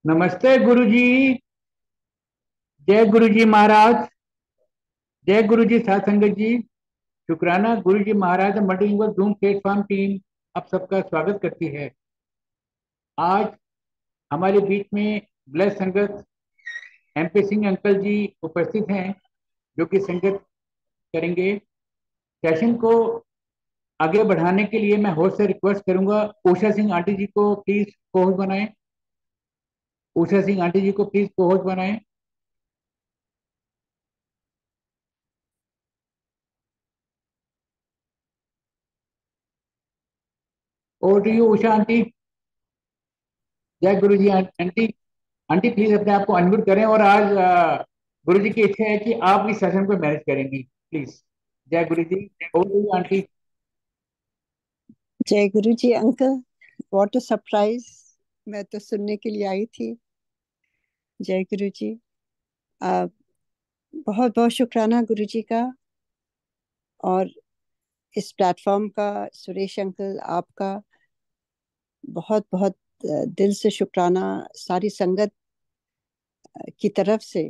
नमस्ते गुरुजी। जय गुरुजी महाराज। जय गुरुजी साध संगत जी। शुक्राना गुरुजी महाराज मल्टीलिंगुअल जूम प्लेटफॉर्म टीम आप सबका स्वागत करती है। आज हमारे बीच में ब्लेस संगत एमपी सिंह अंकल जी उपस्थित हैं, जो कि संगत करेंगे। सेशन को आगे बढ़ाने के लिए मैं होस्ट से रिक्वेस्ट करूंगा, उषा सिंह आंटी जी को प्लीज को होस्ट बनाएं। उषा सिंह आंटी जी को प्लीज को होस्ट बनाएं। Over to you Usha aunty. जय गुरु जी आंटी। आंटी प्लीज अपने आप को अनम्यूट करें, और आज गुरु जी की इच्छा है कि आप इस सेशन को मैनेज करेंगी प्लीज। जय गुरु जी। Over to you aunty. जय गुरु जी अंकल। What a surprise. मैं तो सुनने के लिए आई थी। जय गुरु जी। आ, बहुत बहुत शुक्राना गुरु जी का, और इस प्लेटफॉर्म का, सुरेश अंकल आपका बहुत बहुत दिल से शुक्राना, सारी संगत की तरफ से,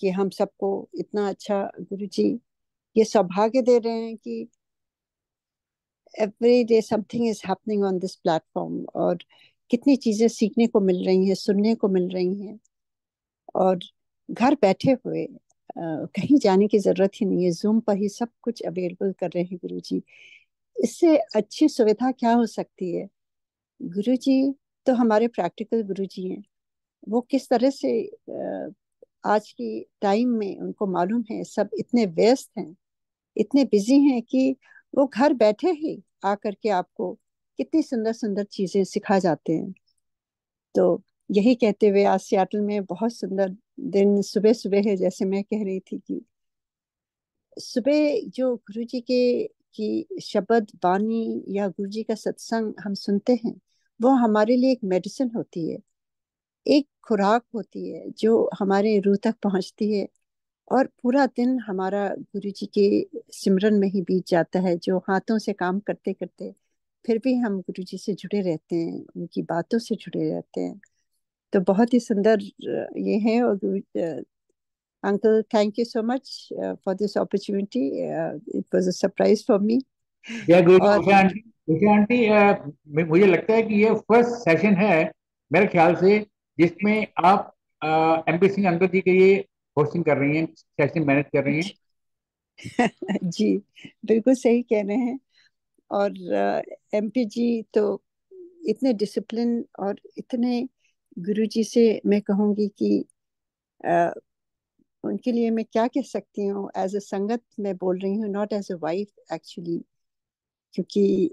कि हम सबको इतना अच्छा गुरु जी ये सौभाग्य दे रहे हैं कि every day something is happening on this platform, और कितनी चीजें सीखने को मिल रही हैं, सुनने को मिल रही हैं। और घर बैठे हुए कहीं जाने की जरूरत ही नहीं है, जूम पर ही सब कुछ अवेलेबल कर रहे हैं गुरु जी। इससे अच्छी सुविधा क्या हो सकती है। गुरु जी तो हमारे प्रैक्टिकल गुरु जी हैं। वो किस तरह से आज की टाइम में उनको मालूम है, सब इतने व्यस्त हैं, इतने बिजी हैं कि वो घर बैठे ही आकर के आपको कितनी सुंदर सुंदर चीजें सिखा जाते हैं। तो यही कहते हुए, आज सियाटल में बहुत सुंदर दिन सुबह सुबह है, जैसे मैं कह रही थी कि सुबह जो गुरु जी के की शब्द वाणी या गुरु जी का सत्संग हम सुनते हैं, वो हमारे लिए एक मेडिसिन होती है, एक खुराक होती है जो हमारे रूह तक पहुंचती है। और पूरा दिन हमारा गुरु जी के सिमरन में ही बीत जाता है, जो हाथों से काम करते करते फिर भी हम गुरु जी से जुड़े रहते हैं, उनकी बातों से जुड़े रहते हैं। तो बहुत ही सुंदर ये है। और uncle, thank you so much for this opportunity. It was a surprise for me. जय गुरु जी और उषा आंटी। उषा आंटी, मुझे लगता है कि ये फर्स्ट सेशन है मेरे ख्याल से, जिसमें आप एमपी सिंह अंकल जी के लिए होस्टिंग कर रही हैं, सेशन मैनेज कर रही हैं। जी, बिल्कुल सही कह रहे हैं। और एमपी जी तो इतने डिसिप्लिन, और इतने गुरु जी से मैं कहूँगी कि अ, उनके लिए मैं क्या कह सकती हूँ। एज अ संगत मैं बोल रही हूँ, not as a wife actually. क्योंकि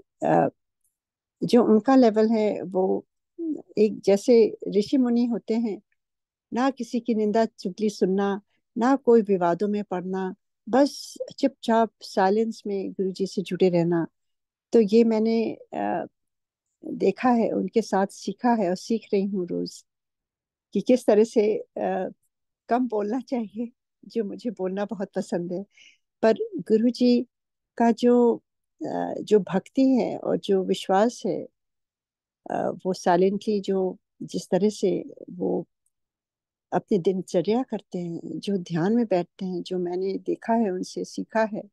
जो उनका लेवल है वो एक जैसे ऋषि मुनि होते हैं, ना किसी की निंदा चुगली सुनना, ना कोई विवादों में पड़ना, बस चुपचाप साइलेंस में गुरु जी से जुड़े रहना। तो ये मैंने देखा है, उनके साथ सीखा है, और सीख रही हूँ रोज कि किस तरह से कम बोलना चाहिए, जो मुझे बोलना बहुत पसंद है। पर गुरु जी का जो भक्ति है और जो विश्वास है, वो साइलेंटली जो जिस तरह से वो अपनी दिनचर्या करते हैं, जो ध्यान में बैठते हैं, जो मैंने देखा है, उनसे सीखा है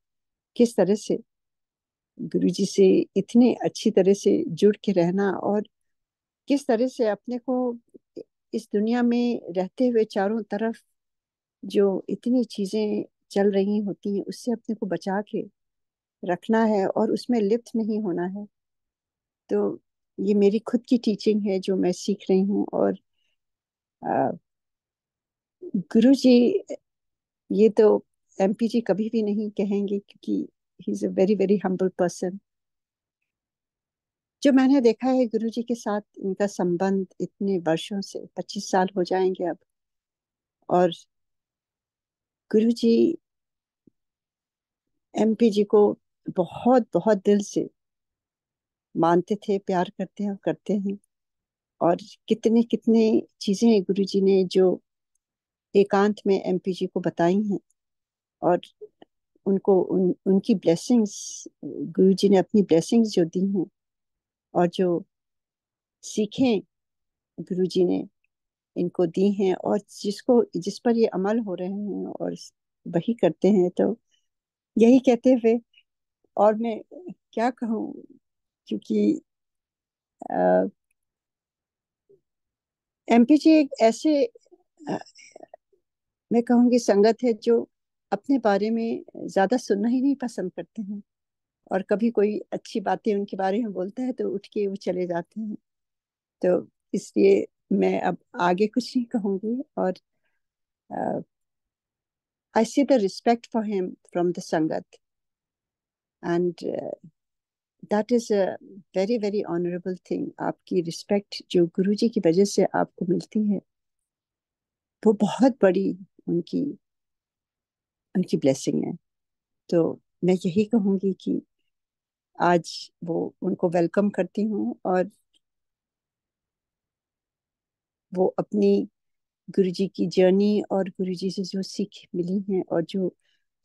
किस तरह से गुरु जी से इतने अच्छी तरह से जुड़ के रहना, और किस तरह से अपने को इस दुनिया में रहते हुए चारों तरफ जो इतनी चीजें चल रही होती हैं, उससे अपने को बचा के रखना है और उसमें लिप्त नहीं होना है। तो ये मेरी खुद की टीचिंग है जो मैं सीख रही हूँ। और गुरु जी ये तो एमपी जी कभी भी नहीं कहेंगे, क्योंकि he is a very very humble person. जो मैंने देखा है गुरु जी के साथ, इनका संबंध इतने वर्षों से 25 साल हो जाएंगे अब। और गुरु जी एमपी जी को बहुत बहुत दिल से मानते थे, प्यार करते हैं और करते हैं। और कितने कितने चीजें गुरु जी ने जो एकांत में एमपी जी को बताई हैं, और उनको उनकी ब्लेसिंग्स, गुरु जी ने अपनी ब्लेसिंग्स जो दी हैं, और जो सीखे गुरु जी ने, इनको दी हैं, और जिस पर ये अमल हो रहे हैं और वही करते हैं, तो यही कहते हुए, और मैं क्या कहूँ, क्योंकि एमपीजी एक ऐसे अ, मैं कहूँगी संगत है जो अपने बारे में ज्यादा सुनना ही नहीं पसंद करते हैं, और कभी कोई अच्छी बातें उनके बारे में बोलता है तो उठ के वो चले जाते हैं। तो इसलिए मैं अब आगे कुछ नहीं कहूंगी, और I see the respect for him from the संगत, and that is a very very honourable thing. आपकी रिस्पेक्ट जो गुरु जी की वजह से आपको मिलती है, वो बहुत बड़ी उनकी उनकी ब्लेसिंग है। तो मैं यही कहूंगी कि आज वो उनको वेलकम करती हूँ, और वो अपनी गुरुजी की जर्नी और गुरुजी से जो सीख मिली है, और जो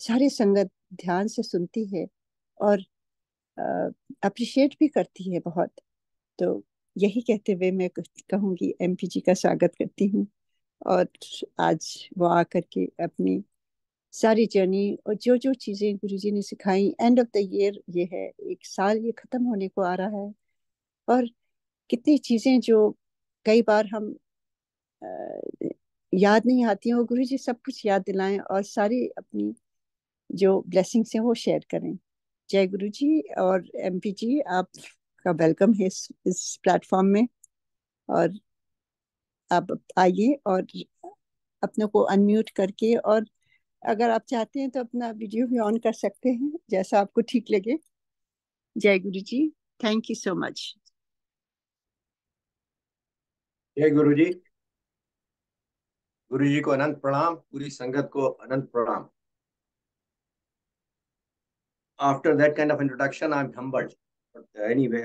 सारे संगत ध्यान से सुनती है और अप्रिशिएट भी करती है बहुत। तो यही कहते हुए मैं कहूँगी एमपीजी का स्वागत करती हूँ, और आज वो आकर के अपनी सारी जर्नी और जो जो चीजें गुरुजी ने सिखाई, एंड ऑफ द ईयर ये है, एक साल ये खत्म होने को आ रहा है, और कितनी चीजें जो कई बार हम अ, याद नहीं आती हैं, वो गुरु जी सब कुछ याद दिलाएं, और सारी अपनी जो ब्लेसिंग्स हैं वो शेयर करें। जय गुरु जी। और एमपी जी, आपका वेलकम है इस प्लेटफॉर्म में, और आप आइए और अपने को अनम्यूट करके, और अगर आप चाहते हैं तो अपना वीडियो भी ऑन कर सकते हैं, जैसा आपको ठीक लगे। जय गुरु जी। Thank you so much. जय गुरु जी। गुरु जी को अनंत प्रणाम, पूरी संगत को अनंत प्रणाम। After that kind of introduction I am humbled, but anyway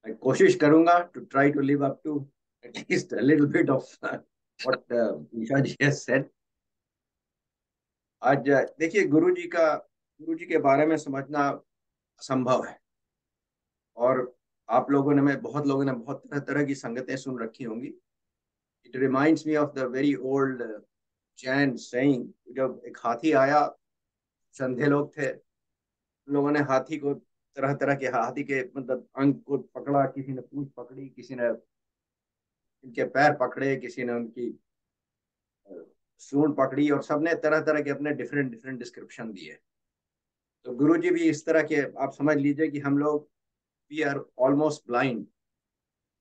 मैं कोशिश करूंगा to try to live up to at least a little bit of what Nisha ji has said. आज देखिए, गुरु जी के बारे में समझना असंभव है, और आप लोगों ने, मैं बहुत लोगों ने बहुत तरह तरह की संगतें सुन रखी होंगी। It reminds me of the very old Jain saying, जब एक हाथी आया, संधे लोग थे, उन लोगों ने हाथी को, तरह तरह के हाथी के मतलब अंग को पकड़ा, किसी ने पूंछ पकड़ी, किसी ने इनके पैर पकड़े, किसी ने उनकी सूंड पकड़ी, और सबने तरह तरह के अपने डिफरेंट डिफरेंट डिस्क्रिप्शन दिए। तो गुरु जी भी इस तरह के, आप समझ लीजिए कि हम लोग we are almost blind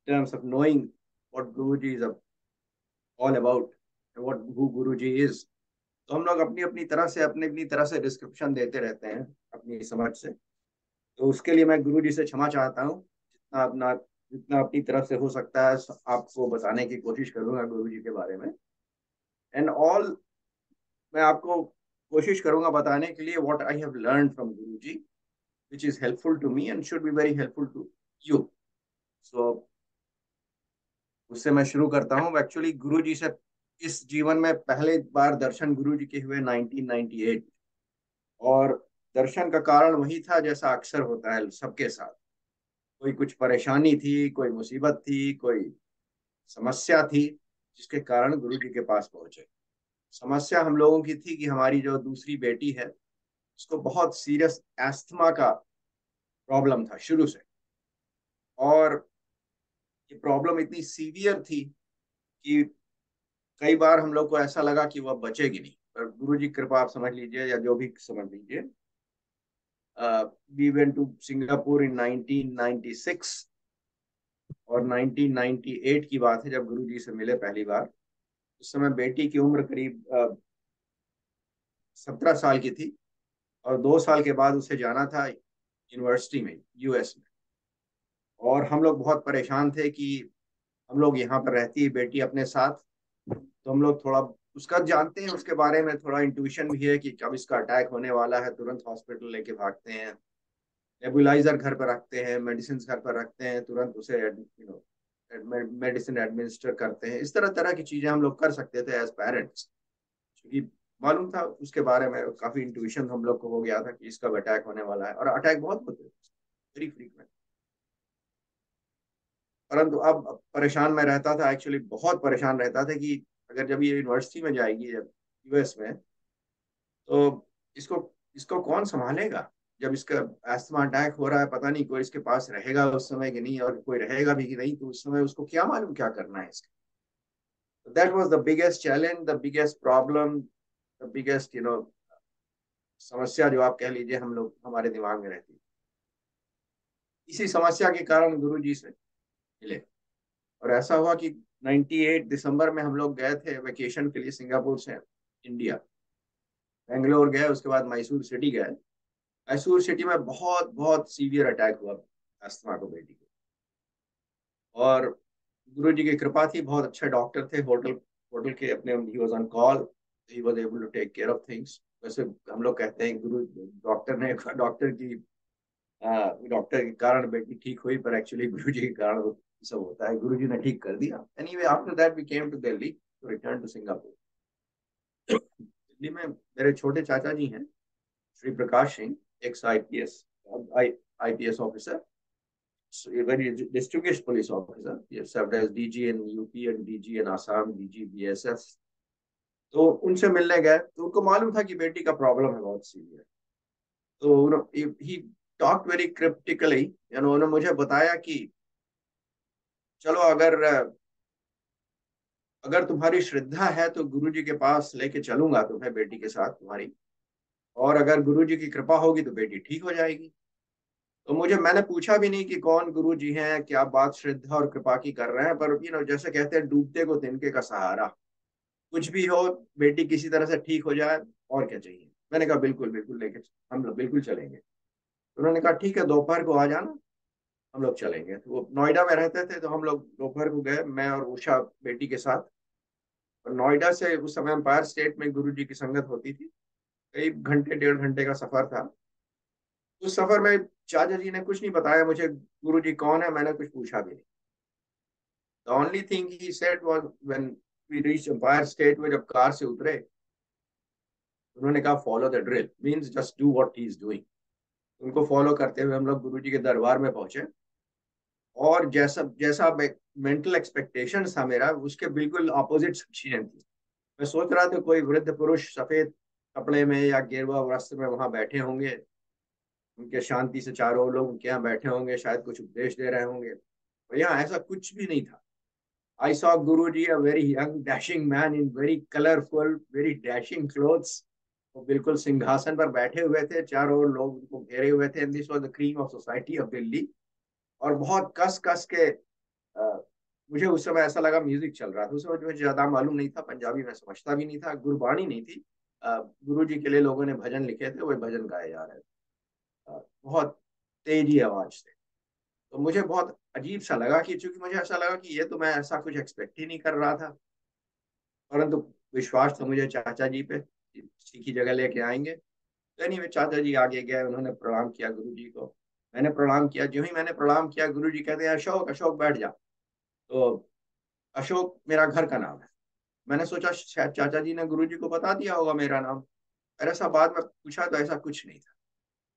terms of knowing what Guru ji is all about, what who Guru ji is. तो हम लोग अपनी अपनी तरह से, अपनी अपनी तरह से डिस्क्रिप्शन देते रहते हैं अपनी समझ से। तो उसके लिए मैं गुरु जी से क्षमा चाहता हूँ। जितना अपनी तरफ से हो सकता है आपको बताने की कोशिश करूंगा गुरु जी के बारे में, एंड ऑल। मैं आपको कोशिश करूंगा बताने के लिए what I have learn from Guru ji, which is helpful to me and should be very helpful to you. So उससे मैं शुरू करता हूँ। एक्चुअली गुरु जी से इस जीवन में पहले बार दर्शन गुरु जी के हुए 1998, और दर्शन का कारण वही था जैसा अक्सर होता है सबके साथ। कोई कुछ परेशानी थी, कोई मुसीबत थी, कोई समस्या थी, जिसके कारण गुरु जी के पास पहुंचे। समस्या हम लोगों की थी कि हमारी जो दूसरी बेटी है, उसको बहुत सीरियस एस्थमा का प्रॉब्लम था शुरू से, और ये प्रॉब्लम इतनी सीवियर थी कि कई बार हम लोग को ऐसा लगा कि वह बचेगी नहीं। पर गुरु जी कृपा, आप समझ लीजिए या जो भी समझ लीजिए, वी वेंट टू सिंगापुर इन 1996, और 1998 की बात है जब गुरु जी से मिले पहली बार। उस समय बेटी की उम्र करीब 17 साल की थी, और 2 साल के बाद उसे जाना था यूनिवर्सिटी में, यूएस में। और हम लोग बहुत परेशान थे कि हम लोग यहाँ पर रहती है बेटी अपने साथ, तो हम लोग थोड़ा उसका जानते हैं, उसके बारे में थोड़ा इंट्यूशन भी है कि कब इसका अटैक होने वाला है, तुरंत हॉस्पिटल लेके भागते हैं, नेबुलाइजर घर पर रखते हैं, मेडिसिन घर पर रखते हैं, तुरंत उसे मेडिसिन एडमिनिस्टर करते हैं। इस तरह तरह की चीजें हम लोग कर सकते थे एज पेरेंट्स, क्योंकि मालूम था उसके बारे में, काफी इंट्यूशन हम लोग को हो गया था कि इसका अटैक होने वाला है, और अटैक बहुत होते हैं, वेरी फ्रीक्वेंट। परंतु अब परेशान मैं रहता था, एक्चुअली बहुत परेशान रहता था कि अगर जब ये यूनिवर्सिटी में जाएगी यूएस में, तो इसको इसको कौन संभालेगा। जब इसका अस्थमा अटैक हो रहा है, पता नहीं कोई इसके पास रहेगा उस समय कि नहीं, और कोई रहेगा भी कि नहीं, तो उस समय उसको क्या मालूम क्या करना है इसका। That was the biggest challenge, the biggest problem, the biggest समस्या जो आप कह लीजिए हम लोग हमारे दिमाग में रहती। इसी समस्या के कारण गुरु जी से मिले, और ऐसा हुआ कि 98 दिसंबर में हम लोग गए थे वेकेशन के लिए सिंगापुर से इंडिया। बेंगलोर गए, उसके बाद मैसूर सिटी गए। मैसूर सिटी में बहुत बहुत सीवियर अटैक हुआ अस्थमा को बेटी को, और गुरु जी की कृपा थी, बहुत अच्छे डॉक्टर थे होटल होटल के अपने, he was on call, he was able to take care of things. वैसे हम लोग कहते हैं गुरु डॉक्टर के कारण बेटी ठीक हुई, पर एक्चुअली गुरु जी के कारण वो सब होता है, गुरु जी ने ठीक कर दिया। Anyway after that we came to Delhi to return to Singapore. Delhi में मेरे छोटे चाचा जी हैं, Shri Prakash Singh, ex IPS IPS officer, very distinguished police officer. He has served as DG in UP and DG in Assam, DG BSF. तो उनसे मिलने गए तो उनको मालूम था कि बेटी का प्रॉब्लम है बहुत सीरियस। तो ही टॉक वेरी क्रिप्टिकली, उन्होंने मुझे बताया कि चलो अगर अगर तुम्हारी श्रद्धा है तो गुरुजी के पास लेके चलूंगा तुम्हें बेटी के साथ तुम्हारी, और अगर गुरुजी की कृपा होगी तो बेटी ठीक हो जाएगी। तो मैंने पूछा भी नहीं कि कौन गुरु जी हैं, क्या बात श्रद्धा और कृपा की कर रहे हैं, पर जैसे कहते हैं डूबते को तिनके का सहारा, कुछ भी हो बेटी किसी तरह से ठीक हो जाए, और क्या चाहिए। मैंने कहा बिल्कुल बिल्कुल, लेके हम लोग बिल्कुल चलेंगे। तो उन्होंने कहा ठीक है, दोपहर को आ जाना, हम लोग चलेंगे। तो वो नोएडा में रहते थे, तो हम लोग दोपहर को गए, मैं और उषा बेटी के साथ। और नोएडा से उस समय एम्पायर स्टेट में गुरु जी की संगत होती थी, करीब घंटे 1.5 घंटे का सफर था। उस सफर में चाचा जी ने कुछ नहीं बताया मुझे गुरु जी कौन है, मैंने कुछ पूछा भी नहीं। The only thing he said was when we reach Empire State में जब कार से उतरे, उन्होंने कहा follow the drill, means just do what he is doing. उनको फॉलो करते हुए हम लोग गुरु जी के दरबार में पहुंचे, और जैसा जैसा मेंटल एक्सपेक्टेशन था मेरा, उसके बिल्कुल अपोजिट चीजें थी। मैं सोच रहा था कोई वृद्ध पुरुष सफेद कपड़े में या गेरुआ वस्त्र में वहां बैठे होंगे, उनके शांति से चारों लोग उनके यहाँ बैठे होंगे, शायद कुछ उपदेश दे रहे होंगे, और यहाँ ऐसा कुछ भी नहीं था। I saw Guruji, a very young, dashing man in very colorful, very dashing clothes. वो बिल्कुल सिंहासन पर बैठे हुए थे, चारों ओर लोग उनको घेरे हुए थे। This was the cream of society of Delhi. और बहुत कस कस के मुझे उस समय ऐसा लगा म्यूजिक चल रहा था। उस समय मुझे ज्यादा मालूम नहीं था, पंजाबी मैं समझता भी नहीं था, गुरबाणी नहीं थी। गुरु जी के लिए लोगों ने भजन लिखे थे, वो भजन गाए जा रहे थे बहुत तेजी आवाज से। तो मुझे बहुत अजीब सा लगा, कि चूंकि मुझे ऐसा लगा कि ये तो मैं ऐसा कुछ एक्सपेक्ट ही नहीं कर रहा था, परंतु विश्वास था मुझे चाचा जी पे, सीखी जगह लेके आएंगे। तो नहीं, चाचा जी आगे गए, उन्होंने प्रणाम किया गुरु जी को, मैंने प्रणाम किया। जो ही मैंने प्रणाम किया, गुरु जी कहते हैं अशोक अशोक बैठ जा। तो अशोक मेरा घर का नाम है। मैंने सोचा शायद चाचा जी ने गुरु जी को बता दिया होगा मेरा नाम, और ऐसा बाद में पूछा तो ऐसा कुछ नहीं था।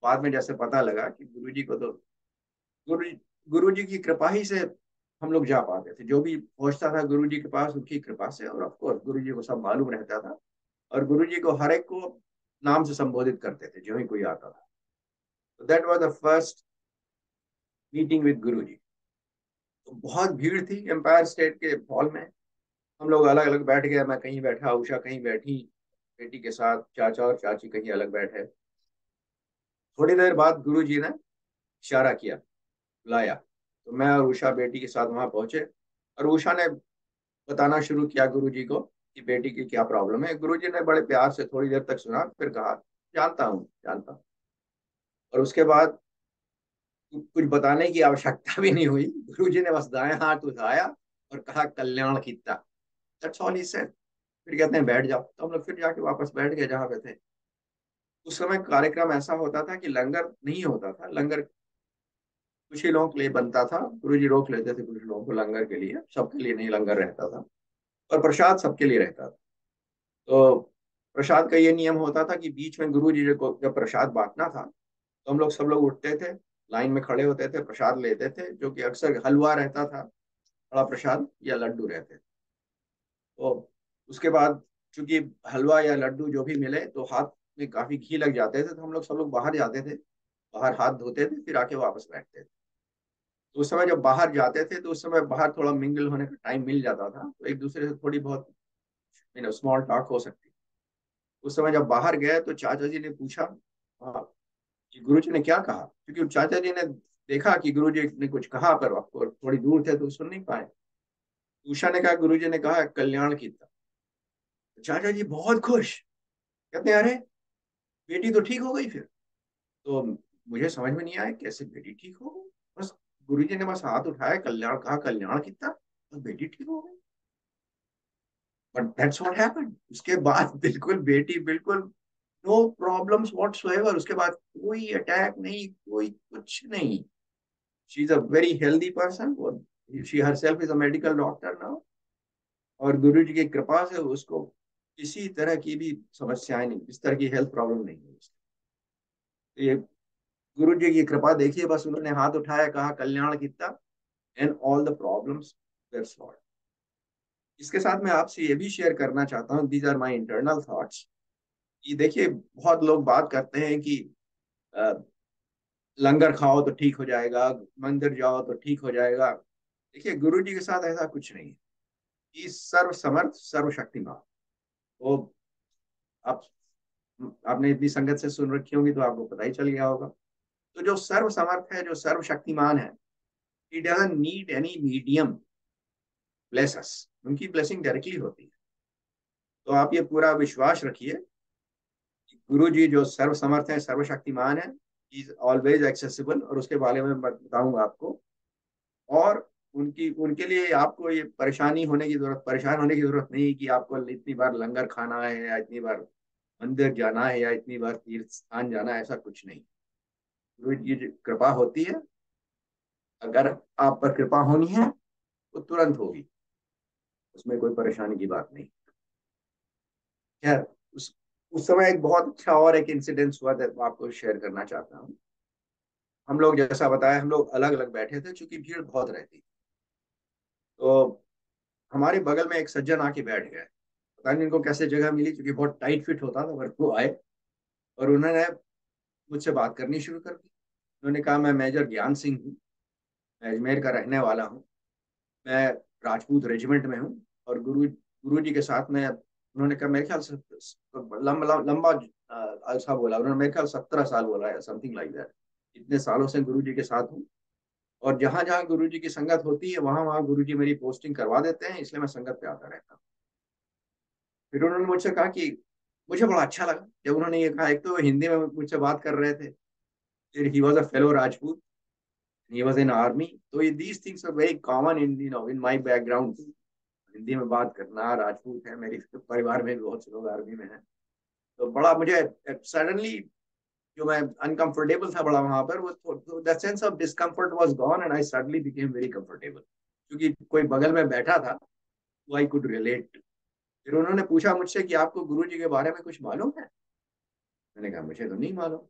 बाद में जैसे पता लगा कि गुरु जी को तो गुरु गुरु जी की कृपा ही से हम लोग जा पाते थे। जो भी पहुंचता था गुरु जी के पास उनकी कृपा से, और ऑफ कोर्स गुरु जी को सब मालूम रहता था, और गुरु जी को हर एक को नाम से संबोधित करते थे जो ही कोई आता था। तो that was the first meeting with Guru जी। तो बहुत भीड़ थी एम्पायर स्टेट के हॉल में, हम लोग अलग अलग बैठ गए, मैं कहीं बैठा, उषा कहीं बैठी बेटी के साथ, चाचा और चाची कहीं अलग बैठे। थोड़ी देर बाद गुरु जी ने इशारा किया, बुलाया, तो मैं और उषा बेटी के साथ वहां पहुंचे, और उषा ने बताना शुरू किया गुरु जी को कि बेटी की क्या प्रॉब्लम है। गुरु जी ने बड़े प्यार से थोड़ी देर तक सुना, फिर कहा जानता हूँ जानता हूँ। और उसके बाद कुछ बताने की आवश्यकता भी नहीं हुई, गुरु जी ने बस दाएं हाथ उठाया और कहा कल्याण कीता। That's all he said. फिर कहते हैं बैठ जाओ, तो हम लोग फिर जाके वापस बैठ गए जहाँ पे थे। उस समय कार्यक्रम ऐसा होता था कि लंगर नहीं होता था, लंगर कुछ ही लोगों के लिए बनता था, गुरु जी रोक लेते थे कुछ लोगों को लंगर के लिए, सबके लिए नहीं लंगर रहता था, और प्रसाद सबके लिए रहता था। तो प्रसाद का ये नियम होता था कि बीच में गुरु जी को जब प्रसाद बांटना था, तो हम लोग सब लोग उठते थे, लाइन में खड़े होते थे, प्रसाद लेते थे, जो कि अक्सर हलवा रहता था, बड़ा प्रसाद या लड्डू रहते थे। तो उसके बाद चूंकि हलवा या लड्डू जो भी मिले तो हाथ में काफी घी लग जाते थे, तो हम लोग सब लोग बाहर जाते थे, बाहर हाथ धोते थे, फिर आके वापस बैठते थे। तो उस समय जब बाहर जाते थे तो उस समय बाहर थोड़ा मिंगल होने का टाइम मिल जाता था, तो एक दूसरे से थोड़ी बहुत स्मॉल टॉक हो सकती। उस समय जब बाहर गए तो चाचा जी ने पूछा, हाँ कि गुरु जी ने क्या कहा, क्योंकि चाचा जी ने देखा कि गुरु जी ने कुछ कहा पर आपको थोड़ी दूर थे तो सुन नहीं पाए। उषा ने कहा गुरु जी ने कहा कल्याण की था। तो चाचा जी बहुत खुश, कहते हैं अरे बेटी तो ठीक हो गई फिर। तो मुझे समझ में नहीं आया कैसे बेटी ठीक हो गई, बस गुरु जी ने बस हाथ उठाया, कल्याण कहा, कल्याण कितना, बस बेटी ठीक हो गई। But that's what happened. उसके बाद बिल्कुल बेटी बिल्कुल नो प्रॉब्लम्स व्हाटसोएवर, उसके बाद कोई अटैक नहीं, कोई कुछ नहीं। She is a very healthy person, she herself is a medical doctor now. और गुरु जी की कृपा से उसको किसी तरह की भी समस्याएं नहीं, इस तरह की हेल्थ प्रॉब्लम नहीं है उसको। तो ये गुरु जी की कृपा देखिए, बस उन्होंने हाथ उठाया, कहा कल्याण कितना, and all the problems were solved. इसके साथ मैं आपसे ये भी शेयर करना चाहता हूँ, these are my internal thoughts, कि देखिए बहुत लोग बात करते हैं कि अ, लंगर खाओ तो ठीक हो जाएगा, मंदिर जाओ तो ठीक हो जाएगा। देखिए गुरु जी के साथ ऐसा कुछ नहीं है। कि सर्व समर्थ सर्वशक्तिमान, वो आप आपने इतनी संगत से सुन रखी होगी तो आपको पता ही चल गया होगा। तो जो सर्व समर्थ है, जो सर्वशक्तिमान है, he doesn't need any medium bless us, उनकी ब्लेसिंग डायरेक्टली होती है। तो आप ये पूरा विश्वास रखिए कि गुरु जी जो सर्व समर्थ है, सर्वशक्तिमान है, इज ऑलवेज एक्सेसिबल, और उसके बारे में मैं बताऊंगा आपको। और उनकी उनके लिए आपको ये परेशान होने की जरूरत नहीं है कि आपको इतनी बार लंगर खाना है या इतनी बार मंदिर जाना है या इतनी बार तीर्थ स्थान जाना है, ऐसा कुछ नहीं। गुरु जी की कृपा होती है, अगर आप पर कृपा होनी है तो तुरंत होगी, उसमें कोई परेशानी की बात नहीं। खैर, उस समय एक बहुत अच्छा और एक इंसिडेंस हुआ था, मैं आपको शेयर करना चाहता हूँ। हम लोग जैसा बताया, हम लोग अलग अलग बैठे थे क्योंकि भीड़ बहुत रहती। तो हमारे बगल में एक सज्जन आके बैठ गए, पता नहीं इनको कैसे जगह मिली, क्योंकि बहुत टाइट फिट होता था, पर वो आए और उन्होंने मुझसे बात करनी शुरू कर दी। उन्होंने कहा मैं मेजर ज्ञान सिंह हूँ, मैं अजमेर का रहने वाला हूँ, मैं राजपूत रेजिमेंट में हूँ, और गुरु जी के साथ में, उन्होंने कहा मेरे ख्याल से लंबा लंबा अरसा बोला उन्होंने, मेरे ख्याल 17 साल बोला है, समथिंग लाइक दैट। इतने सालों से गुरु जी के साथ हूँ, और जहां जहां गुरु जी की संगत होती है वहां वहां गुरु जी मेरी पोस्टिंग करवा देते हैं, इसलिए मैं संगत पे आता रहता हूँ। फिर उन्होंने मुझसे कहा कि मुझे बड़ा अच्छा लगा जब उन्होंने ये कहा। एक तो वो हिंदी में मुझसे बात कर रहे थे, फिर he was a fellow Rajput, he was in army, तो ये these things are very common in in my background. Hindi में बात करना, राजपूत है, मेरे परिवार में भी बहुत से लोग आर्मी में हैं। तो बड़ा मुझे सडनली जो मैं अनकंफर्टेबल था बड़ा वहां पर, वो the sense of discomfort was gone and I suddenly became very comfortable, क्योंकि कोई बगल में बैठा था, तो आई कुड रिलेट। फिर उन्होंने पूछा मुझसे कि आपको गुरु जी के बारे में कुछ मालूम है। मैंने कहा मुझे तो नहीं मालूम।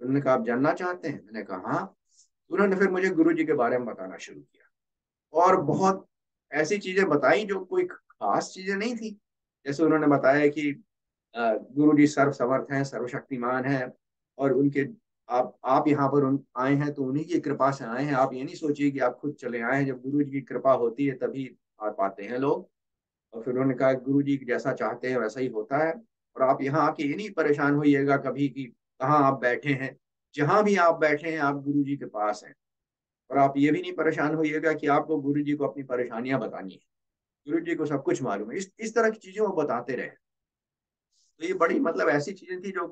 उन्होंने कहा आप जानना चाहते हैं, मैंने कहा हाँ। उन्होंने फिर मुझे गुरु जी के बारे में बताना शुरू किया, और बहुत ऐसी चीजें बताई जो कोई खास चीजें नहीं थी। जैसे उन्होंने बताया कि गुरु जी सर्व समर्थ हैं, सर्वशक्तिमान हैं, और उनके आप यहाँ पर आए हैं तो उन्हीं की कृपा से आए हैं। आप ये नहीं सोचिए कि आप खुद चले आए हैं, जब गुरु जी की कृपा होती है तभी आ पाते हैं लोग। और फिर उन्होंने कहा गुरु जी जैसा चाहते हैं वैसा ही होता है, और आप यहाँ आके ये नहीं परेशान होइएगा कभी कि कहाँ आप बैठे हैं, जहां भी आप बैठे हैं आप गुरु जी के पास हैं। और आप ये भी नहीं परेशान होइएगा कि आपको गुरु जी को अपनी परेशानियां बतानी है, गुरु जी को सब कुछ मालूम है। इस तरह की चीजें वो बताते रहे। तो ये बड़ी मतलब ऐसी चीजें थी जो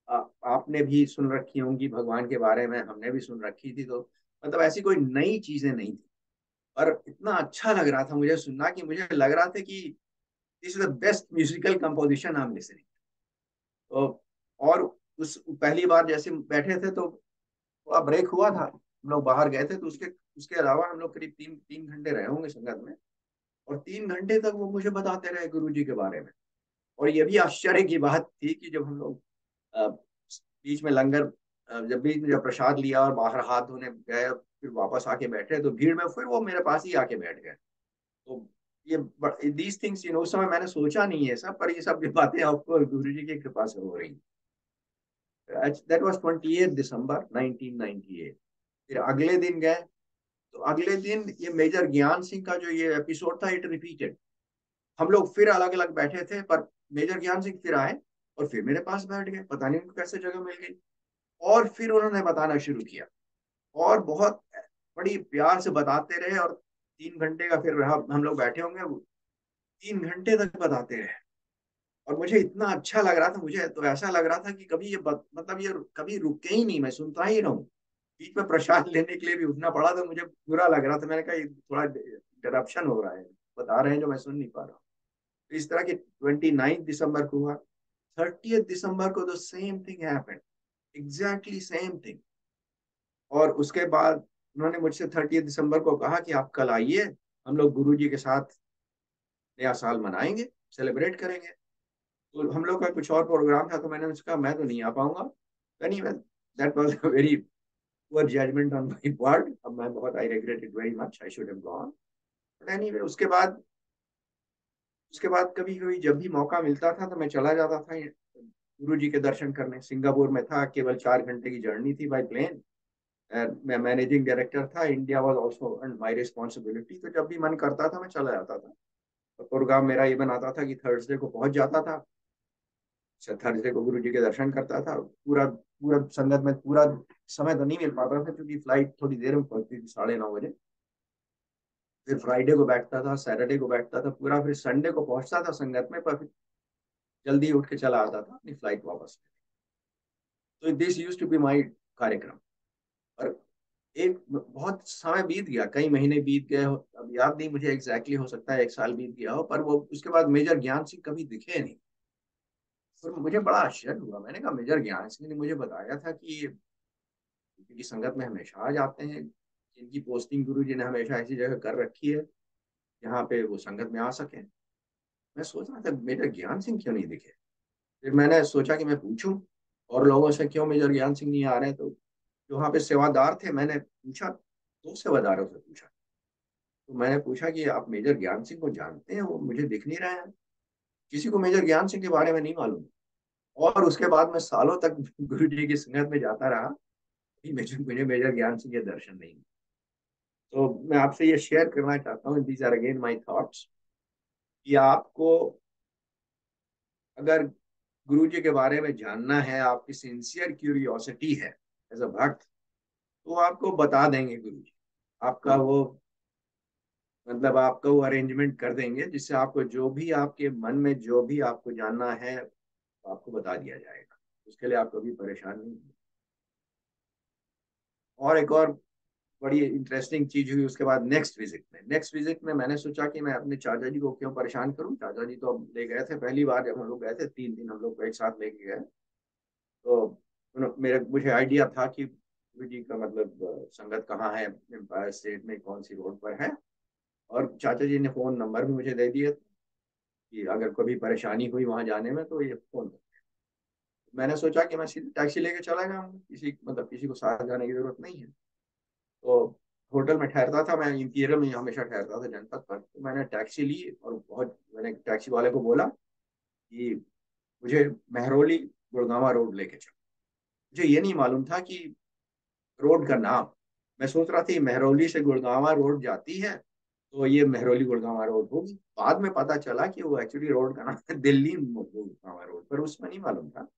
आपने भी सुन रखी होंगी भगवान के बारे में, हमने भी सुन रखी थी। तो मतलब ऐसी कोई नई चीजें नहीं थी, और इतना अच्छा लग रहा था मुझे सुनना कि मुझे लग रहा था कि this is the best musical composition I am listening. तो और उस पहली बार जैसे बैठे थे तो थोड़ा ब्रेक हुआ था, हम लोग बाहर गए थे, तो उसके उसके अलावा हम लोग करीब तीन तीन घंटे रहे होंगे संगत में। और 3 घंटे तक वो मुझे बताते रहे गुरु जी के बारे में। और ये भी आश्चर्य की बात थी कि जब हम लोग अ, बीच में लंगर जब प्रसाद लिया और बाहर हाथ धोने गए, फिर वापस आके बैठे, तो भीड़ में फिर वो मेरे पास ही आके बैठ गए। तो ये दीज थिंग्स, उस समय मैंने सोचा नहीं है सब, पर ये सब बातें आपको गुरु जी की कृपा से हो रही। दैट वाज 28 दिसंबर 1998। फिर अगले दिन गए, तो अगले दिन ये मेजर ज्ञान सिंह का जो ये एपिसोड था, इट रिपीटेड। हम लोग फिर अलग अलग बैठे थे, पर मेजर ज्ञान सिंह फिर आए और फिर मेरे पास बैठ गए, पता नहीं उनको कैसे जगह मिल गई। और फिर उन्होंने बताना शुरू किया, और बहुत बड़ी प्यार से बताते रहे, और 3 घंटे का फिर हम लोग बैठे होंगे, 3 घंटे तक बताते रहे। और मुझे इतना अच्छा लग रहा था, मुझे तो ऐसा लग रहा था कि कभी मतलब ये कभी रुके ही नहीं, मैं सुनता ही रहूं। बीच में प्रसाद लेने के लिए भी उठना पड़ा, तो मुझे बुरा लग रहा था। मैंने कहा ये थोड़ा इंटरप्शन हो रहा है, बता रहे हैं जो मैं सुन नहीं पा रहा हूँ। तो इस तरह के 29 दिसंबर को हुआ। 30 दिसंबर को the same thing happened, exactly same thing. और उसके बाद उन्होंने मुझसे 30 दिसंबर को कहा कि आप कल आइए, हम लोग गुरु जी के साथ नया साल मनाएंगे, सेलिब्रेट करेंगे। तो हम लोग का कुछ और प्रोग्राम था, तो मैंने उसका मैं तो नहीं आ पाऊंगा। Anyway, that was a very poor judgement on my part. अब मैं बहुत, I regret it very much, I should have gone. But anyway, उसके बाद कभी कभी जब भी मौका मिलता था तो मैं चला जाता था गुरु जी के दर्शन करने। सिंगापुर में था, केवल 4 घंटे की जर्नी थी बाय प्लेन। मैं मैनेजिंग डायरेक्टर था, India was also my responsibility, तो जब भी मन करता था मैं चला जाता था। तो प्रोग्राम मेरा ये बनाता था कि थर्सडे को पहुंच जाता था, थर्सडे को गुरु जी के दर्शन करता था। पूरा पूरा संगत में पूरा समय तो नहीं मिल पाता था, क्योंकि फ्लाइट थोड़ी देर में पहुंचती थी, 9:30 बजे। फिर फ्राइडे को बैठता था, सैटरडे को बैठता था पूरा, फिर संडे को पहुंचता था संगत में, पर फिर जल्दी उठ के चला आता था अपनी फ्लाइट वापस। तो this use to be my कार्यक्रम। और एक बहुत समय बीत गया, कई महीने बीत गए, अब याद नहीं मुझे एग्जैक्टली, हो सकता है 1 साल बीत गया हो, पर वो उसके बाद मेजर ज्ञान सिंह कभी दिखे नहीं। फिर मुझे बड़ा आश्चर्य हुआ, मैंने कहा मेजर ज्ञान सिंह ने मुझे बताया था कि की संगत में हमेशा आ जाते हैं, जिनकी पोस्टिंग गुरु जी ने हमेशा ऐसी जगह कर रखी है जहाँ पे वो संगत में आ सके। मैं सोच रहा था मेजर ज्ञान सिंह क्यों नहीं दिखे। फिर मैंने सोचा कि मैं पूछूं और लोगों से, क्यों मेजर ज्ञान सिंह नहीं आ रहे। तो जो वहाँ पे सेवादार थे, मैंने पूछा, 2 सेवादारों से पूछा। तो मैंने पूछा कि आप मेजर ज्ञान सिंह को जानते हैं, वो मुझे दिख नहीं रहे हैं। किसी को मेजर ज्ञान सिंह के बारे में नहीं मालूम। और उसके बाद मैं सालों तक गुरु जी की संगत में जाता रहा, मुझे मेजर ज्ञान सिंह के दर्शन नहीं। तो मैं आपसे ये शेयर करना चाहता हूँ, these are again my thoughts, कि आपको अगर गुरु जी के बारे में जानना है, आपकी सिंसियर क्यूरियोसिटी है एज अ भक्त, तो आपको बता देंगे गुरु जी। आपका वो मतलब आपका वो अरेंजमेंट कर देंगे, जिससे आपको जो भी आपके मन में जो भी आपको जानना है, आपको बता दिया जाएगा। उसके लिए आप कभी परेशान नहीं होंगे। और एक और बड़ी इंटरेस्टिंग चीज हुई उसके बाद, नेक्स्ट विजिट में मैंने सोचा कि मैं अपने चाचा जी को क्यों परेशान करूं। चाचा जी तो अब ले गए थे, पहली बार जब हम लोग गए थे 3 दिन हम लोग को एक साथ लेके गए। तो मेरे मुझे आइडिया था कि गुरु जी का मतलब संगत कहाँ है, एम्पायर स्टेट में कौन सी रोड पर है। और चाचा जी ने फोन नंबर भी मुझे दे दिए कि अगर कभी परेशानी हुई वहां जाने में तो ये फोन कर। मैंने सोचा कि मैं सीधे टैक्सी लेके चला जाऊंगा, किसी को साथ जाने की जरूरत नहीं है। तो होटल में ठहरता था मैं, इंपीरियल में हमेशा ठहरता था जनपथ पर। तो मैंने टैक्सी ली और मैंने टैक्सी वाले को बोला कि मुझे मेहरौली गुड़गांवा रोड लेके चलो। मुझे ये नहीं मालूम था कि रोड का नाम, मैं सोच रहा था मेहरौली से गुड़गांवा रोड जाती है, तो ये मेहरौली गुड़गांवा रोड होगी। बाद में पता चला कि वो एक्चुअली रोड का नाम है दिल्ली गुड़गांवा रोड, पर उसमें नहीं मालूम था।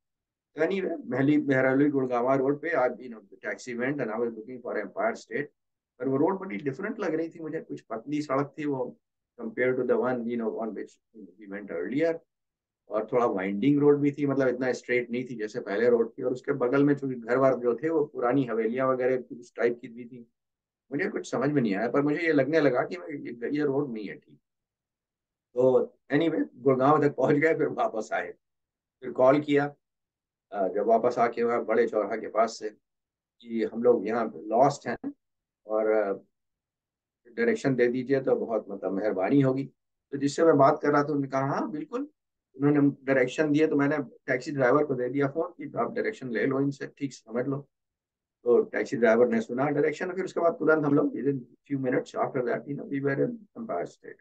एनीवे, मेहरौली गुड़गांवा रोड पे आज taxi went and I was looking for Empire State. पर वो रोड बड़ी डिफरेंट लग रही थी मुझे, कुछ पतली सड़क थी वो, compare to the one on which we went earlier. और थोड़ा वाइंडिंग रोड भी थी, मतलब इतना स्ट्रेट नहीं थी जैसे पहले रोड थी। और उसके बगल में चूंकि घर वार जो थे वो पुरानी हवेलियां वगैरह उस टाइप की भी थी। मुझे कुछ समझ में नहीं आया, पर मुझे ये लगने लगा कि ये रोड नहीं है ठीक। तो एनीवे, गुड़गांव तक पहुंच गए, फिर वापस आए। फिर कॉल किया जब वापस आके वहाँ बड़े चौराहा के पास से, कि हम लोग यहाँ लॉस्ट हैं और डायरेक्शन दे दीजिए तो बहुत मतलब मेहरबानी होगी। तो जिससे मैं बात कर रहा था उन्होंने कहा हाँ बिल्कुल। उन्होंने डायरेक्शन दिए, तो मैंने टैक्सी ड्राइवर को दे दिया फोन कि आप डायरेक्शन ले लो, इनसे ठीक समझ लो। तो टैक्सी ड्राइवर ने सुना डायरेक्शन, फिर उसके बाद तुरंत हम लोग within few minutes after that we were in Empire State.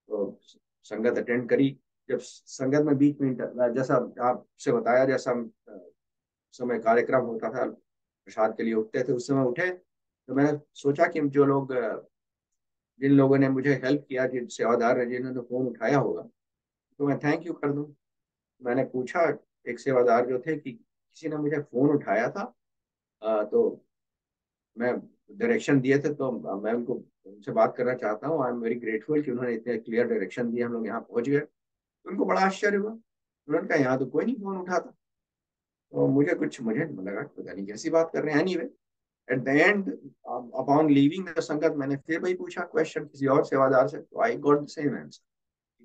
तो संगत अटेंड करी। जब संगत में बीच में जैसा आपसे बताया, जैसा समय कार्यक्रम होता था, प्रसाद के लिए उठते थे, उस समय उठे तो मैंने सोचा कि जो लोग जिन लोगों ने मुझे हेल्प किया, जिन सेवादार ने जिन्होंने फोन उठाया होगा, तो मैं थैंक यू कर दूं। मैंने पूछा एक सेवादार जो थे कि किसी ने मुझे फोन उठाया था, तो मैं डायरेक्शन दिए थे, तो मैं उनसे बात करना चाहता हूँ। आई एम वेरी ग्रेटफुल कि उन्होंने इतने क्लियर डायरेक्शन दिए, हम लोग यहाँ पहुंच गए। तो उनको बड़ा आश्चर्य हुआ, उन्होंने कहा यहाँ तो कोई नहीं फोन उठाता। तो मुझे लगा पता नहीं कैसी बात कर रहे हैं। Anyway, at the end upon leaving the संगत, मैंने फिर वही पूछा क्वेश्चन किसी और सेवादार से, तो I got the same answer.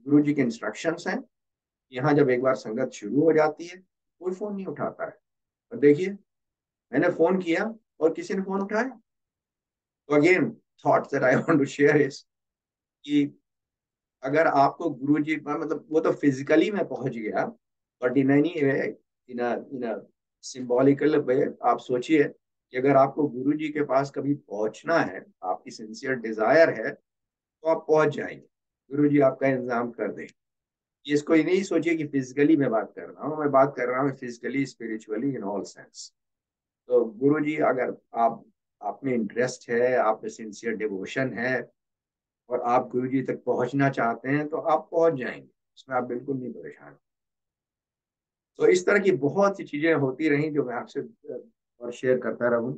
गुरु जी के इंस्ट्रक्शंस हैं, यहाँ जब एक बार संगत शुरू हो जाती है कोई फोन नहीं उठाता है। और देखिए, मैंने फोन किया और किसी ने फोन उठाया। तो again thought that I want to share is कि अगर आपको गुरु जी, मतलब वो तो फिजिकली मैं पहुंच गया, but in any way, in symbolical way, आप सोचिए कि अगर आपको गुरु जी के पास कभी पहुंचना है, आपकी सिंसियर डिजायर है, तो आप पहुंच जाएंगे। गुरु जी आपका इंतजाम कर देंगे। ये इसको ये नहीं सोचिए कि फिजिकली मैं बात कर रहा हूँ, मैं बात कर रहा हूँ physically, spiritually, in all sense. तो गुरु जी, अगर आप में इंटरेस्ट है, आप में सिंसियर डिवोशन है, और आप गुरु जी तक पहुंचना चाहते हैं, तो आप पहुंच जाएंगे, इसमें आप बिल्कुल नहीं परेशान। तो इस तरह की बहुत सी चीजें होती रही जो मैं आपसे और शेयर करता रहूं।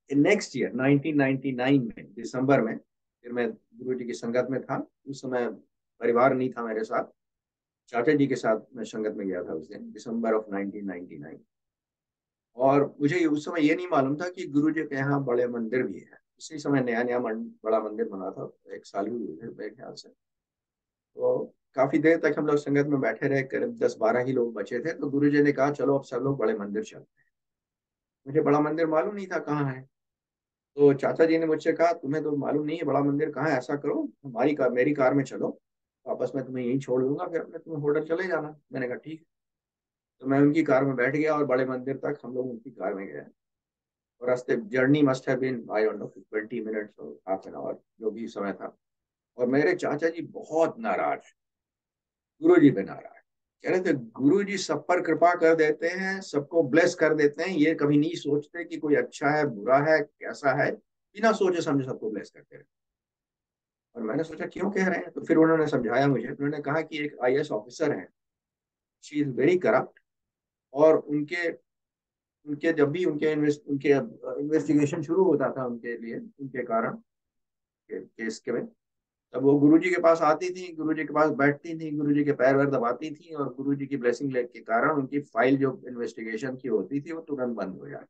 नेक्स्ट ईयर 1999 में दिसंबर में फिर मैं गुरु जी की संगत में था। उस समय परिवार नहीं था मेरे साथ, चाचा जी के साथ मैं संगत में गया था उस दिन, दिसंबर ऑफ 1999। और मुझे उस समय ये नहीं मालूम था कि गुरु जी के यहाँ बड़े मंदिर भी है। उसी समय नया नया बड़ा मंदिर बना था, एक साल ही हुए थे मेरे ख्याल से। तो काफी देर तक हम लोग संगत में बैठे रहे, करीब 10-12 ही लोग बचे थे। तो गुरु जी ने कहा चलो अब सब लोग बड़े मंदिर चलते हैं। मुझे बड़ा मंदिर मालूम नहीं था कहाँ है। तो चाचा जी ने मुझसे कहा तुम्हें तो मालूम नहीं है बड़ा मंदिर कहाँ है, ऐसा करो मेरी कार में चलो, वापस मैं तुम्हें यहीं छोड़ दूंगा, फिर अपने तुम्हें होटल चले जाना। मैंने कहा ठीक। तो मैं उनकी कार में बैठ गया और बड़े मंदिर तक हम लोग उनकी कार में गए। और रास्ते journey must have been I don't know 20 minutes और हाफ एन आवर, जो भी समय था। और मेरे चाचा जी बहुत नाराज, गुरु जी पे नाराज, कह रहे थे गुरु जी सब पर कृपा कर देते हैं, सबको ब्लेस कर देते हैं, ये कभी नहीं सोचते कि कोई अच्छा है बुरा है कैसा है, बिना सोचे समझे सबको ब्लेस करते हैं। और मैंने सोचा क्यों कह रहे हैं, तो फिर उन्होंने समझाया मुझे। उन्होंने कहा कि एक आईएएस ऑफिसर है, शी इज वेरी करप्ट, और उनके उनके जब भी उनके इन्वेस्टिगेशन शुरू होता था उनके लिए, उनके कारण केस के में, तब वो गुरुजी के पास आती थी, गुरुजी के पास बैठती थी, गुरुजी के पैर वैर दबाती थी, और गुरुजी की ब्लेसिंग लेने के कारण उनकी फाइल जो इन्वेस्टिगेशन की होती थी वो तुरंत बंद हो जाती।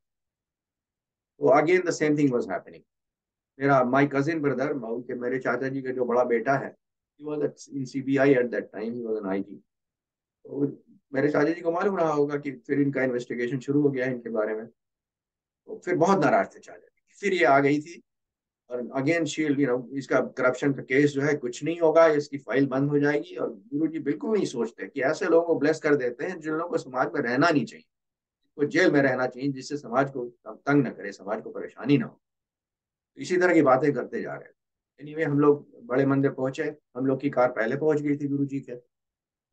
तो again the same thing was happening. मेरा माय कजिन ब्रदर, उनके मेरे चाचा जी का जो बड़ा बेटा है, he was in CBI at that time, he was an IG. तो मेरे चाचा जी को मालूम रहा होगा कि फिर इनका इन्वेस्टिगेशन शुरू हो गया है इनके बारे में। तो फिर बहुत नाराज थे चाचा जी, फिर ये आ गई थी और अगेन शील्ड, इसका करप्शन का केस जो है कुछ नहीं होगा, इसकी फाइल बंद हो जाएगी। और गुरु जी बिल्कुल नहीं सोचते कि ऐसे लोगों को ब्लेस कर देते हैं जिन लोगों को समाज में रहना नहीं चाहिए, को जेल में रहना चाहिए, जिससे समाज को तंग न करे, समाज को परेशानी ना हो। तो इसी तरह की बातें करते जा रहे हैं। एनीवे, हम लोग बड़े मंदिर पहुंचे। हम लोग की कार पहले पहुंच गई थी गुरु जी के।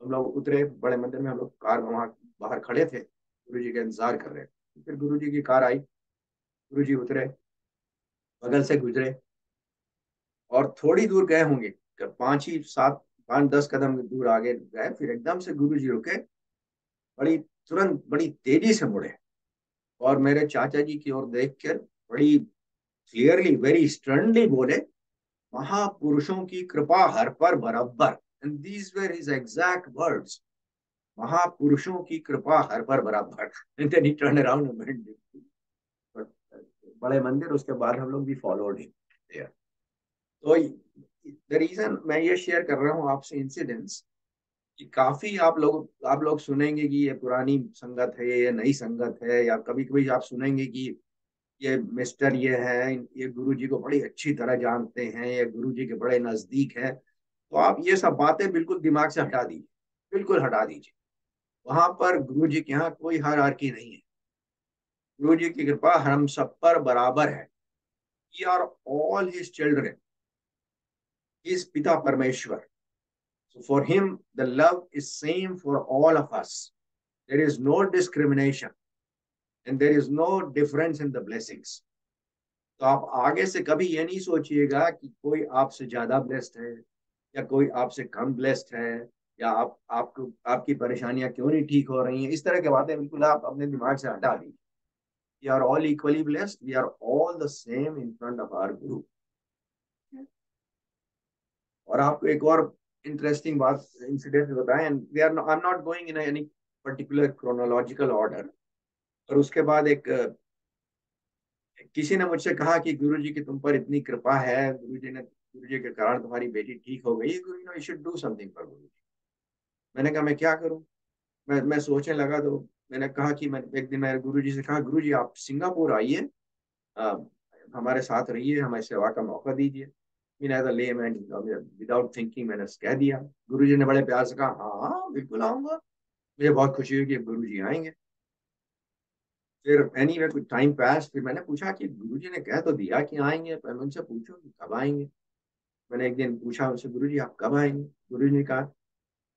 हम लोग उतरे बड़े मंदिर में, हम लोग कार वहां बाहर खड़े थे, गुरु जी का इंतजार कर रहे थे। फिर गुरु जी की कार आई, गुरु जी उतरे, बगल से गुजरे, और थोड़ी दूर गए होंगे, 5-10 कदम दूर आगे गए, फिर एकदम से गुरु जी रुके, तुरंत बड़ी तेजी से मुड़े, और मेरे चाचा जी की ओर देख कर बड़ी क्लियरली, वेरी स्टर्नली बोले, महापुरुषों की कृपा हर पर बराबर। And these were his exact words, महापुरुषों की कृपा हर पर बराबर। And then he turn around and went. बड़े मंदिर, उसके बाद हम लोग भी फॉलोड हिम। तो द रीजन मैं ये शेयर कर रहा हूँ आपसे इंसिडेंट्स, कि काफी आप लोग सुनेंगे कि ये पुरानी संगत है, ये नई संगत है, या कभी कभी आप सुनेंगे कि ये मिस्टर ये है, ये गुरु जी को बड़ी अच्छी तरह जानते हैं, ये गुरु जी के बड़े नजदीक है। तो आप ये सब बातें बिल्कुल दिमाग से हटा दीजिए, बिल्कुल हटा दीजिए। वहां पर गुरु जी के यहाँ कोई हायरार्की नहीं है। गुरु जी की कृपा हम सब पर बराबर है। We are all his children, his पिता परमेश्वर। So for him, the love is same for all of us. There is no discrimination and there is no difference in the blessings. तो आप आगे से कभी ये नहीं सोचिएगा कि कोई आपसे ज्यादा ब्लेस्ड है या कोई आपसे कम ब्लेस्ड है, या आपको आपकी परेशानियां क्यों नहीं ठीक हो रही हैं। इस तरह की बातें बिल्कुल आप अपने दिमाग से हटा दीजिए। We are all equally blessed, we are all the same in front of our guru. और आपको एक और इंटरेस्टिंग बात, इंसिडेंट बताएं, and we are I am not going in any particular chronological order. और उसके बाद एक किसी ने मुझसे कहा कि गुरुजी की तुम पर इतनी कृपा है, गुरुजी के कारण तुम्हारी बेटी ठीक हो गई, you should do something for Guruji. मैंने कहा मैं क्या करूं। मैं सोचने लगा, तो मैंने कहा कि मैं एक दिन मेरे गुरुजी से कहा, गुरुजी आप सिंगापुर आइए, अ, हमारे साथ रहिए, हमें सेवा का मौका दीजिए। Mean as a layman, without thinking मैंने कह दिया। गुरुजी ने बड़े प्यार से कहा हाँ हाँ बिल्कुल आऊंगा। मुझे बहुत खुशी हुई कि गुरुजी आएंगे। फिर एनीवे कुछ टाइम पास, फिर मैंने पूछा कि गुरुजी ने कह तो दिया कि आएंगे, पर मैं उनसे पूछूं कि कब आएंगे। मैंने एक दिन पूछा उनसे, गुरुजी आप कब आएंगे। गुरुजी ने कहा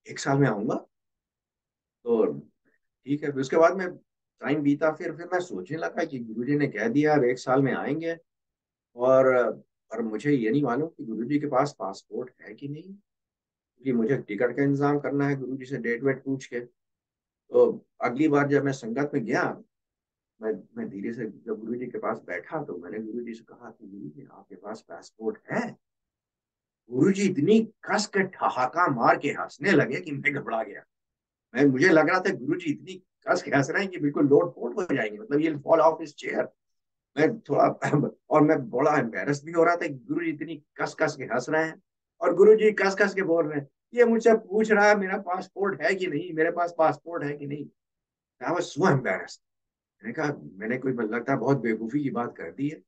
1 साल में आऊंगा। तो ठीक है। फिर उसके बाद में टाइम बीता, फिर मैं सोचने लगा कि गुरुजी ने कह दिया अब 1 साल में आएंगे, और मुझे ये नहीं मालूम कि गुरुजी के पास पासपोर्ट है कि नहीं, क्योंकि मुझे टिकट का इंतजाम करना है गुरुजी से डेट वेट पूछ के। तो अगली बार जब मैं संगत में गया, मैं धीरे से जब गुरुजी के पास बैठा, तो मैंने गुरुजी से कहा कि गुरुजी आपके पास पासपोर्ट है। गुरुजी इतनी कस के ठहाका मार के हंसने लगे कि मैं घबरा गया। मुझे लग रहा था गुरुजी इतनी कस के हंस रहे हैं कि बिल्कुल लोट पोट हो जाएंगे, मतलब ये फॉल ऑफ हिज चेयर। मैं थोड़ा और मैं बड़ा एम्बेरस भी हो रहा था। गुरुजी इतनी कस कस के हंस रहे हैं और गुरुजी कस कस के बोल रहे हैं, ये मुझसे पूछ रहा है मेरा पासपोर्ट है कि नहीं, मेरे पास पासपोर्ट है कि नहीं। I was so embarrassed. मैंने कहा मैंने कोई लगता है बहुत बेवकूफी की बात कर दी है।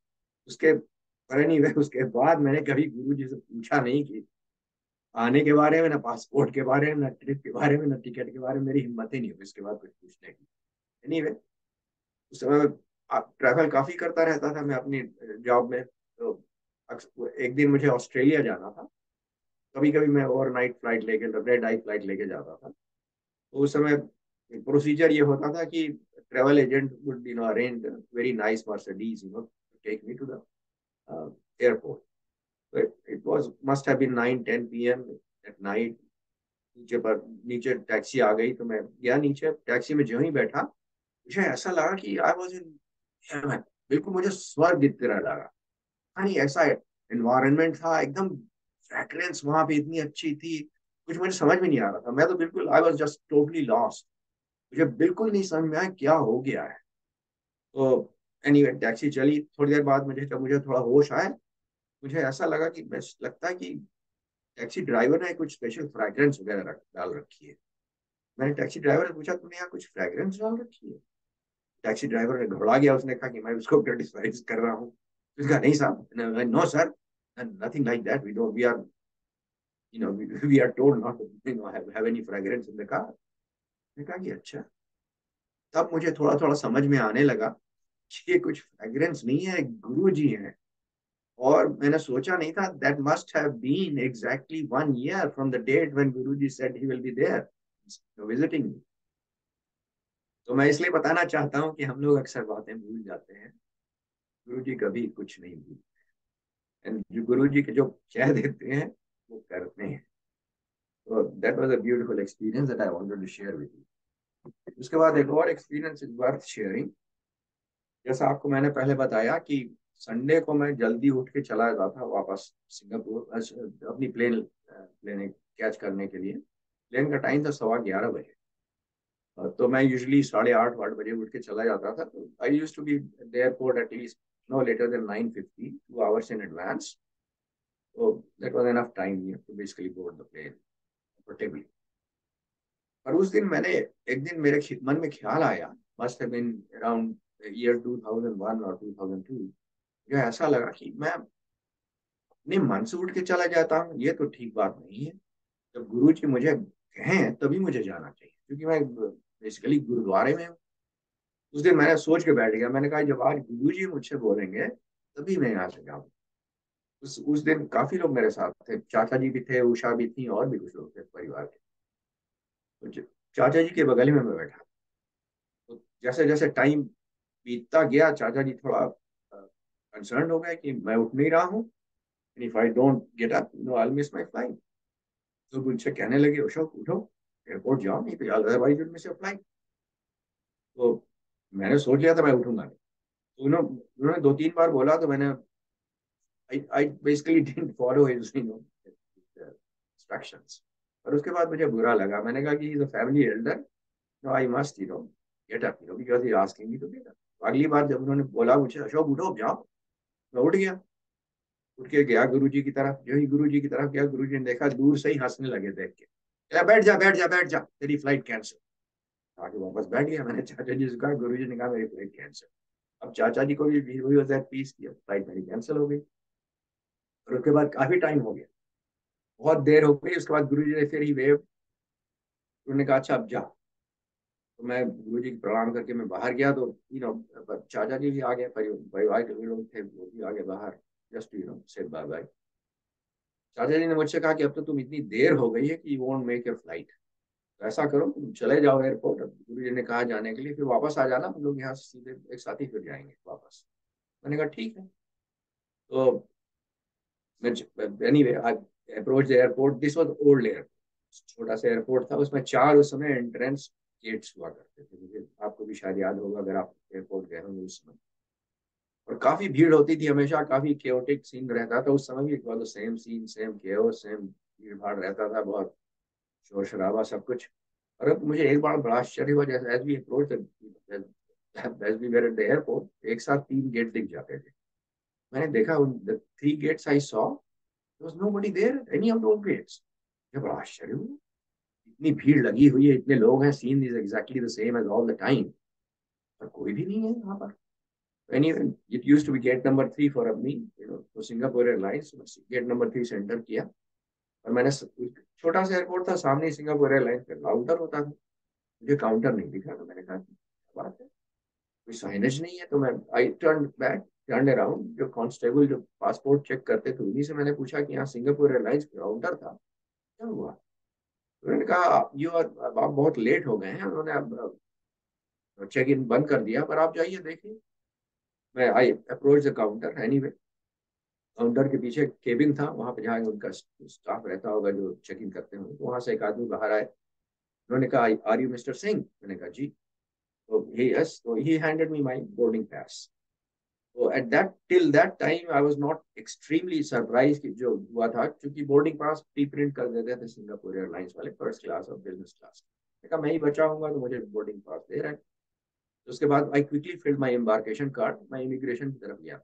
उसके पर नहीं, उसके बाद मैंने कभी गुरुजी से पूछा नहीं कि आने के बारे में, ना पासपोर्ट के बारे में, ना ट्रिप के बारे में, ना टिकट के बारे में। मेरी हिम्मत ही नहीं हुई इसके बाद कुछ पूछने की। एनीवे उस समय ट्रैवल काफी करता रहता था मैं अपनी जॉब में। तो एक दिन मुझे ऑस्ट्रेलिया जाना था। कभी कभी मैं ओवरनाइट फ्लाइट लेके, रेड आई फ्लाइट लेके जाता था। तो उस समय प्रोसीजर ये होता था कि travel agent would arrange very nice Mercedes take me to the airport. तो it was must have been 9-10 PM at night. नीचे टैक्सी आ गई, तो मैं गया नीचे। टैक्सी में जो ही बैठा, मुझे ऐसा लगा कि आई वाज इन हेवन। बिल्कुल मुझे स्वर्ग की तरह लगा। यानी ऐसा एनवायरनमेंट था एकदम। फ्रेग्रेंस वहां पे इतनी अच्छी थी, कुछ मुझे समझ में नहीं आ रहा था। मैं तो बिल्कुल I was just totally lost. मुझे बिल्कुल नहीं समझ में आया क्या हो गया है। तो एनीवे टैक्सी चली। थोड़ी देर बाद जब मुझे थोड़ा होश आया, मुझे ऐसा लगा कि बस लगता है कि टैक्सी ड्राइवर ने कुछ स्पेशल फ्रेग्रेंस वगैरह डाल रखी है। मैंने टैक्सी ड्राइवर से पूछा तुमने यहाँ कुछ फ्रेग्रेंस डाल रखी है। टैक्सी ड्राइवर ने घबरा गया। उसने कहा कि मैं उसको क्रिटिसाइज कर रहा हूँ। उसने कहा नहीं साहब, no sir, nothing like that, we don't, we are we are told not to have any fragrance in the car. मैंने कहा कि अच्छा। तब मुझे थोड़ा थोड़ा समझ में आने लगा कि ये कुछ फ्रेग्रेंस नहीं है, गुरु जी हैं। और मैंने सोचा नहीं था that must have been exactly 1 year from the date when Guruji said he will be there visiting me. तो मैं इसलिए बताना चाहता हूँ कि हम लोग अक्सर बातें भूल जाते हैं, गुरुजी कभी कुछ नहीं भूलते। एंड जो गुरुजी के जो कह देते हैं वो करते हैं। तो that was a beautiful experience that I wanted to share with you. उसके बाद एक और एक्सपीरियंस इज वर्थ शेयरिंग। जैसा आपको मैंने पहले बताया कि संडे को मैं जल्दी उठ के चला जाता था वापस सिंगापुर, अपनी प्लेन कैच करने के लिए। प्लेन का टाइम था 11:15 बजे। तो मैं यूजुअली 8:30-8 बजे उठ के चला जाता था। तो I use to be airport at least no later than 9:50, 2 hours in advance. So that was enough time to basically board the plane comfortably. पर उस दिन एक दिन मेरे मन में ख्याल आया, must have been around year 2001 और 2002। मुझे ऐसा लगा कि मैं अपने मन से उठ के चला जाता हूँ, ये तो ठीक बात नहीं है। जब गुरु जी मुझे कहें तभी मुझे जाना चाहिए, क्योंकि मैं बेसिकली गुरुद्वारे में हूँ। उस दिन मैंने सोच के बैठ गया, मैंने कहा जब आज गुरुजी मुझसे बोलेंगे तभी मैं यहाँ से जाऊँ। उस दिन काफी लोग मेरे साथ थे, चाचा जी भी थे, उषा भी थी, और भी कुछ लोग थे परिवार के। तो चाचा जी के बगल में मैं बैठा। तो जैसे जैसे टाइम बीतता गया, चाचा जी थोड़ा कंसर्न हो गए कि मैं उठ नहीं रहा हूँ, if I don't get up no I miss my flight. तो मुझसे कहने लगे अशोक उठो, एयरपोर्ट जाओ, नहीं तो otherwise will miss your flight. तो मैंने सोच लिया था मैं उठूंगा नहीं। तो उन्होंने 2-3 बार बोला, तो मैंने I basically didn't follow his instructions. और उसके बाद मुझे बुरा लगा, मैंने कहा कि the family elder, no, I must get up, because he asking me to get up. अगली बार जब उन्होंने बोला मुझे अशोक उठो जाओ, मैं उठ गया। उठ के गया गुरुजी की तरफ, जो ही गुरुजी की तरफ गया, गुरुजी ने देखा, दूर से ही हंसने लगे देख के, बैठ जा बैठ जा बैठ जा, तेरी फ्लाइट कैंसिल। आके वापस बैठ गया। मैंने चाचा जी से कहा, गुरुजी ने कहा मेरी फ्लाइट कैंसिल। अब चाचा जी को भी वही होता है पीस किया, फ्लाइट मेरी कैंसिल हो गई। और उसके बाद काफी टाइम हो गया, बहुत देर हो गई। उसके बाद गुरुजी ने फिर ही वेव, उन्होंने कहा अच्छा अब जा। तो मैं गुरुजी की प्रणाम करके मैं बाहर गया, तो चाचा जी भी आ गए, परिवार के भी लोग थे, वो भी आ गए बाहर, जस्ट से बाय बाय। चाचा जी ने मुझसे कहा कि अब तो तुम इतनी देर हो गई है कि you won't make your flight, तो ऐसा करो तुम चले जाओ एयरपोर्ट। गुरु जी ने कहा जाने के लिए, फिर वापस आ जाना, हम लोग यहाँ से सीधे एक साथ ही फिर जाएंगे वापस। मैंने कहा ठीक है। तो anyway I approach the airport, this was old airport, छोटा सा एयरपोर्ट था, उसमें 4 उस समय एंट्रेंस गेट्स हुआ करते थे, मुझे आपको भी शायद याद होगा अगर आप एयरपोर्ट गए होंगे उस समय। और काफी भीड़ होती थी हमेशा, काफी केओटिक सीन रहता था उस समय भी, same scene, same chaos, same भीड़ भाड़ रहता था, बहुत शोर शराबा सब कुछ। और अब मुझे एक बार बड़ा आश्चर्य हुआ, जैसे as we approach as we were at the airport, एक साथ 3 गेट दिख जाते थे। मैंने देखा उन the 3 gates I saw, there was nobody there at any of those gates. मुझे बड़ा आश्चर्य हुआ, इतनी भीड़ लगी हुई है, इतने लोग हैं, scene is exactly the same as all the time, पर कोई भी नहीं है यहाँ पर। Anyway, it used to be gate number 3 for me, तो सिंगापुर एयरलाइंस गेट नंबर 3 से एंटर किया। और मैंने छोटा सा एयरपोर्ट था, सामने सिंगापुर एयरलाइंस का काउंटर होता था, मुझे काउंटर नहीं दिखा, तो मैंने कहा क्या बात है, कोई साइनेज नहीं है। तो मैं I turn back, turn around, जो कांस्टेबल जो पासपोर्ट चेक करते थे उन्हीं से मैंने पूछा कि यहाँ सिंगापुर एयरलाइंस काउंटर था, क्या हुआ। तो उन्होंने कहा यू आर, आप बहुत लेट हो गए हैं, उन्होंने अब चेक इन बंद कर दिया, पर आप जाइए देखिए। मैं I approach the counter, anyway counter के पीछे केबिन था, वहां पे जहाँ उनका स्टाफ रहता होगा जो चेक इन करते होंगे, तो वहां से एक आदमी बाहर आए। उन्होंने कहा आर यू मिस्टर सिंह, मैंने कहा जी। तो ही यस, तो he handed me my boarding pass. तो at that till that time I was not extremely surprise कि जो हुआ था, क्योंकि बोर्डिंग पास प्री प्रिंट कर देते थे सिंगापुर एयरलाइंस वाले, फर्स्ट क्लास और बिजनेस क्लास। मैंने कहा मैं ही बचा हूंगा तो मुझे बोर्डिंग पास दे रहे हैं। तो उसके बाद I quickly field my embarkation card, मैं इमिग्रेशन की तरफ गया।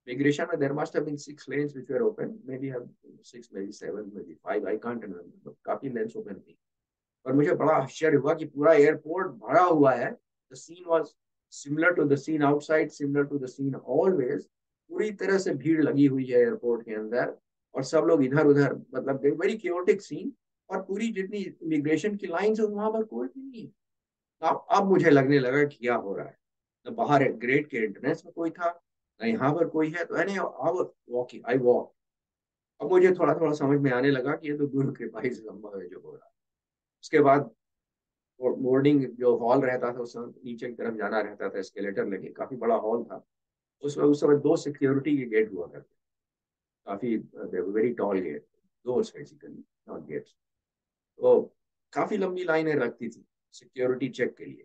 Migration, there must have been 6 lanes which were open, maybe have 6, maybe 7, maybe 5, I can't remember, but काफी lanes open थी। और मुझे बड़ा आश्चर्य हुआ कि पूरा एयरपोर्ट भरा हुआ है। The scene was similar to the scene outside, similar to the scene always, पूरी तरह से भीड़ लगी हुई है एयरपोर्ट के अंदर, और सब लोग इधर उधर, मतलब वेरी chaotic scene। और पूरी जितनी इमिग्रेशन की लाइन है वहां पर कोई भी नहीं है। अब मुझे लगने लगा कि क्या हो रहा है, न बाहर ग्रेट के एंट्रेंस में कोई था, न यहाँ पर कोई है। तो मैंने वॉकिंग आई वॉक। अब मुझे थोड़ा थोड़ा समझ में आने लगा कि ये तो गुरु कृपा ही से संभव है जो हो रहा है। उसके बाद बोर्डिंग जो हॉल रहता था, उसमें नीचे की तरफ जाना रहता था, एस्केलेटर लगे, काफी बड़ा हॉल था। उसमें उस समय 2 सिक्योरिटी के गेट हुआ करते, काफी very tall gate, doors basically, not gates. तो काफी लंबी लाइनें लगती थी सिक्योरिटी चेक के लिए।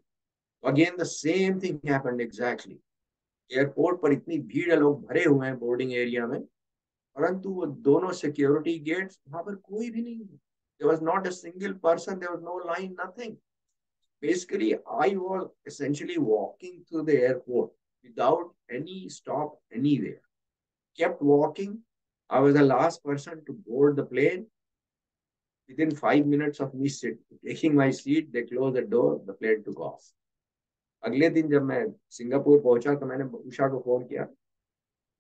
Again the same thing happened exactly. Airport पर इतनी भीड़ है, लोग भरे हुए हैं बोर्डिंग एरिया में, परंतु वो दोनों सिक्योरिटी गेट्स, वहां पर कोई भी नहीं है। There was not a single person, there was no line, nothing. Basically I was essentially walking through the airport without any stop anywhere, kept walking. I was the last person to board the plane. Within 5 minutes of me taking my seat, they closed the door, the plane took off. अगले दिन जब मैं Singapore पहुंचा तो मैंने उषा को phone किया,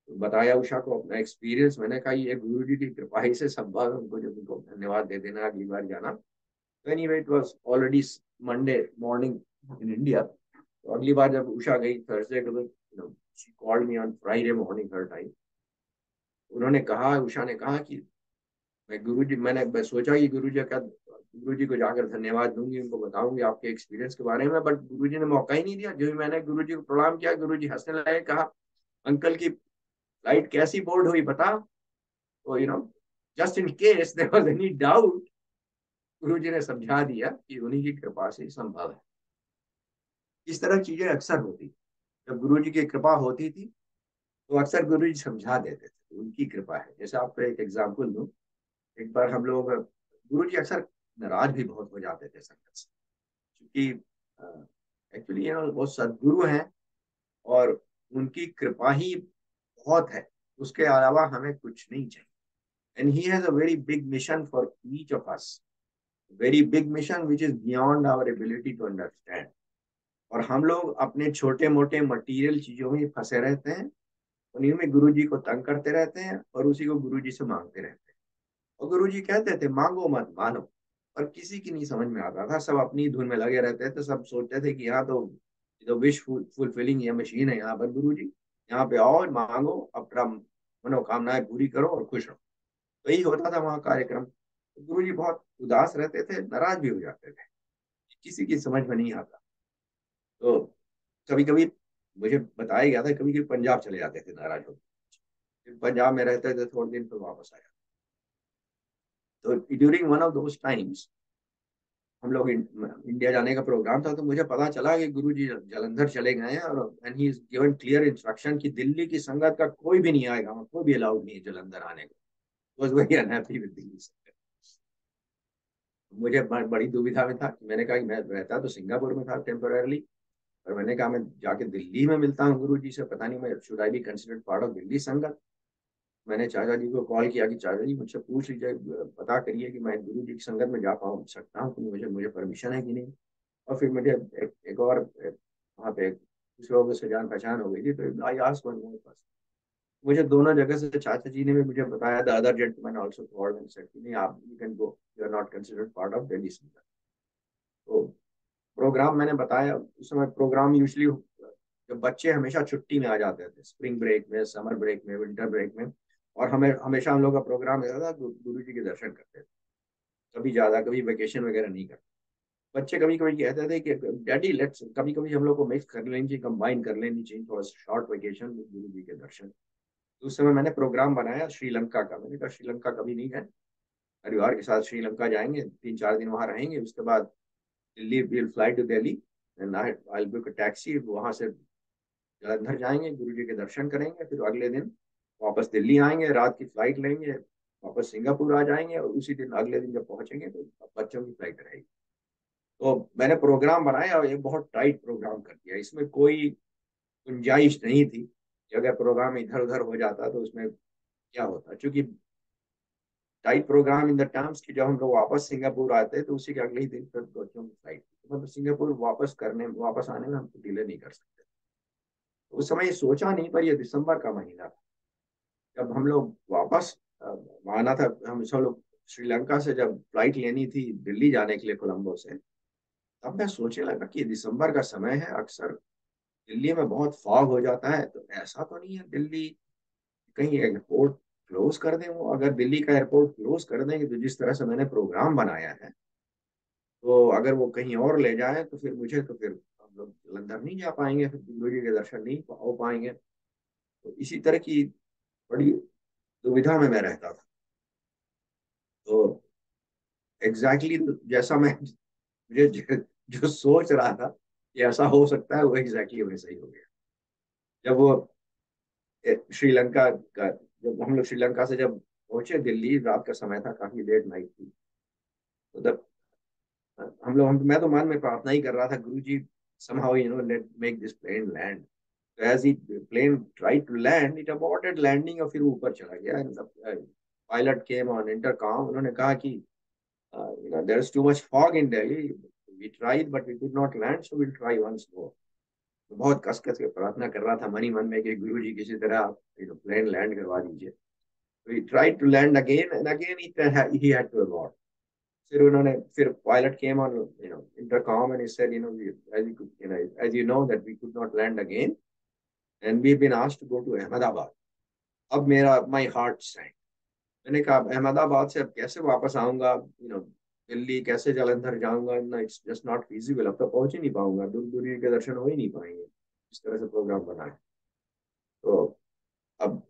बताया उषा को अपना एक्सपीरियंस। मैंने कहा ये गुरु जी की कृपा ही से संभव है, उनको जब उनको धन्यवाद दे देना अगली बार जाना। तो anyway it was already Monday morning in India. तो अगली बार जब उषा गई थर्सडे को, तो she called me on Friday morning her time. उन्होंने कहा, उषा ने कहा कि मैंने सोचा कि गुरुजी को जाकर धन्यवाद दूंगी, उनको बताऊंगी आपके एक्सपीरियंस के बारे में, बट गुरुजी ने मौका ही नहीं दिया। जो ही मैंने गुरुजी को प्रणाम किया, गुरुजी हंसने लगे, कहा अंकल की फ्लाइट कैसी बोर्ड हुई बता। तो just in case there was any doubt, Guruji ने समझा दिया कि उन्हीं की कृपा से संभव है। इस तरह चीजें अक्सर होती, जब गुरुजी की कृपा होती थी तो अक्सर गुरुजी समझा देते थे, उनकी कृपा है। जैसे आपको एक एग्जाम्पल दूं, एक बार हम लोग, गुरुजी अक्सर नाराज भी बहुत हो जाते थे संगत से, क्योंकि एक्चुअली वो सदगुरु हैं और उनकी कृपा ही बहुत है, उसके अलावा हमें कुछ नहीं चाहिए। And he has a very big mission for each of us, very big mission which is beyond our ability to understand. और हम लोग अपने छोटे मोटे मटेरियल चीजों में फंसे रहते हैं, उन्हीं में गुरु जी को तंग करते रहते हैं और उसी को गुरु जी से मांगते रहते हैं। और गुरु जी कहते थे मांगो मत मानो, पर किसी की नहीं समझ में आता था, सब अपनी धुन में लगे रहते थे। सब सोचते थे कि यहाँ तो विश फुलफिलिंग ये मशीन है यहाँ पर, गुरु जी यहाँ पे आओ मांगो, अपना मनोकामनाएं पूरी करो और खुश रहो। तो यही होता था वहाँ कार्यक्रम। तो गुरु जी बहुत उदास रहते थे, नाराज भी हो जाते थे, किसी की समझ में नहीं आता। तो कभी कभी मुझे बताया गया था, कभी कभी पंजाब चले जाते थे नाराज होकर, पंजाब में रहते थे थोड़े दिन, फिर वापस आया। तो during one of those times हम लोग इंडिया जाने का प्रोग्राम था, तो मुझे पता चला कि गुरुजी जलंधर चले गए हैं, और and he is given clear instruction कि दिल्ली की संगत का कोई भी नहीं आएगा, वहाँ कोई भी अलाउड नहीं है जलंधर आने को। Was very unhappy with Delhi संगत। मुझे बड़ी दुविधा में था कि मैंने कहा कि मैं रहता तो सिंगापुर में था टेम्पोररली, पर मैंने कहा मैं जाके दिल्ली में मिलता हूँ गुरु जी से, पता नहीं मैं should I be considered part of Delhi संगत। मैंने चाचा जी को कॉल किया कि चाचा जी मुझसे पूछ लीजिए, पता करिए कि मैं गुरु जी की संगत में जा पाऊँ सकता हूँ कि मुझे मुझे परमिशन है कि नहीं। और फिर मुझे एक और वहाँ पे कुछ लोगों से जान पहचान हो गई थी, तो I asked one more person. मुझे दोनों जगह से चाचा जी ने भी मुझे बताया, the other gentleman also called and said कि नहीं आप you can go, you are not considered part of Delhi Sangat. तो प्रोग्राम मैंने बताया उस समय, प्रोग्राम यूजली जब बच्चे हमेशा छुट्टी में आ जाते थे, स्प्रिंग ब्रेक में, समर ब्रेक में, विंटर ब्रेक में, और हमें हमेशा हम लोग का प्रोग्राम रहता था गुरु जी के दर्शन करते थे। कभी ज्यादा, कभी वेकेशन वगैरह नहीं करते। बच्चे कभी कभी कहते थे कि डैडी लेट्स, कभी कभी हम लोग को मिक्स कर लेनी चाहिए, कंबाइन कर लेनी चाहिए, थोड़ा शॉर्ट वेकेशन गुरु जी के दर्शन। तो उस समय मैंने प्रोग्राम बनाया श्रीलंका का। मैंने कहा श्रीलंका कभी नहीं गए, परिवार के साथ श्रीलंका जाएंगे, 3-4 दिन वहां रहेंगे, उसके बाद Delhi, will fly to Delhi and I will book a taxi, वहां से जलंधर जाएंगे, गुरु जी के दर्शन करेंगे, फिर अगले दिन वापस दिल्ली आएंगे, रात की फ्लाइट लेंगे, वापस सिंगापुर आ जाएंगे, और उसी दिन अगले दिन जब पहुंचेंगे तो बच्चों की फ्लाइट रहेगी। तो मैंने प्रोग्राम बनाया और ये बहुत टाइट प्रोग्राम कर दिया, इसमें कोई गुंजाइश नहीं थी कि अगर प्रोग्राम इधर उधर हो जाता तो उसमें क्या होता। क्योंकि tight programme in the terms कि जब हम लोग वापस सिंगापुर आते तो उसी के अगले ही दिन फिर बच्चों की फ्लाइट, मतलब सिंगापुर वापस आने में हम डिले नहीं कर सकते। तो उस समय ये सोचा नहीं, पर ये दिसंबर का महीना था जब हम लोग वापस आना था। हम सब लोग श्रीलंका से जब फ्लाइट लेनी थी दिल्ली जाने के लिए कोलंबो से, तब मैं सोचने लगा कि दिसंबर का समय है, अक्सर दिल्ली में बहुत फॉग हो जाता है, तो ऐसा तो नहीं है दिल्ली कहीं एयरपोर्ट क्लोज कर दें। वो अगर दिल्ली का एयरपोर्ट क्लोज कर देंगे तो जिस तरह से मैंने प्रोग्राम बनाया है, तो अगर वो कहीं और ले जाए तो फिर मुझे, तो फिर हम लोग जलंधर नहीं जा पाएंगे, फिर गुरु जी के दर्शन नहीं हो पाएंगे। तो इसी तरह की बड़ी दुविधा में मैं रहता था। तो एग्जैक्टली जैसा मैं, मुझे जो सोच रहा था कि ऐसा हो सकता है, वो एग्जैक्टली वैसा ही हो गया। जब वो श्रीलंका का, जब हम लोग श्रीलंका से जब पहुंचे दिल्ली, रात का समय था, काफी लेट नाइट थी। तो तब मैं तो मन में प्रार्थना ही कर रहा था, गुरु जी somehow let make this plane land. So as he plane tried to land, it aborted landing और फिर ऊपर चला गया। And the pilot came on intercom, उन्होंने कहा कि there is too much fog in Delhi, we tried but we could not land, so we'll try once more. तो बहुत कस कस के प्रार्थना कर रहा था मनी मन में कि गुरु जी किसी तरह आप प्लेन लैंड करवा दीजिए। So he tried to land again and again he had to abort. फिर उन्होंने फिर pilot came on intercom and he said as you know that we could not land again and we've been asked to go to Ahmedabad. अब मेरा my heart सैंक. मैंने कहा अब अहमदाबाद से अब कैसे वापस आऊंगा, दिल्ली कैसे जलंधर जाऊंगा, ना इट्स जस्ट नॉट फिजिबल. अब तो पहुंच ही नहीं पाऊंगा, दूर दूरी के दर्शन हो ही नहीं पाएंगे इस तरह से प्रोग्राम बना है. तो अब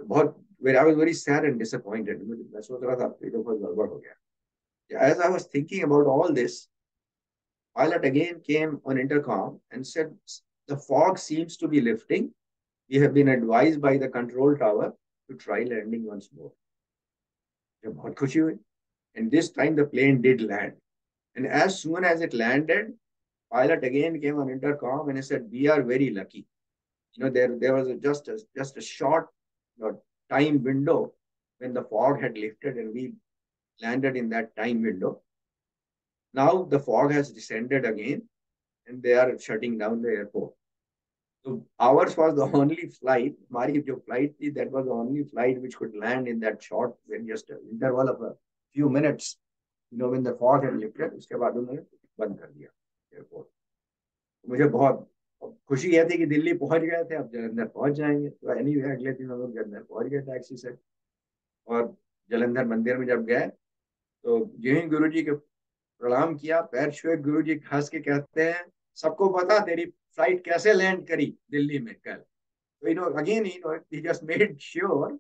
बहुत I was very sad and disappointed. मैं सोच रहा था ये तो बहुत गड़बड़ हो गया. As I was thinking about all this, pilot again came on intercom and said, "The fog seems to be lifting. We have been advised by the control tower to try landing once more." मुझे बहुत खुशी हुई. And this time the plane did land. And as soon as it landed, pilot again came on intercom and he said, "We are very lucky. There was just a short time window when the fog had lifted and we landed in that time window. Now the fog has descended again and they are shutting down the airport." So ours was the only flight, हमारी जो flight थी, that was the only flight which could land in that short, when just an interval of a few minutes, when the fog had lifted. उसके बाद उन्होंने बंद कर दिया airport. मुझे बहुत खुशी यह थी कि दिल्ली पहुंच गए थे, अब जलंधर पहुंच जाएंगे. तो एनीवे अगले दिन हम लोग जलंधर पहुंच गए टैक्सी से. और जलंधर मंदिर में जब गए तो जो ही गुरु जी के प्रणाम किया, पैर छुए, गुरु जी हंस के कहते हैं, "सबको पता तेरी फ्लाइट कैसे लैंड करी दिल्ली में कल." तो अगेन ही जस्ट मेड श्योर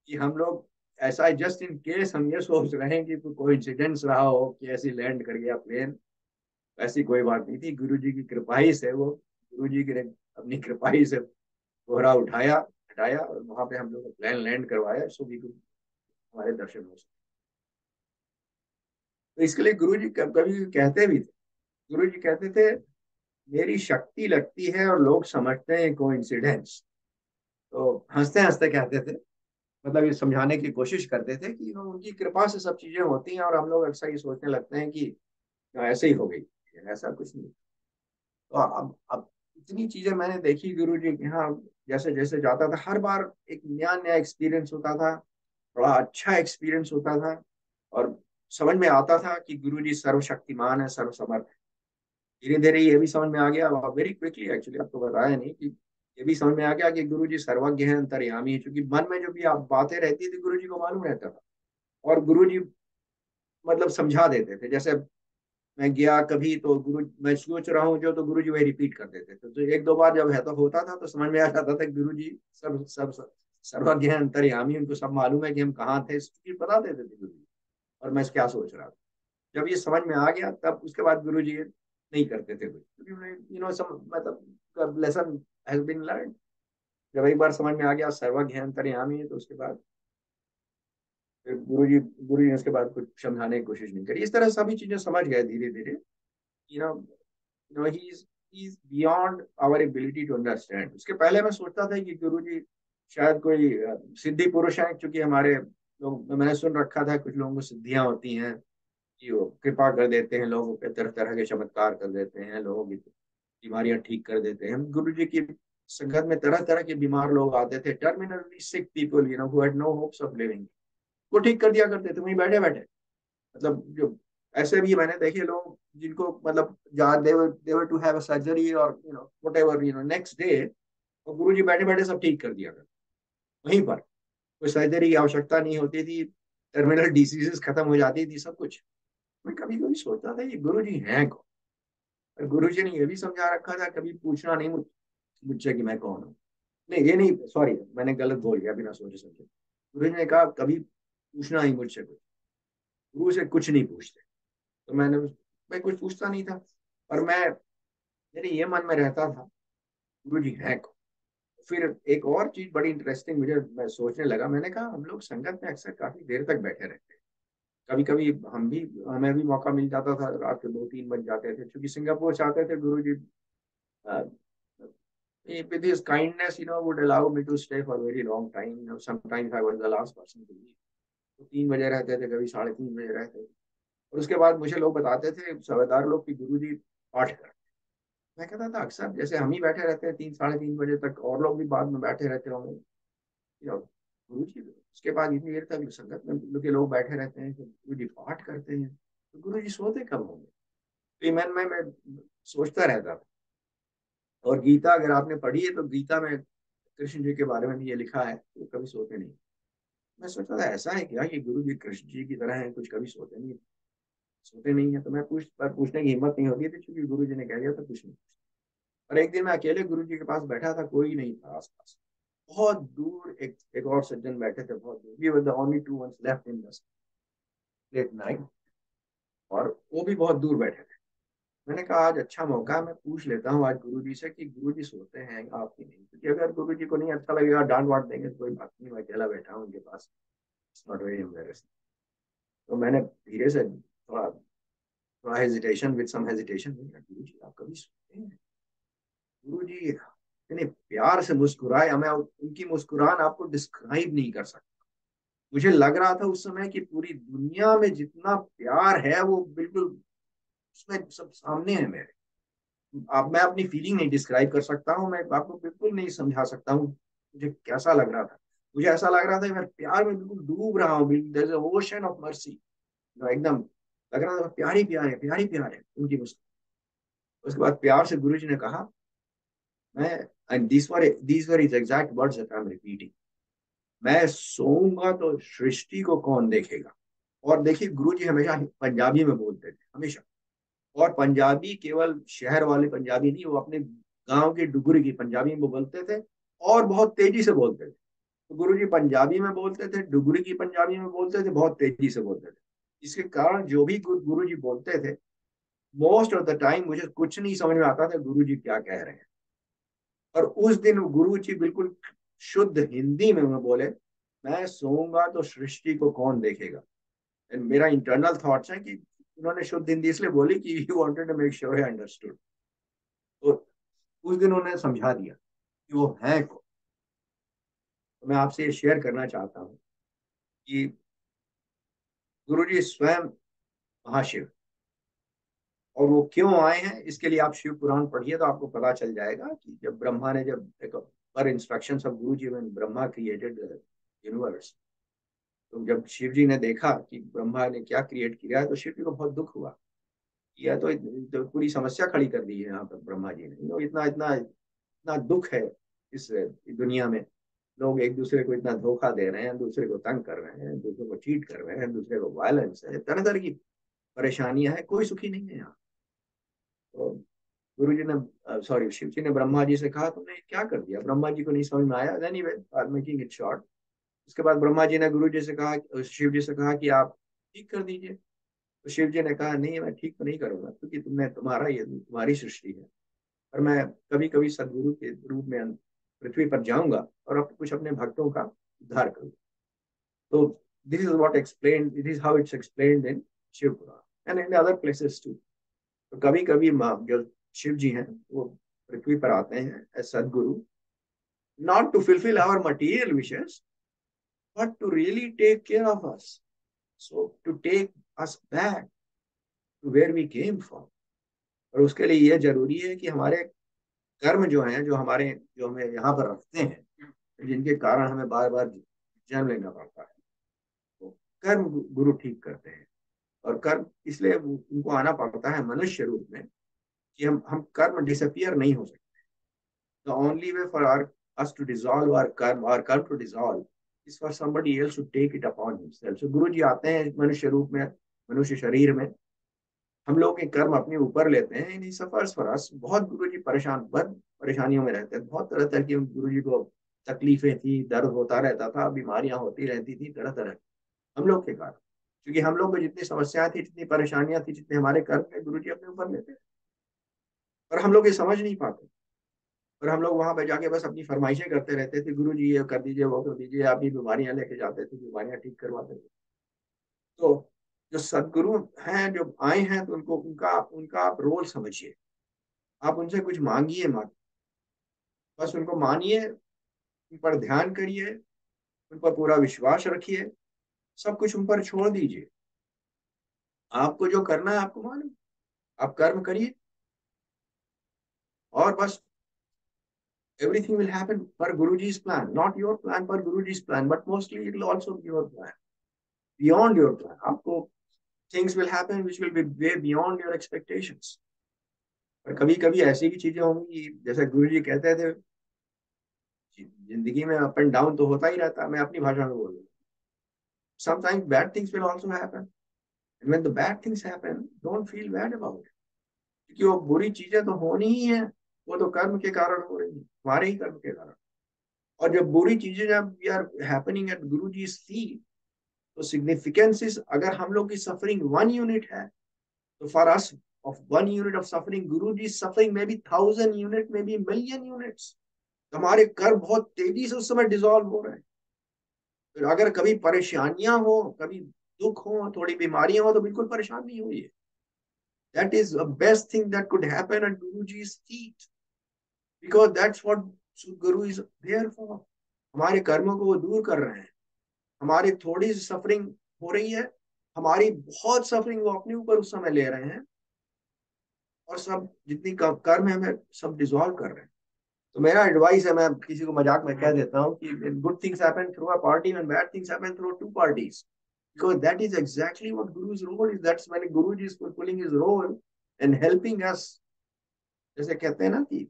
कि हम लोग ऐसा जस्ट इन केस हम ये सोच रहे हैं कि कोई इंसिडेंस रहा हो कि ऐसी लैंड कर गया प्लेन, ऐसी कोई बात नहीं थी. गुरु जी की कृपाई से गुरु जी ने अपनी कृपाई से कोहरा उठाया हटाया और वहां पे हम लोग प्लेन लैंड करवाया, सो भी हमारे दर्शन हो सके. तो इसके लिए गुरु जी कभी कहते भी थे, गुरु जी कहते थे, "मेरी शक्ति लगती है और लोग समझते हैं कोइंसिडेंस." तो हंसते हंसते कहते थे, मतलब ये समझाने की कोशिश करते थे कि उनकी कृपा से सब चीजें होती हैं और हम लोग अक्सर ये सोचने लगते हैं कि ऐसे ही हो गई. ऐसा कुछ नहीं. तो अब इतनी चीजें मैंने देखी गुरु जी के यहाँ. जैसे जैसे जाता था हर बार एक नया नया एक्सपीरियंस होता था, बड़ा अच्छा एक्सपीरियंस होता था. और समझ में आता था कि गुरु जी सर्वशक्तिमान है, सर्वसमर्थ. धीरे धीरे ये भी समझ में आ गया, वेरी क्विकली एक्चुअली, आपको बताया नहीं कि ये भी समझ में आ गया कि गुरु जी सर्वज्ञ हैं, अंतर्यामी है. क्योंकि मन में जो भी आप बातें रहती थी गुरु जी को मालूम रहता था. और गुरु जी मतलब समझा देते थे. जैसे मैं गया कभी तो गुरु, मैं सोच रहा हूँ जो, तो गुरु जी वही रिपीट कर देते थे. तो एक दो बार जब है तो होता था तो समझ में आ जाता था गुरु जी सब सब सर्वज्ञ हैं, अंतर्यामी, उनको सब मालूम है कि हम कहाँ थे, बता देते थे गुरु जी. और मैं क्या सोच रहा था, जब ये समझ में आ गया तब उसके बाद गुरु जी नहीं करते थे कुछ, क्योंकि उन्हें मतलब लेसन हैज बीन लर्न. जब एक बार समझ में आ गया सर्वज्ञ है, अंतर्यामी है, तो उसके बाद फिर गुरु जी ने उसके बाद कुछ समझाने की कोशिश नहीं करी. इस तरह सभी चीजें समझ गए धीरे धीरे. You know he is beyond our ability to understand. उसके पहले मैं सोचता था कि गुरु जी शायद कोई सिद्धि पुरुष हैं, क्योंकि हमारे लोग, मैंने सुन रखा था कुछ लोगों को सिद्धियां होती हैं कि वो कृपा कर देते हैं लोगों पे, तरह तरह के चमत्कार कर देते हैं, लोगों की बीमारियां ठीक कर देते हैं. गुरु जी की संगत में तरह तरह के बीमार लोग आते थे, terminally sick people, who had no hopes of living, वो ठीक कर दिया करते थे वहीं बैठे बैठे. मतलब जो ऐसे भी मैंने देखे लोग जिनको मतलब देवर टू हैव अ सर्जरी और व्हाटएवर नेक्स्ट डे, और गुरु जी बैठे बैठे सब ठीक कर दिया करते वहीं पर. कोई सर्जरी की आवश्यकता नहीं होती थी, टर्मिनल डिसीजेस खत्म हो जाती थी, सब कुछ. मैं कभी कभी सोचता था ये गुरु जी हैं कौन. और गुरु जी ने ये भी समझा रखा था कभी पूछना नहीं मुझसे कि मैं कौन हूँ. नहीं, ये नहीं, सॉरी, मैंने गलत बोल गया बिना सोचे समझे. गुरु जी ने कहा कभी पूछना नहीं मुझसे कुछ, गुरु से कुछ नहीं पूछते. तो मैं कुछ पूछता नहीं था. और मेरे ये मन में रहता था गुरु जी है कौन. फिर एक और चीज बड़ी इंटरेस्टिंग मैं सोचने लगा. मैंने कहा हम लोग संगत में अक्सर काफी देर तक बैठे रहते हैं. कभी कभी हमें भी मौका मिल जाता था, रात के 2-3 बज जाते थे, क्योंकि सिंगापुर से आते थे गुरु जी. With his kindness, would allow me to stay for a very long time. Sometimes I was the last person to leave. तो 3 बजे रहते थे, कभी 3:30 बजे रहते थे. और उसके बाद मुझे लोग बताते थे, सेवादार लोग, कि गुरु जी पाठ कर. मैं कहता था अक्सर जैसे हम ही बैठे रहते हैं 3-3:30 बजे तक, और लोग भी बाद में बैठे रहते होंगे. गुरु जी उसके बाद इतनी देर तक संगत में के लोग बैठे रहते हैं, तो गुरु जी पाठ करते हैं, तो गुरु जी सोते कब होंगे? तो ये मैं सोचता रहता था। और गीता अगर आपने पढ़ी है तो गीता में कृष्ण जी के बारे में भी ये लिखा है, तो कभी सोते नहीं। मैं सोचता था ऐसा है क्या कि गुरु जी कृष्ण जी की तरह है, कुछ कभी सोते नहीं है। तो मैं पूछने की हिम्मत नहीं होती थी, क्योंकि गुरु जी ने कह दिया था कुछ नहीं। और एक दिन मैं अकेले गुरु जी के पास बैठा था, कोई नहीं था आसपास। बहुत दूर एक और सज्जन बैठे थे, बहुत दूर। We were the only two ones left in the late night, और वो भी बहुत दूर बैठे थे। मैंने कहा आज अच्छा मौका है, मैं पूछ लेता हूँ आज गुरु जी से कि गुरु जी सोते हैं आपकी नहीं, क्योंकि अगर गुरु जी को नहीं अच्छा लगेगा, डांट वाट देंगे तो कोई बात नहीं, मैं अकेला बैठा हूँ उनके पास, इट्स नॉट वेरी एम्बैरेसिंग। तो मैंने धीरे से थोड़ा थोड़ा हेजिटेशन, विद सम हेजिटेशन, गुरु जी आप कभी सोते हैं? गुरु जी इतने प्यार से मुस्कुराए, मैं उनकी मुस्कुराहट आपको डिस्क्राइब नहीं कर सकता। मुझे लग रहा था उस समय कि पूरी दुनिया में जितना प्यार है वो बिल्कुल उसमें सब सामने है मेरे। अब मैं अपनी फीलिंग नहीं डिस्क्राइब कर सकता हूँ, मैं आपको बिल्कुल नहीं समझा सकता हूँ मुझे कैसा लग रहा था। मुझे ऐसा लग रहा था कि मैं प्यार में बिल्कुल डूब रहा हूँ, there is a ocean of mercy, एकदम लग रहा था प्यारी प्यार है, प्यारी प्यार है उनकी मुस्कुराहट। उसके बाद प्यार से गुरु जी ने कहा, मैं and these were is exact words that I am repeating, मैं सोऊंगा तो सृष्टि को कौन देखेगा। और देखिए गुरु जी हमेशा पंजाबी में बोलते थे, हमेशा। और पंजाबी केवल शहर वाले पंजाबी नहीं, वो अपने गांव के डुगरी की पंजाबी में बोलते थे, और बहुत तेजी से बोलते थे। तो गुरु जी पंजाबी में बोलते थे, डुगरी की पंजाबी में बोलते थे, बहुत तेजी से बोलते थे। इसके कारण जो भी गुरु जी बोलते थे, मोस्ट ऑफ द टाइम मुझे कुछ नहीं समझ में आता था गुरु जी क्या कह रहे हैं। और उस दिन गुरु जी बिल्कुल शुद्ध हिंदी में वो बोले, मैं सोऊंगा तो सृष्टि को कौन देखेगा। एंड मेरा इंटरनल थॉट्स है कि उन्होंने शुद्ध हिंदी इसलिए बोली कि you wanted to make sure I understood. तो उस दिन उन्होंने समझा दिया कि वो है कौन। तो मैं आपसे ये शेयर करना चाहता हूँ कि गुरु जी स्वयं महाशिव, और वो क्यों आए हैं इसके लिए आप शिव पुराण पढ़िए तो आपको पता चल जाएगा कि जब ब्रह्मा ने, जब एक पर इंस्ट्रक्शन ऑफ गुरु जी में ब्रह्मा क्रिएटेड यूनिवर्स, तो जब शिव जी ने देखा कि ब्रह्मा ने क्या क्रिएट किया है, तो शिव जी को बहुत दुख हुआ। यह तो पूरी समस्या खड़ी कर दी है यहाँ पर ब्रह्मा जी ने, तो इतना इतना इतना दुख है इस दुनिया में। लोग एक दूसरे को इतना धोखा दे रहे हैं, दूसरे को तंग कर रहे हैं, दूसरे को चीट कर रहे हैं, दूसरे को वायलेंस है, तरह तरह की परेशानियां हैं, कोई सुखी नहीं है यहाँ। तो गुरु जी ने, सॉरी, शिव जी ने ब्रह्मा जी से कहा तुमने क्या कर दिया। ब्रह्मा जी को नहीं समझ में आया। Anyway, I am making it short. उसके बाद ब्रह्मा जी ने गुरु जी से कहा, शिव जी से कहा कि आप ठीक कर दीजिए। तो शिव जी ने कहा नहीं, मैं ठीक तो नहीं करूंगा, क्योंकि तुमने, तुम्हारा ये तुम्हारी सृष्टि है, और मैं कभी कभी सदगुरु के रूप में पृथ्वी पर जाऊंगा और कुछ अपने भक्तों का उद्धार करूंगा। तो this is what explain, it is how it's explained in Shiv Puran and in other places too. तो कभी कभी जो शिव जी हैं वो पृथ्वी पर आते हैं एज सदगुरु, not to fulfill our material wishes, but to really take care of us. So to take us back to where we came from. और उसके लिए यह जरूरी है कि हमारे कर्म जो हैं, जो हमें यहाँ पर रखते हैं, जिनके कारण हमें बार बार जन्म लेना पड़ता है, तो कर्म गुरु ठीक करते हैं। और कर्म इसलिए उनको आना पड़ता है मनुष्य रूप में कि हम कर्म डिसअपियर नहीं हो सकते। The only way for us to dissolve our कर्म to dissolve is for somebody else to take it upon himself. So गुरु जी आते हैं मनुष्य रूप में, मनुष्य शरीर में, हम लोग के कर्म अपने ऊपर लेते हैं। इन सफर्स फॉर अस। बहुत गुरु जी बहुत परेशानियों में रहते हैं, बहुत तरह तरह की गुरु जी को तकलीफें थी, दर्द होता रहता था, बीमारियां होती रहती थी तरह तरह की, हम लोग के कारण। क्योंकि हम लोग को जितनी समस्याएं थी, जितनी परेशानियां थी, जितने हमारे कर्म थे, गुरु जी अपने ऊपर लेते हैं, और हम लोग ये समझ नहीं पाते। और हम लोग वहां पे जाके बस अपनी फरमाइशें करते रहते थे, गुरु जी ये कर दीजिए, वो कर दीजिए, आप ही बीमारियां लेके जाते थे, बीमारियां ठीक करवाते थे। तो जो सदगुरु हैं, जो आए हैं, तो उनको उनका उनका आप रोल समझिए। आप उनसे कुछ मांगिए मत, बस उनको मानिए, उन पर ध्यान करिए, उन पर पूरा विश्वास रखिए, सब कुछ उन पर छोड़ दीजिए। आपको जो करना है आपको मालूम, आप कर्म करिए, और बस Everything will happen per Guruji's plan, not your plan, per Guruji's plan, but mostly it will also be your plan, beyond your plan. आपको things will happen which will be way beyond your expectations. पर कभी कभी ऐसी भी चीजें होंगी, जैसे गुरुजी कहते थे, जिंदगी में अप एंड डाउन तो होता ही रहता है। मैं अपनी भाषा में बोलूँ, sometimes bad things will also happen, and when the bad things happen, don't feel bad about it, क्योंकि वो बुरी चीजें तो होनी ही है, वो तो कर्म के कारण हो रही है, हमारे ही कर्म के कारण। और जब बुरी चीजें जब we are happening at Guru ji feet, तो सिग्निफिकेंस इज, अगर हम लोग की सफरिंग 1 यूनिट है, तो for us of 1 unit of suffering, Guru ji suffering में भी 1000 यूनिट, में भी मिलियन यूनिट्स। हमारे कर्म बहुत तेजी से उस समय डिसॉल्व हो रहे हैं। तो अगर कभी परेशानियां हो, कभी दुख हो, थोड़ी बीमारियां हो, तो बिल्कुल परेशान नहीं हुई। That is the best thing that could happen at Guruji's feet, because that's what Guru is there for. हमारे कर्मों को वो दूर कर रहे हैं। हमारी थोड़ी सी सफरिंग हो रही है, हमारी बहुत सफरिंग वो अपने ऊपर उस समय ले रहे हैं, और सब जितनी कर्म है हमें सब डिसॉल्व कर रहे हैं। तो मेरा एडवाइस है, मैं किसी को मजाक में कह देता हूँ कि good things happen through a party and bad things happen through two parties, because that is exactly what Guru's role is. That's when Guruji is fulfilling his role and helping us, जैसे कहते हैं ना कि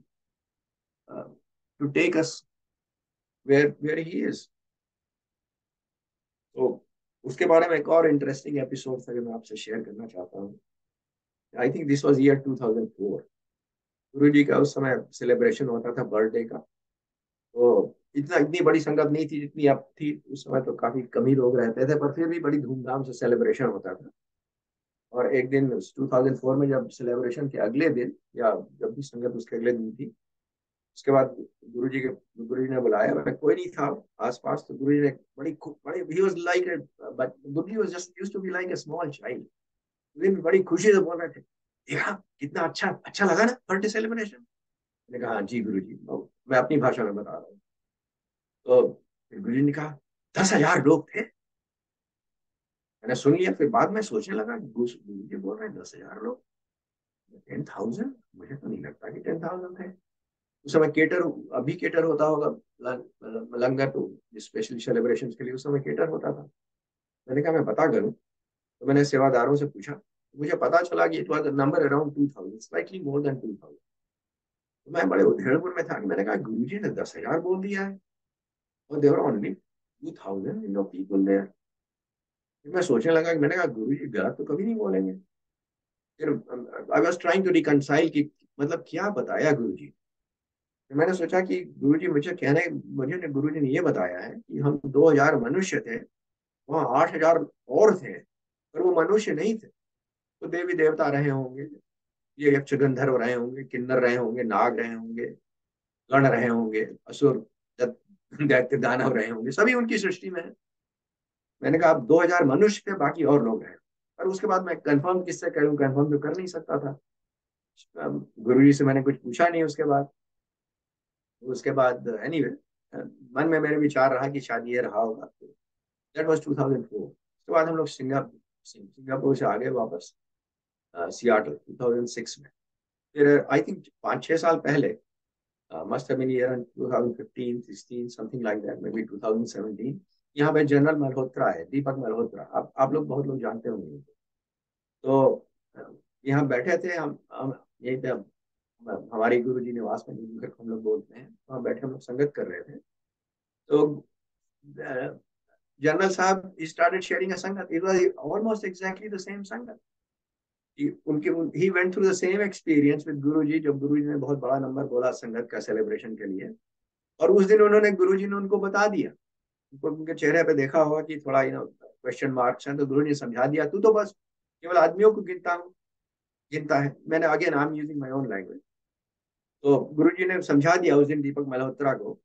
to take us where he is. तो उसके बारे में एक और इंटरेस्टिंग एपिसोड था जो मैं आपसे शेयर करना चाहता हूँ। I think this was year 2004। गुरु जी का उस समय सेलिब्रेशन होता था बर्थडे का। तो इतनी बड़ी संगत नहीं थी जितनी अब थी। उस समय तो काफी कम ही लोग रहते थे, पर फिर भी बड़ी धूमधाम से सेलिब्रेशन होता था। और एक दिन 2004 में जब सेलिब्रेशन के अगले दिन, या जब भी संगत उसके अगले दिन थी, उसके बाद गुरुजी ने बुलाया। मैं कोई नहीं था आसपास, तो गुरुजी ने बड़ी ही was like, but Guruji was just used to be like a small child. Guruji भी बड़ी खुशी से बोल रहे थे, देखा कितना अच्छा अच्छा लगा ना बर्थडे सेलिब्रेशन। मैंने कहा हाँ जी गुरुजी, मैं अपनी भाषा में बता रहा हूँ। तो गुरुजी ने कहा 10,000 लोग थे। मैंने सुन लिया, फिर बाद में सोचने लगा, गुरुजी बोल रहे हैं 10,000 लोग, 10,000, मुझे तो नहीं लगता कि 10,000 थे। उस समय केटर, अभी केटर होता होगा लंगर, तो स्पेशल सेलिब्रेशन के लिए उस समय केटर होता था। मैंने कहा मैं पता करूं। तो मैंने सेवादारों से पूछा, मुझे पता चला कि it was number around 2,000, slightly more than 2,000। तो मैं बड़े उधेड़पुर में था कि मैंने कहा गुरुजी ने 10,000 बोल दिया है, और देवर ओनली 2,000 पीपल देयर। मैं सोचने लगा कि मैंने कहा गुरुजी गलत तो कभी नहीं बोलेंगे। फिर I was trying to reconcile कि मतलब क्या बताया गुरुजी। मैंने सोचा कि गुरुजी मुझे गुरुजी ने ये बताया है कि हम 2,000 मनुष्य थे, वहाँ 8,000 और थे, पर वो मनुष्य नहीं थे। तो देवी देवता रहे होंगे, ये यक्ष गंधर्व रहे होंगे, किन्नर रहे होंगे, नाग रहे होंगे, गण रहे होंगे, असुर, दैत्य दानव रहे होंगे, सभी उनकी सृष्टि में है। मैंने कहा अब 2,000 मनुष्य थे, बाकी और लोग हैं। पर उसके बाद मैं कंफर्म किससे करूं, कंफर्म तो कर नहीं सकता था। गुरुजी से मैंने कुछ पूछा नहीं उसके बाद एनीवे मन में मेरे विचार रहा कि शायद ये रहा होगा। That was 2004। उसके बाद हम लोग सिंगापुर से आ गए वापस सियाटल 2006 में। फिर आई थिंक 5-6 साल पहले, must have been year 2015, 16, something like that, maybe 2017, यहाँ पे जनरल मल्होत्रा है, दीपक मल्होत्रा, आप लोग बहुत लोग जानते होंगे। तो यहाँ बैठे थे हम यहीं पे, हमारे गुरु जी निवास में, जिनकर हम लोग बोलते हैं, वहाँ बैठे हम लोग संगत कर रहे थे। तो जनरल साहब started sharing a sangat. It was almost exactly the same sangat. उनके he went through the same experience with Guruji, जब गुरुजी ने बहुत बड़ा नंबर बोला संगत का सेलिब्रेशन के लिए। और उस दिन गुरुजी ने उनको बता दिया, उनके चेहरे पे देखा होगा कि थोड़ा क्वेश्चन मार्क्स हैं। तो गुरुजी ने समझा दिया, तू तो बस केवल आदमियों को गिनता है। मैंने again I am using my own language. तो गुरुजी ने समझा दिया उस दिन दीपक मल्होत्रा को।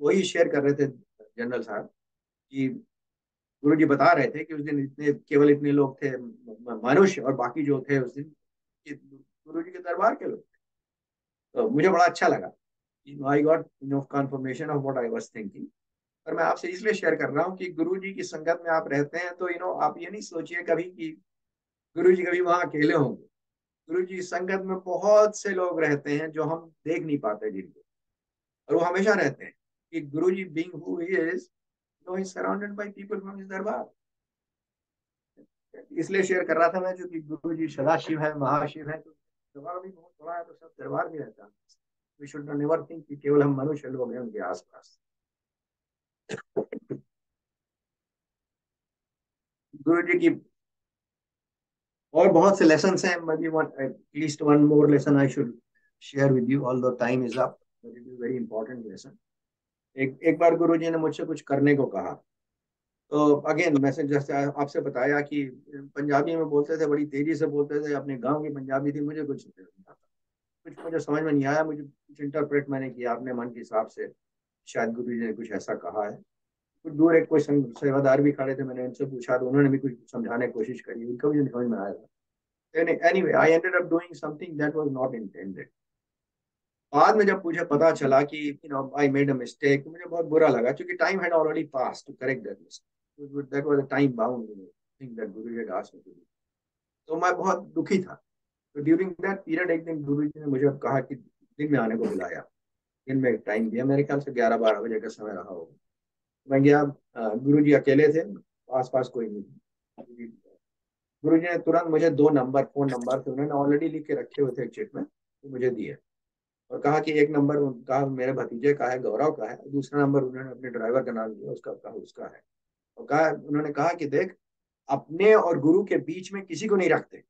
वही शेयर कर रहे थे जनरल साहब कि गुरुजी बता रहे थे कि उस दिन केवल इतने लोग थे मनुष्य, और बाकी जो थे उस दिन गुरुजी के दरबार के लोग थे। तो मुझे बड़ा अच्छा लगा, I got confirmation of what I was thinking. पर मैं आपसे इसलिए शेयर कर रहा हूँ कि गुरुजी की संगत में आप रहते हैं, तो आप ये नहीं सोचिए कभी कि गुरुजी कभी वहां अकेले होंगे। गुरुजी की संगत में बहुत से लोग रहते हैं जो हम देख नहीं पाते जिनको, और वो हमेशा रहते हैं कि Guru ji being who he is, no is surrounded by people from his darbar. इसलिए शेयर कर रहा था मैं, जो कि गुरु जी सदाशिव है, महाशिव है, तो दरबार भी बहुत बड़ा है, तो सब दरबार भी रहता है। वी शुड नेवर थिंक कि केवल हम मनुष्य लोग हैं उनके आसपास। गुरु जी की और बहुत से लेसन हैं, may one at least one more lesson I should share with you, although time is up, but it is very important lesson. एक एक बार गुरु जी ने मुझसे कुछ करने को कहा, तो अगेन मैंने जैसे आपसे बताया कि पंजाबी में बोलते थे, बड़ी तेजी से बोलते थे, अपने गांव की पंजाबी थी, मुझे कुछ नहीं आता, कुछ मुझे समझ में नहीं आया, मुझे कुछ इंटरप्रेट मैंने किया अपने मन के हिसाब से, शायद गुरु जी ने कुछ ऐसा कहा है। कुछ दूर एक कोई सेवादार भी खड़े थे, मैंने उनसे पूछा तो उन्होंने भी कुछ समझाने की कोशिश करी, उनको भी नहीं समझ में आया। Anyway, I ended up doing something that was not intended. बाद में जब मुझे पता चला कि आई मेड अ मिस्टेक, मुझे बहुत बुरा लगा, क्योंकि time had already pass to correct that mistake, that was a time bound thing that Guru had asked me to do. तो मैं बहुत दुखी था। तो ड्यूरिंग दैट पीरियड एक दिन गुरु जी ने मुझे कहा कि दिन में आने को बुलाया, दिन में टाइम दिया, मेरे ख्याल से 11-12 बजे का समय रहा होगा। मैं गया, गुरु जी अकेले थे, आस पास कोई नहीं था। गुरु जी ने तुरंत मुझे 2 नंबर, फोन नंबर थे, उन्होंने ऑलरेडी लिख के रखे हुए थे एक चिट में, तो मुझे दिए और कहा कि एक नंबर उनका मेरे भतीजे का है, गौरव का है, दूसरा नंबर उन्होंने अपने ड्राइवर का नाम दिया, उसका कहा उसका है। और कहा, उन्होंने कहा कि देख, अपने और गुरु के बीच में किसी को नहीं रखते,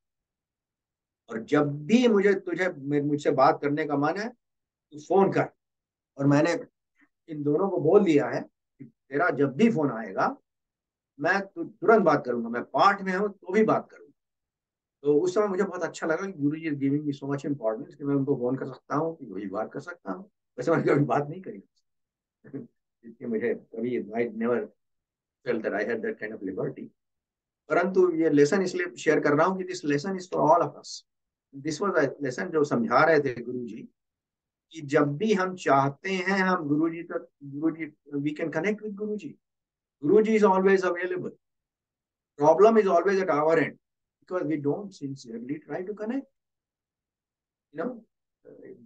और जब भी मुझसे बात करने का मन है तो फोन कर। और मैंने इन दोनों को बोल दिया है कि तेरा जब भी फोन आएगा मैं तुरंत बात करूंगा, मैं पाठ में हूँ तो भी बात करूंगा। तो उस समय मुझे बहुत अच्छा लगा कि Guru ji is giving me so much importance कि मैं उनको फोन कर सकता हूँ, कि वही बात कर सकता हूँ। वैसे मैंने कभी बात नहीं करी इसलिए मुझे कभी I never felt that I had that kind of liberty. परंतु ये लेसन इसलिए शेयर कर रहा हूँ कि this lesson is for all of us. This was a lesson जो समझा रहे थे गुरु जी, कि जब भी हम चाहते हैं हम गुरु जी तक, Guru ji we can connect with Guru ji. Guru ji is always available. Problem is always at our end because we don't sincerely try to connect, you know.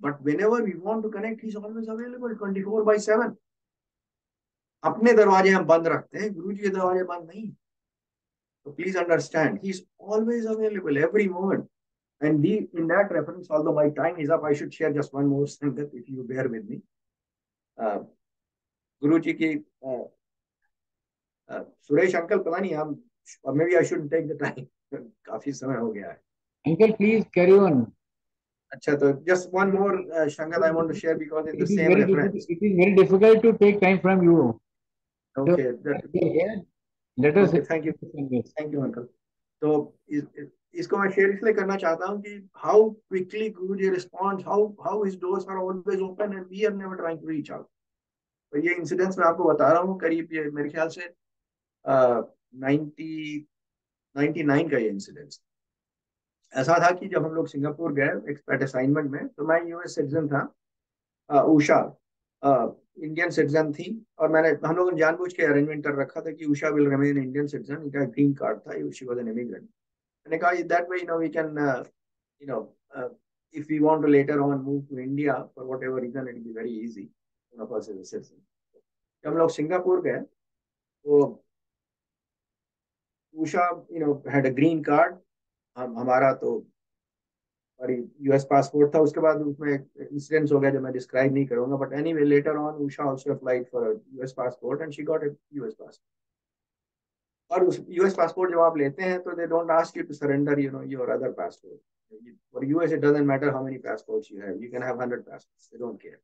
But whenever we want to connect, he's always available 24/7. अपने दरवाजे हम बंद रखते हैं, गुरु जी के दरवाजे बंद नहीं। So please understand, he's always available every moment. And in that reference, although my time is up, I should share just one more sentence if you bear with me. Uh, गुरु जी की सुरेश अंकल, पता नहीं हम, maybe I should take the time, काफी समय हो गया है। Uncle, please carry on. अच्छा, तो just one more Shangat I want to share because it's the It is same very difficult. reference. It is very difficult to take time from you. So, Okay, yeah, let us okay, thank you, on this. uncle. तो इसको मैं share इसलिए करना चाहता हूँ कि how quickly Guruji responds, how his doors are always open and we are never trying to reach out. तो ये इंसिडेंट्स मैं आपको बता रहा हूँ, करीब ये मेरे ख्याल से 99 का ये इंसिडेंस। ऐसा था कि जब हम लोग सिंगापुर गए एक्सपर्ट असाइनमेंट में, तो मैं यूएस सिटीजन था, उषा इंडियन सिटीजन थी, और हम लोगों ने जानबूझ के अरेंजमेंट कर रखा था कि Usha will remain Indian citizen, इनका ग्रीन कार्ड था, शी वाज एन इमिग्रेंट। मैंने कहा that way we can if we want to later on move to India for whatever reason, it will be very easy, of course, as a citizen. जब हम लोग Singapore गए तो Usha had a green card, हमारा तो और US passport था। उसके बाद उसमें इंसिडेंट्स हो गया जो मैं डिस्क्राइब नहीं करूंगा, but anyway later on Usha also applied for US passport and she got a US passport. और उस यूएस पासपोर्ट जब आप लेते हैं तो they don't ask you to surrender your other passport. For US it doesn't matter how many passports you have, you can have 100 passports, they don't care.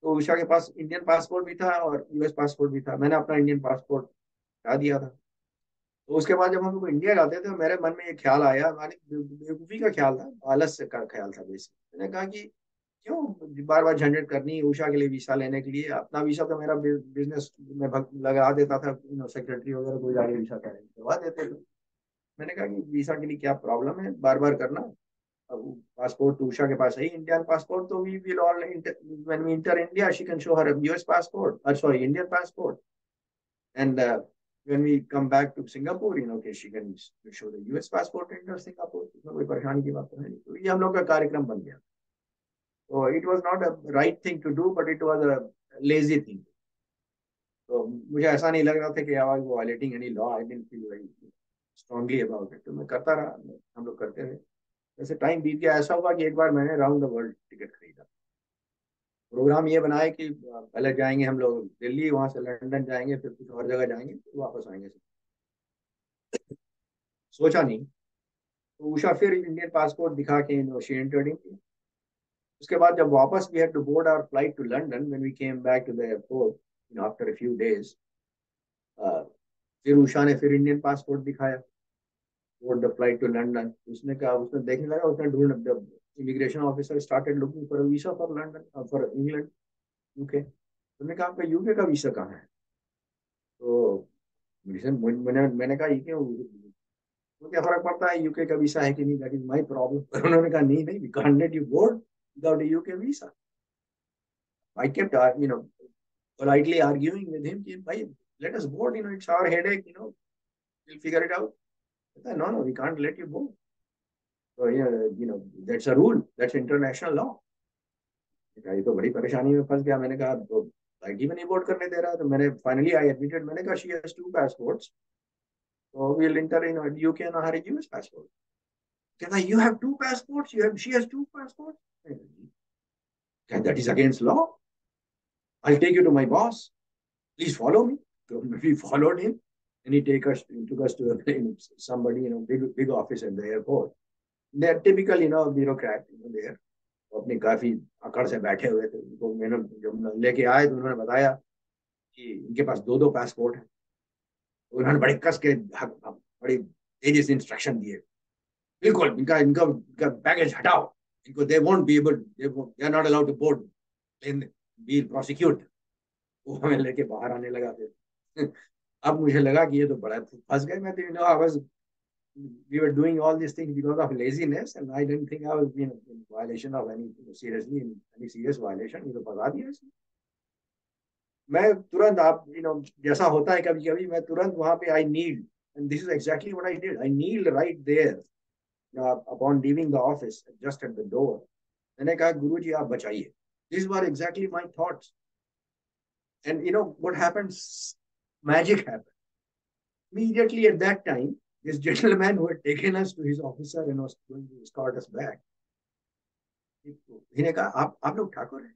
तो उषा के पास Indian passport भी था और यूएस पासपोर्ट भी था। मैंने अपना इंडियन पासपोर्ट हटा दिया था। तो उसके बाद जब हम लोग इंडिया जाते थे तो मेरे मन में ये ख्याल आया, मानी बेवकूफ़ी का ख्याल था, आलस का ख्याल था बेसिक। मैंने कहा कि क्यों बार बार झंझट करनी उषा के लिए वीसा लेने के लिए, अपना वीसा तो मेरा बिजनेस में लगा देता था, सेक्रेटरी वगैरह कोई जाके वीसा करवा देते थे। मैंने कहा कि वीसा के लिए क्या प्रॉब्लम है बार बार करना। अब पासपोर्ट तो उषा के पास है इंडियन पासपोर्ट, तो we will all when we enter India she can show her US passport, sorry Indian passport, and when we come back to Singapore, okay, she can show the US passport enter Singapore, इसमें कोई परेशानी की बात तो है नहीं। तो ये हम लोग का कार्यक्रम बन गया। So it was not a right thing to do, but it was a lazy thing. तो मुझे ऐसा नहीं लग रहा था कि I was violating any law, I didn't feel very strongly about it, तो मैं करता रहा, हम लोग करते रहे। वैसे टाइम बीत गया, ऐसा हुआ कि एक बार मैंने राउंड द वर्ल्ड टिकट खरीदा। प्रोग्राम ये बनाया कि पहले जाएंगे हम लोग दिल्ली, वहां से लंदन जाएंगे, फिर कुछ और जगह जाएंगे, फिर वापस आएंगे। सोचा नहीं, तो उषा फिर इंडियन पासपोर्ट दिखा के शी एंटर्ड इन। उसके बाद जब वापस we had to board our flight to London, when we came back to the airport after a few days, फिर उषा ने फिर इंडियन पासपोर्ट दिखाया, board the flight to London. उसने कहा, उसने देखने लगा, उसने ढूंढ, immigration officer started looking for a visa for London, for England, UK. उन्होंने कहा, आपका यूके का वीजा कहाँ है? तो मैंने कहा, यूके, तो क्या फर्क पड़ता है यूके का वीसा है कि नहीं, दैट इज माय प्रॉब्लम। उन्होंने कहा, नहीं नहीं, we can't let you board without a UK visa. I kept politely arguing with him कि भाई let us board, it's our headache, we'll figure it out. No, no, we can't let you board. So that's a rule, that's international law. ये तो बड़ी परेशानी में फंस गया। मैंने कहा, तो फ्लाइट ही में नहीं बोर्ड करने दे रहा। तो मैंने फाइनली आई एडमिटेड, मैंने कहा, she has 2 passports, so we'll enter in UK and her US passport. कहता, you have 2 passports, she has 2 passports. That is against law. I'll take you to my boss, please follow me. So we followed him, and he took us to somebody, big office at the airport. They're typical, bureaucrat, there. अपनी काफी अकड़ से बैठे हुए थे। उनको मैंने जब लेके आए तो उन्होंने बताया कि इनके पास 2 पासपोर्ट हैं। उन्होंने बड़े कस के, बड़ी तेजी से इंस्ट्रक्शन दिए, बिल्कुल इनका इनका इनका बैगेज हटाओ, इनको they won't be able, they are not allowed to board, be prosecute. वो हमें लेके बाहर आने लगा फिर। अब मुझे लगा कि ये तो बड़ा फंस गए। मैं तो I was, we were doing all these things because of laziness, and I didn't think I was in violation of any serious violation. ये तो फंसा दिया इसने। मैं तुरंत, आप जैसा होता है कभी कभी, मैं तुरंत वहां पे, I need, and this is exactly what I did. I kneeled right there upon leaving the office, just at the door. मैंने कहा, गुरुजी आप बचाइए। These were exactly my thoughts. And what happened? Magic happened. Immediately at that time, this gentleman who had taken us to his officer and was going to escort us back, he कहा, आप लोग ठाकुर हैं?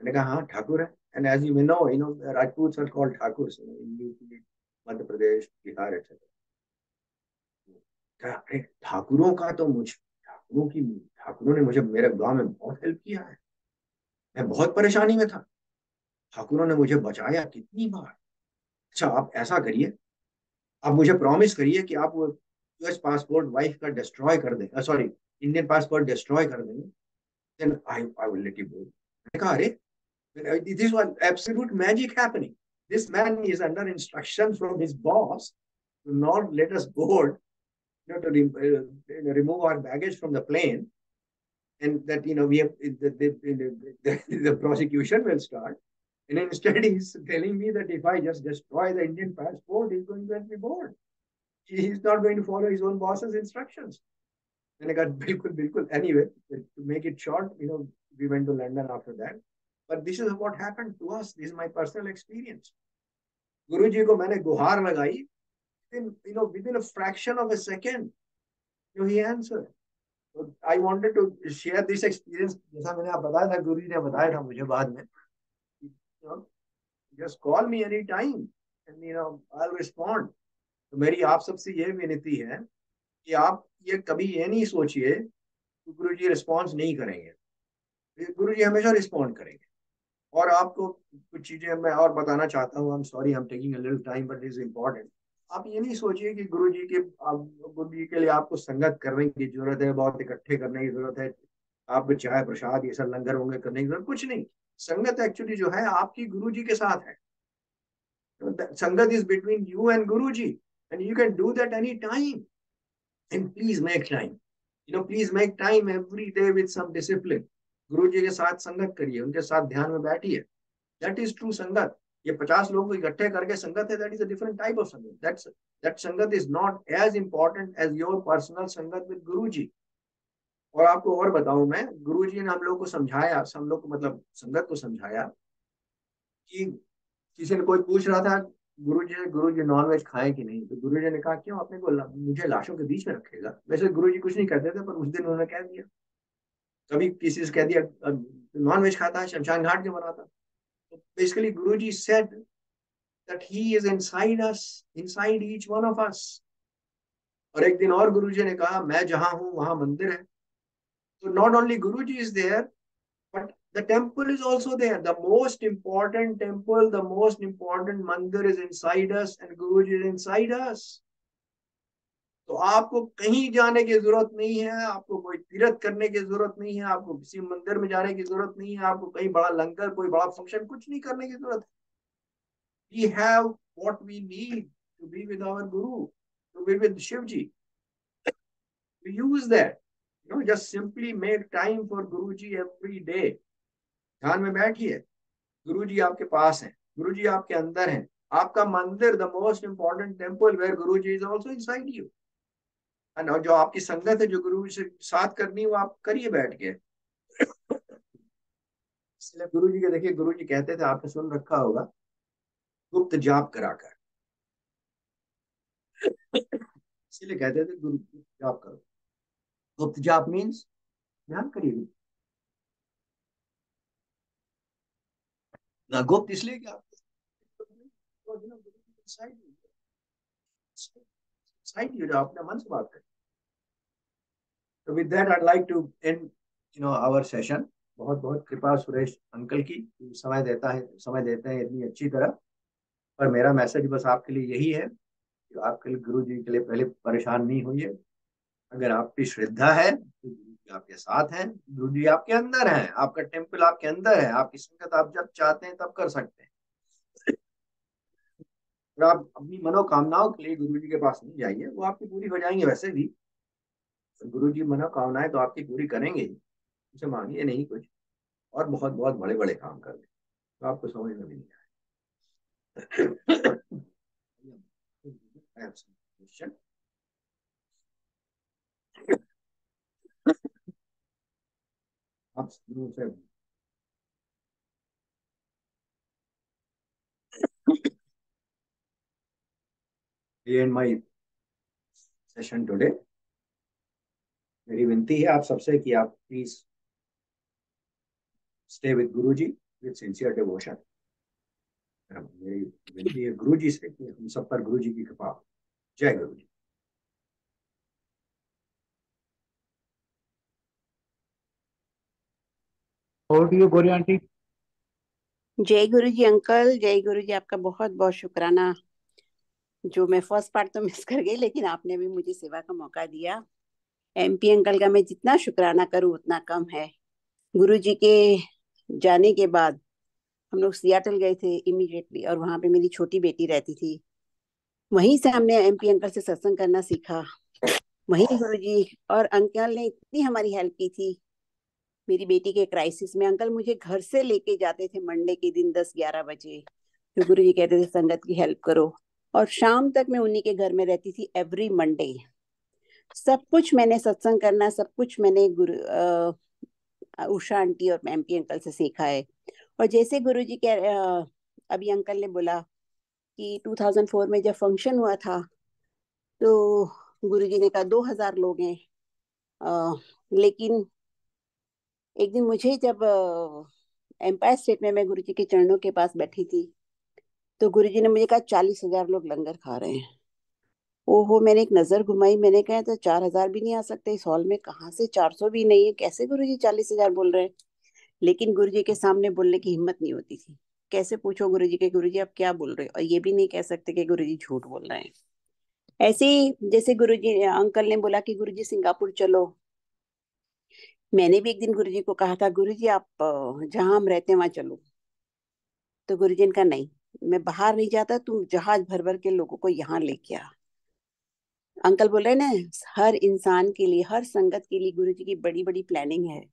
मैंने कहा, हाँ ठाकुर है। And as you may know, Rajputs are called Thakur in UP, Madhya Pradesh, Bihar, etc. अरे ठाकुरों का तो ठाकुरों ने मुझे मेरे गांव में बहुत हेल्प किया है। मैं बहुत परेशानी में था, ठाकुरों ने मुझे बचाया कितनी बार। अच्छा, आप ऐसा करिए, आप मुझे प्रॉमिस करिए कि आप वो यूएस पासपोर्ट वाइफ का डिस्ट्रॉय कर देंगे, सॉरी इंडियन पासपोर्ट डिस्ट्रॉय कर देंगे, then I will let you go. मैंने कहा, अरे this was absolute magic happening. This man is under instruction from his boss to not let us board, to remove our baggage from the plane, and that we have the prosecution will start. And instead, he's telling me that if I just destroy the Indian passport, he's going to let me board. He's not going to follow his own boss's instructions. And I got bilkul. Anyway, to make it short, we went to London after that. But this is what happened to us. This is my personal experience. Guruji ko maine guhar lagai. Within a fraction of a second, he answered. So I wanted to share this experience. जैसा मैंने आप बताया था, गुरुजी ने बताया था मुझे बाद में, just call me anytime and I'll respond. तो मेरी आप सबसे ये विनती है कि आप ये कभी ये नहीं सोचिए कि गुरुजी रिस्पॉन्स नहीं करेंगे। गुरुजी हमेशा रिस्पॉन्ड करेंगे। और आपको कुछ चीजें मैं और बताना चाहता हूँ। I am sorry, I am taking a little time, but it is important. आप ये नहीं सोचिए कि गुरुजी के लिए आपको संगत करने की जरूरत है, बहुत इकट्ठे करने की जरूरत है, आपको चाय प्रसाद ये सब लंगर वंगर करने की जरूरत, कुछ नहीं। संगत एक्चुअली जो है आपकी गुरुजी के साथ है। संगत is between you and Guruji, and you can do that any time. And please make time. Please make time every day with some discipline. गुरुजी के साथ संगत करिए, उनके साथ ध्यान में बैठिए। That is true संगत। ये 50 लोगों को इकट्ठे करके संगत है, that is a different type of संगत. That संगत is not as important as your personal संगत with गुरुजी। और आपको और बताऊं मैं, गुरुजी ने हम लोग को समझाया, हम लोग को मतलब संगत को समझाया कि किसी ने कोई पूछ रहा था गुरुजी नॉन वेज खाए कि नहीं, तो गुरुजी ने कहा क्यों आपने को मुझे लाशों के बीच में रखेगा। वैसे गुरुजी कुछ नहीं कहते थे, पर उस दिन उन्होंने कह दिया, कभी किसी से कह दिया नॉन वेज खाता है, शमशान घाट क्यों बनाता। तो basically Guruji said that he is inside us, inside each one of us. और एक दिन और गुरुजी ने कहा मैं जहां हूं वहां मंदिर है। तो not only Guruji is there, but the temple is also there. The most important temple, the most important mandir is inside us, and Guruji is inside us. तो आपको कहीं जाने की जरूरत नहीं है, आपको कोई तीर्थ करने की जरूरत नहीं है, आपको किसी मंदिर में जाने की जरूरत नहीं है, आपको कहीं बड़ा लंगर, कोई बड़ा फंक्शन, कुछ नहीं करने की जरूरत है। We have what we need to be with our Guru, to be with Shivji. We use that. Just simply make time for Guruji every day. ध्यान में बैठिए, गुरुजी आपके पास हैं, गुरुजी आपके अंदर हैं। आपका मंदिर, the most important temple where Guruji is also inside you. और जो आपकी संगत है, जो गुरु से साथ करनी है, वो आप करिए बैठ के। इसलिए गुरुजी के, देखिए गुरुजी कहते थे, आपने सुन रखा होगा, गुप्त जाप कराकर। इसलिए कहते थे गुरु गुप्त जाप करो। गुप्त जाप मीन्स ध्यान करिए ना, गुप्त इसलिए कि आप साइड जो अपने मन से बात करें। तो with that I like to end our session. बहुत बहुत कृपा सुरेश अंकल की, समय देता है, समय देते हैं इतनी अच्छी तरह। और मेरा मैसेज बस आपके लिए यही है कि आपके लिए, गुरु जी के लिए, पहले परेशान नहीं होइए। अगर आपकी श्रद्धा है तो गुरु जी आपके साथ हैं, गुरु जी आपके अंदर हैं, आपका टेम्पल आपके अंदर है, आपकी संगत आप जब चाहते हैं तब कर सकते हैं। और आप अपनी मनोकामनाओं के लिए गुरु जी के पास नहीं जाइए, वो आपकी पूरी हो जाएंगे वैसे भी। तो गुरु जी मनोकामनाएं तो आपकी पूरी करेंगे ही, उसे मांगिए नहीं कुछ, और बहुत बहुत बड़े बड़े काम कर दें, तो आपको समझ में भी नहीं आएगा। आप से एंड माय सेशन टुडे। मेरी विनती है आप सबसे कि आप please stay with Guruji with sincere devotion. मेरी विनती है गुरु जी से कि हम सब पर गुरु जी की कृपा। जय गुरु जी। और टू यू गौरी आंटी। जय गुरु जी अंकल, जय गुरु जी, आपका बहुत बहुत शुक्राना। जो मैं फर्स्ट पार्ट तो मिस कर गई, लेकिन आपने भी मुझे सेवा का मौका दिया। एमपी अंकल का मैं जितना शुक्राना करूं उतना कम है। गुरु जी के जाने के बाद हम लोग सियाटल गए थे इमीडिएटली, और वहां पे मेरी छोटी बेटी रहती थी। वहीं से हमने एमपी अंकल से सत्संग करना सीखा। वहीं गुरु जी और अंकल ने इतनी हमारी हेल्प की थी मेरी बेटी के क्राइसिस में। अंकल मुझे घर से लेके जाते थे मंडे के दिन 10-11 बजे, तो गुरु जी कहते थे संगत की हेल्प करो, और शाम तक मैं उन्हीं के घर में रहती थी एवरी मंडे। सब कुछ मैंने सत्संग करना, सब कुछ मैंने उषा आंटी और एमपी अंकल से सीखा है। और जैसे गुरु जी के अभी अंकल ने बोला कि 2004 में जब फंक्शन हुआ था, तो गुरु जी ने कहा 2000 लोग हैं। लेकिन एक दिन मुझे जब एम्पायर स्टेट में मैं गुरु जी के चरणों के पास बैठी थी, तो गुरु जी ने मुझे कहा 40,000 लोग लंगर खा रहे हैं। ओहो, मैंने एक नजर घुमाई, मैंने कहा तो 4000 भी नहीं आ सकते इस हॉल में, कहाँ से 400 भी नहीं है, कैसे गुरु जी 40,000 बोल रहे हैं। लेकिन गुरु जी के सामने बोलने की हिम्मत नहीं होती थी। कैसे पूछो गुरु जी के, गुरु जी आप क्या बोल रहे हो, और ये भी नहीं कह सकते कि गुरु जी झूठ बोल रहे हैं। ऐसे ही जैसे गुरु जी अंकल ने बोला कि गुरु जी सिंगापुर चलो, मैंने भी एक दिन गुरु जी को कहा था गुरु जी आप जहां हम रहते हैं वहां चलो। तो गुरु जी ने कहा नहीं, मैं बाहर नहीं जाता, तुम जहाज भर भर के लोगों को यहाँ लेके आ। अंकल बोल रहे हैं ना, हर इंसान के लिए, हर संगत के लिए गुरु जी की बड़ी बड़ी प्लानिंग है।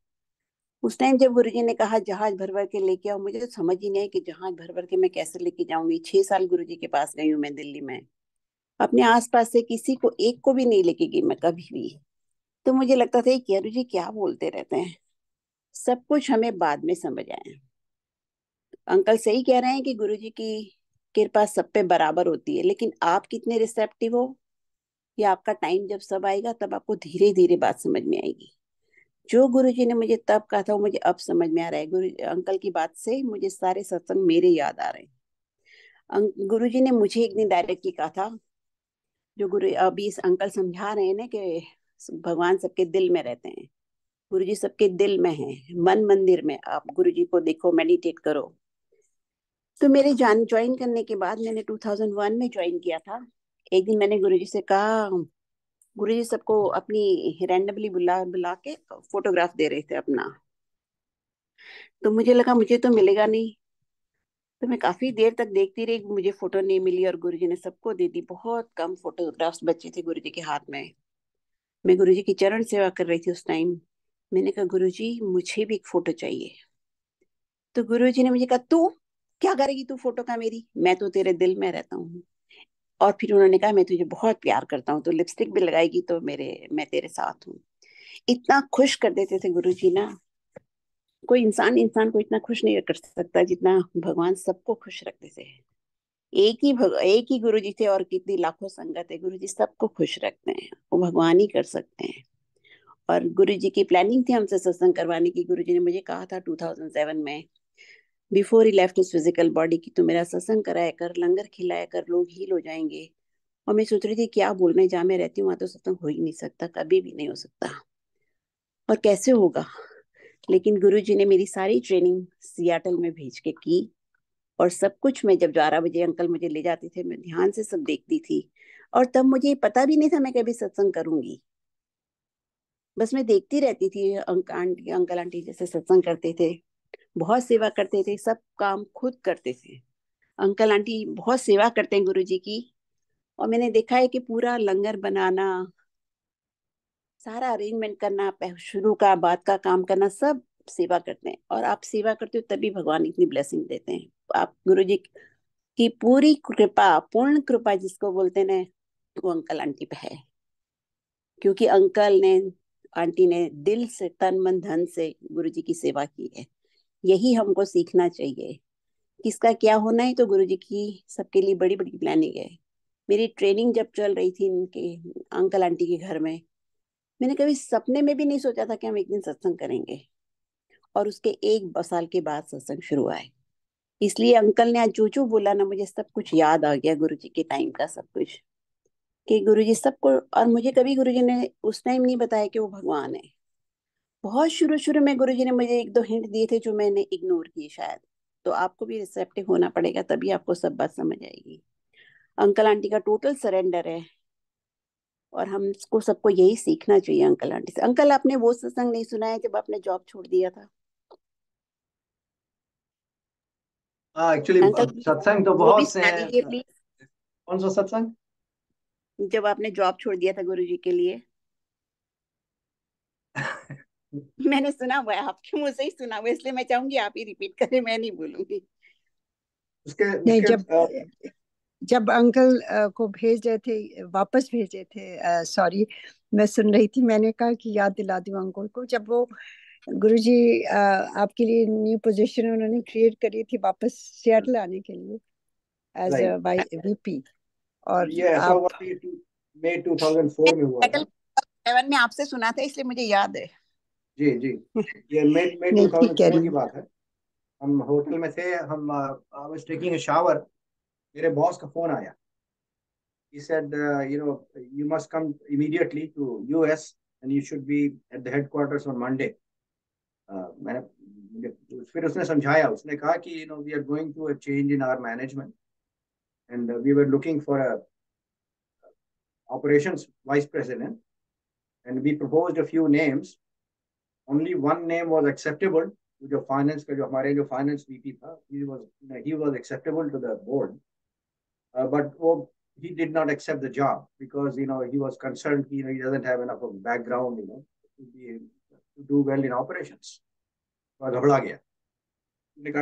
उस टाइम जब गुरु जी ने कहा जहाज भर भर के लेके आओ, मुझे तो समझ ही नहीं है कि जहाज भर भर के मैं कैसे लेके जाऊंगी। 6 साल गुरु जी के पास गई हूँ मैं दिल्ली में, अपने आसपास से किसी को एक को भी नहीं लेके गई मैं कभी भी। तो मुझे लगता था कि गुरु जी क्या बोलते रहते हैं, सब कुछ हमें बाद में समझ आया। अंकल सही कह रहे हैं कि गुरु जी की कृपा सब पे बराबर होती है, लेकिन आप कितने रिसेप्टिव हो, या आपका टाइम जब सब आएगा तब आपको धीरे धीरे बात समझ में आएगी। जो गुरु जी ने मुझे तब कहा था वो मुझे अब समझ में आ रहा है। गुरु अंकल की बात से मुझे सारे सत्संग मेरे याद आ रहे हैं। गुरु जी ने मुझे एक दिन डायरेक्टली कहा था, जो गुरु अभी इस अंकल समझा रहे हैं ना कि भगवान सबके दिल में रहते हैं, गुरु जी सबके दिल में हैं, मन मंदिर में। आप गुरु जी को देखो, मेडिटेट करो। तो मेरे ज्वाइन करने के बाद मैंने 2001 में ज्वाइन किया था। एक दिन मैंने गुरु जी से कहा, गुरु जी सबको अपनी रैंडमली बुला बुला के फोटोग्राफ दे रहे थे अपना, तो मुझे लगा मुझे तो मिलेगा नहीं। तो मैं काफी देर तक देखती रही, मुझे फोटो नहीं मिली, और गुरुजी ने सबको दे दी। बहुत कम फोटोग्राफ्स बचे थे गुरुजी के हाथ में। मैं गुरुजी की चरण सेवा कर रही थी उस टाइम। मैंने कहा, गुरुजी मुझे भी एक फोटो चाहिए। तो गुरुजी ने मुझे कहा, तू क्या करेगी तू फोटो का मेरी, मैं तो तेरे दिल में रहता हूँ। और फिर उन्होंने कहा, मैं तुझे बहुत प्यार करता हूँ, तो लिपस्टिक भी लगाएगी तो मैं तेरे साथ हूँ। इतना खुश कर देते थे गुरुजी ना। कोई इंसान इंसान को इतना खुश नहीं कर सकता जितना भगवान सबको खुश रखते थे। एक ही गुरु जी थे और कितनी लाखों संगत है, गुरु जी सबको खुश रखते हैं, वो भगवान ही कर सकते हैं। और गुरु जी की प्लानिंग थी हमसे सत्संग करवाने की। गुरु जी ने मुझे कहा था 2007 में, before he left his physical body, की तू मेरा सत्संग कराया कर, लंगर खिलाया कर, लोग हील हो जाएंगे। और मैं सोच रही थी क्या बोलने, जहाँ मैं रहती हूँ वहां तो सत्संग हो ही नहीं सकता, कभी भी नहीं हो सकता, और कैसे होगा। लेकिन गुरु जी ने मेरी सारी ट्रेनिंग सियाटल में भेज के की। और सब कुछ मैं, जब 12 बजे अंकल मुझे ले जाते थे, मैं ध्यान से सब देखती थी। और तब मुझे पता भी नहीं था मैं कभी सत्संग करूंगी। बस मैं देखती रहती थी, अंकल आंटी जैसे सत्संग करते थे, बहुत सेवा करते थे, सब काम खुद करते थे। अंकल आंटी बहुत सेवा करते हैं गुरु जी की। और मैंने देखा है कि पूरा लंगर बनाना, सारा अरेंजमेंट करना, शुरू का बाद का काम करना, सब सेवा करते हैं। और आप सेवा करते हो तभी भगवान इतनी ब्लेसिंग देते हैं। आप गुरु जी की पूरी कृपा, पूर्ण कृपा जिसको बोलते हैं ना, वो अंकल आंटी पे है। क्योंकि अंकल ने, आंटी ने दिल से, तन मन धन से गुरु जी की सेवा की है। यही हमको सीखना चाहिए। किसका क्या होना है तो गुरु जी की सबके लिए बड़ी बड़ी प्लानिंग है। मेरी ट्रेनिंग जब चल रही थी इनके अंकल आंटी के घर में, मैंने कभी सपने में भी नहीं सोचा था कि हम एक दिन सत्संग करेंगे। और उसके 1 साल के बाद सत्संग शुरू हुआ है। इसलिए अंकल ने आज जो जो बोला ना, मुझे सब कुछ याद आ गया, गुरु जी के टाइम का सब कुछ, कि गुरुजी सबको। और मुझे कभी गुरुजी ने उस टाइम नहीं बताया कि वो भगवान है। बहुत शुरू शुरू में गुरुजी ने मुझे 1-2 हिंट दिए थे जो मैंने इग्नोर किए शायद। तो आपको भी रिसेप्टिव होना पड़ेगा, तभी आपको सब बात समझ आएगी। अंकल आंटी का टोटल सरेंडर है। और हमको सबको यही सीखना चाहिए अंकल आंटी से। अंकल, आपने वो सत्संग नहीं सुना है जब आपने जॉब छोड़ दिया था? हाँ, एक्चुअली अंकल, सत्संग तो वो भी बहुत से सुना हैं। दीजिए प्लीज। कौन सा सत्संग? जब आपने जॉब छोड़ दिया था गुरु जी के लिए। मैंने सुना हुआ है, आपके मुंह से ही सुना हुआ है, इसलिए मैं चाहूंगी आप ही रिपीट करें, मैं नहीं बोलूंगी। उसके नहीं, उसके जब अंकल को भेज रहे थे, वापस भेजे थे, सॉरी, मैं सुन रही थी, मैंने कहा कि याद दिला दूं अंकल को, जब वो गुरुजी आपके लिए न्यू पोजीशन उन्होंने क्रिएट करी थी वापस सियाटल आने के लिए एज राइट। वीपी। और ये ऐसा आप, हुआ कि मई 2004 में हुआ सेटल था। 7 में आपसे सुना था, इसलिए मुझे याद है। जी जी। ये मई मई नहीं ठीक कह 2004 रही की हूँ। बात है। हम होटल में थे, हम I was taking a shower. मेरे बॉस का फोन आया। He said, you must come immediately to US and you should be at the headquarters on Monday. फिर उसने समझाया, उसने कहा कि we are going through a change in our management and we were looking for a operations vice president and we proposed a few names. Only one name was acceptable. जो finance का, जो हमारे जो फाइनेंस वीपी था, he was acceptable to the board. But he did not accept the job because he was concerned he doesn't have enough of background to do well in operations. तो घबरा गया।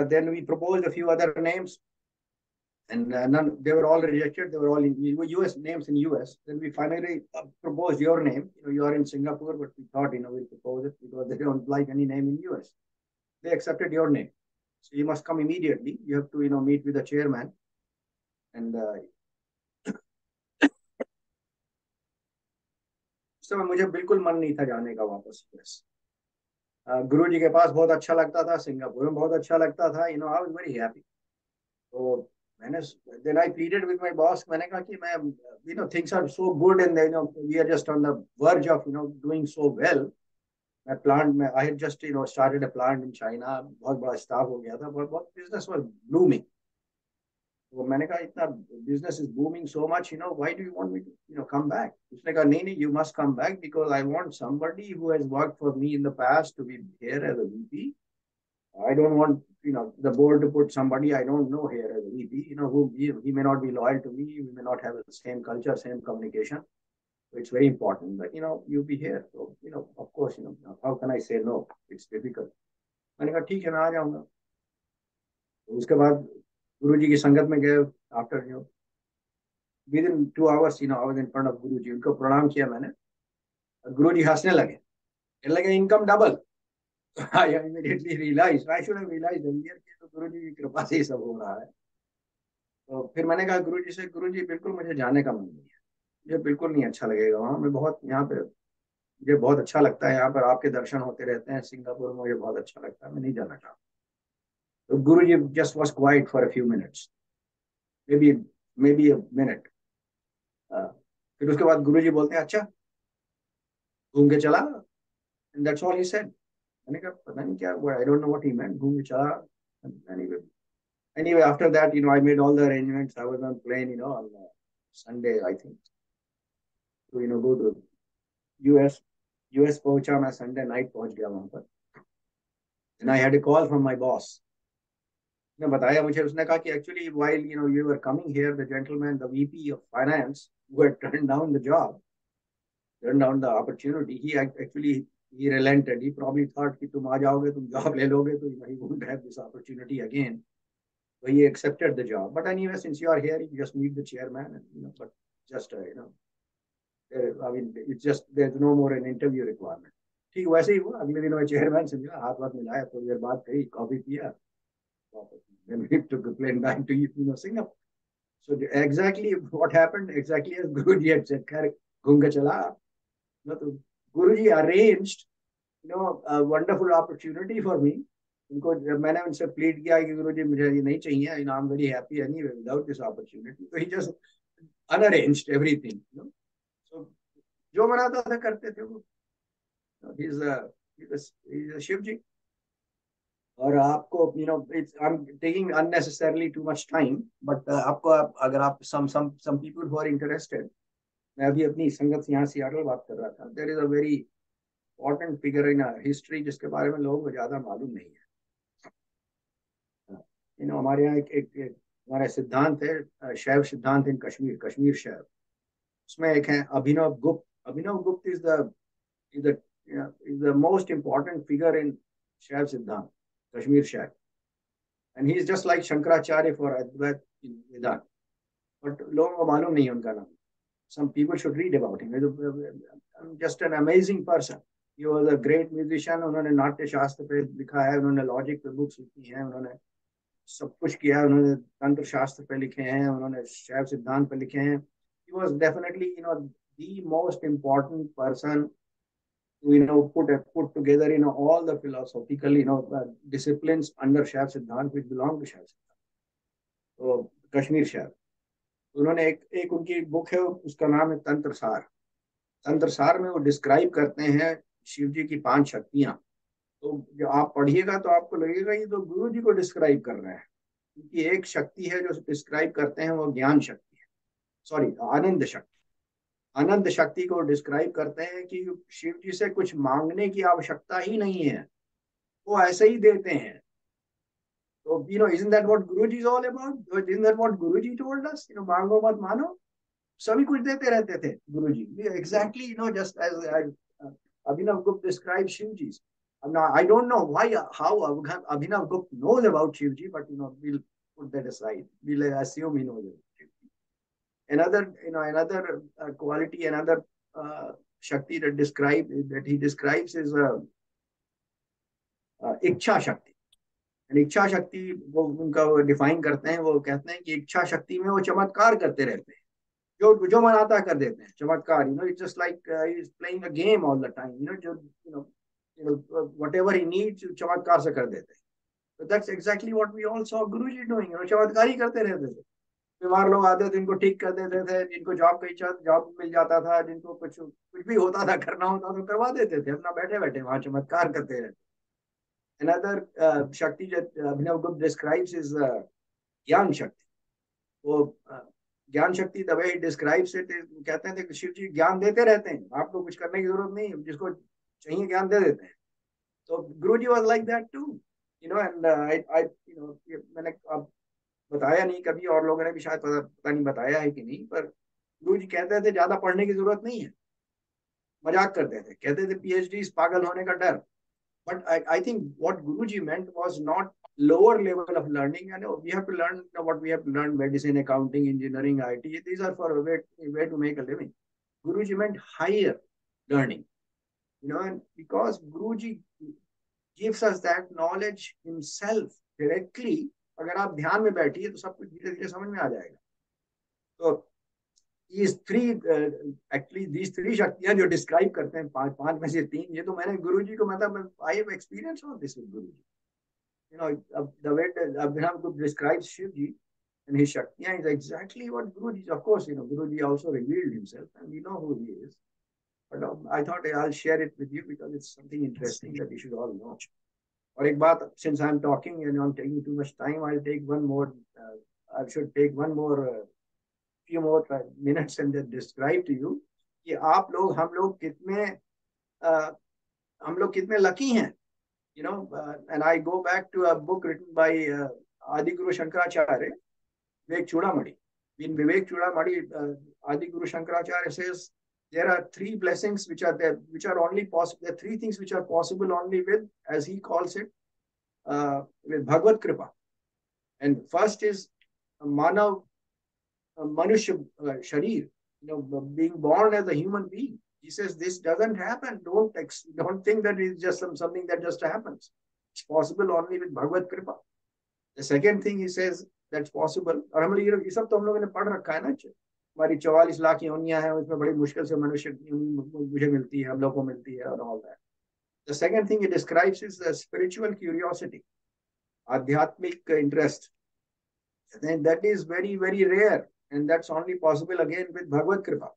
Then we proposed a few other names and none, they were all rejected. They were all in US names in US. Then we finally proposed your name. You are in Singapore, but we thought we'll propose it because they don't like any name in US. They accepted your name, so you must come immediately. You have to meet with the chairman, and उस समय मुझे बिल्कुल मन नहीं था जाने का वापस US. गुरु जी के पास बहुत अच्छा लगता था, सिंगापुर में बहुत अच्छा लगता था. I was very happy. तो मैंने then I pleaded with my boss. मैंने कहा कि मैं things are so good and we are just on the verge of doing so well. मैं plant में I had just started a plant in China. बहुत बड़ा staff हो गया था, बहुत business was blooming. तो मैंने कहा इतना business is booming so much, why do you want me to come back? उसने कहा नहीं, you must come back because I want somebody who has worked for me in the past to be here as a VP. I don't want the board to put somebody I don't know here as a VP, who he may not be loyal to me, we may not have the same culture, same communication. So it's very important that you be here. So of course how can I say no? It's difficult. मैंने कहा ठीक है, मैं आ जाऊंगा. तो उसके बाद गुरु जी की संगत में गए. After within 2 hours I was in front of गुरु जी. उनको प्रणाम किया मैंने. गुरु जी हंसने लगे. कहने लगे income double. I immediately realized, I should have realized earlier कि तो गुरु जी की कृपा से ही सब हो रहा है. तो फिर मैंने कहा गुरु जी से, गुरु जी बिल्कुल मुझे जाने का मन नहीं है, मुझे बिल्कुल नहीं अच्छा लगेगा वहाँ. मैं बहुत यहाँ पे मुझे बहुत अच्छा लगता है, यहाँ पर आपके दर्शन होते रहते हैं. सिंगापुर में मुझे बहुत अच्छा लगता है, मैं नहीं जाना चाहता. तो गुरु जी just was quiet for a few minutes, maybe a minute. फिर उसके बाद गुरु जी बोलते हैं अच्छा घूम के चला. And that's all he said. मैंने कहा पता नहीं क्या हुआ, I don't know what he meant. घूम के चला. Anyway, after that, I made all the arrangements. I was on plane, on Sunday, I think. So, go to US पहुंचा मैं. Sunday night पहुंच गया वहां पर. And I had a call from my boss. उसने बताया मुझे, उसने कहा कि actually while you were coming here, the gentleman, the VP of finance, who had turned down the opportunity, he relented. He probably thought कि तुम आ जाओगे, तुम job ले लोगे, तो he won't have this opportunity again. So he accepted the job. But anyway, since you are here, you just meet the chairman, and but just it's just there's no more an interview requirement. ठीक वैसे ही हुआ. अगले दिन मैं chairman से मिला, हाथ मिलाया, थोड़ी देर बात कही, कॉफी पिया, then we took a plane back to Singapore. So exactly what happened, exactly as Guruji had said, घूम के चला. तो Guruji arranged a wonderful opportunity for me. उनको जब मैंने उनसे प्लीड किया कि गुरुजी मुझे ये नहीं चाहिए, I'm very happy anyway without this opportunity. So he just unarranged everything. So जो मनाता था करते थे वो. He's a Shiv ji. और आपको I'm taking unnecessarily too much time, but आपको अगर आप some people who are interested, मैं अभी अपनी संगत से यहाँ सियाटल बात कर रहा था. There is a very important figure in our history जिसके बारे में लोगों को ज्यादा मालूम नहीं है. हमारे यहाँ एक हमारा सिद्धांत है, शैव सिद्धांत इन कश्मीर शैव. उसमें एक है अभिनव गुप्त. अभिनव गुप्त is the most important figure in शैव सिद्धांत, कश्मीर शैव. And he is just like Shankaracharya for Advait in Vedanta. But लोगों को मालूम नहीं है उनका नाम. Some people should read about him. Just an amazing person. He was a great musician. उन्होंने नाट्य शास्त्र पे लिखा है, उन्होंने लॉजिक पे बुक्स लिखी हैं, उन्होंने सब कुछ किया है. उन्होंने तंत्र शास्त्र पे लिखे हैं, उन्होंने शैव सिद्धांत पे लिखे हैं. He was definitely the most important person to put together all the philosophical disciplines under शैव सिद्धांत which belong to शैव सिद्धांत. तो कश्मीर शैव, उन्होंने एक उनकी बुक है, उसका नाम है तंत्र सार. तंत्र सार में वो डिस्क्राइब करते हैं शिव जी की 5 शक्तियां. तो जो आप पढ़िएगा तो आपको लगेगा ये तो गुरु जी को डिस्क्राइब कर रहे हैं, क्योंकि एक शक्ति है जो डिस्क्राइब करते हैं वो ज्ञान शक्ति है, सॉरी आनंद शक्ति. आनंद शक्ति को डिस्क्राइब करते हैं कि शिव जी से कुछ मांगने की आवश्यकता ही नहीं है, वो ऐसे ही देते हैं. तो isn't that what Guruji is all about? Isn't that what Guruji told us? मांगो मत मानो, सभी कुछ देते रहते थे गुरुजी. Exactly, just as Abhinav Gupta describes Shivji. Now, I don't know how Abhinav Gupta knows about Shivji, but we'll put that aside. We'll assume he knows it. Another quality, another Shakti that he describes is इच्छा शक्ति. इच्छा शक्ति वो उनका वो define करते हैं. वो कहते हैं कि इच्छा शक्ति में वो चमत्कार करते रहते हैं. जो मनाता कर देते हैं चमत्कार. It's just like he's playing a game all the time. Whatever he needs, चमत्कार से कर देते हैं. So that's exactly what we all saw Guruji doing. चमत्कार ही करते रहते थे. बीमार लोग आते थे, इनको ठीक कर देते थे. जिनको जॉब मिल जाता था, जिनको कुछ भी होता था, करना होता तो करवा देते थे. अपना बैठे बैठे वहां चमत्कार करते रहते. Another Shakti that Abhinav Gupta describes is Gyan Shakti. वो ज्ञान शक्ति, the way he describes it, कहते हैं कि शिव जी ज्ञान देते रहते हैं. आपको कुछ करने की जरूरत नहीं, जिसको चाहिए ज्ञान दे देते हैं. तो Guruji was like that too. And मैंने अब बताया नहीं कभी, और लोगों ने भी शायद पता नहीं बताया है कि नहीं, पर गुरुजी कहते थे ज्यादा पढ़ने की जरूरत नहीं है. मजाक करते थे, कहते थे PhD पागल होने का डर. But I think what Guruji meant was not lower level of learning. We have to learn what we have to learn: medicine, accounting, engineering, IT. These are for a way to make a living. Guruji meant higher learning. And because Guruji gives us that knowledge himself directly, अगर आप ध्यान में बैठिए तो सब कुछ धीरे धीरे समझ में आ जाएगा. तो these three शक्तियां जो डिस्क्राइब करते हैं, पांच में से 3, ये तो मैंने गुरुजी को मतलब I have experience on this with Guruji. The way Abhinav Gupta describes Shivji and his Shaktiyan is exactly what Guruji. Of course, Guruji also revealed himself, and we know who he is. But I thought I'll share it with you because it's something interesting that you should all know. और एक बात, since I'm talking and I'm taking too much time, I'll take one more. I should take one more. Few more minutes and then describe to you कि आप लोग हम लोग कितने lucky हैं. And I go back to a book written by Adi Guru Shankaracharya, Vivek Chudamani. In Vivek Chudamani, Adi Guru Shankaracharya says there are 3 blessings which are there, which are only possible. There are 3 things which are possible only with, as he calls it, with Bhagavad Kripa. And first is Manav Manushya Sharir, being born as a human being. He says this doesn't happen. Don't think that it's just something that just happens. It's possible only with Bhagavad Kripa. The second thing he says that's possible, और हम लोग ये सब तो हम लोगों ने पढ़ रखा है ना. हमारी 44 लाख योनियां हैं, उसमें बड़ी मुश्किल से मनुष्य मुझे मिलती है, हम लोग को मिलती है, and all that. The second thing he describes is the spiritual curiosity, आध्यात्मिक interest. And that is very, very rare. And that's only possible again with Bhagavad Kripa.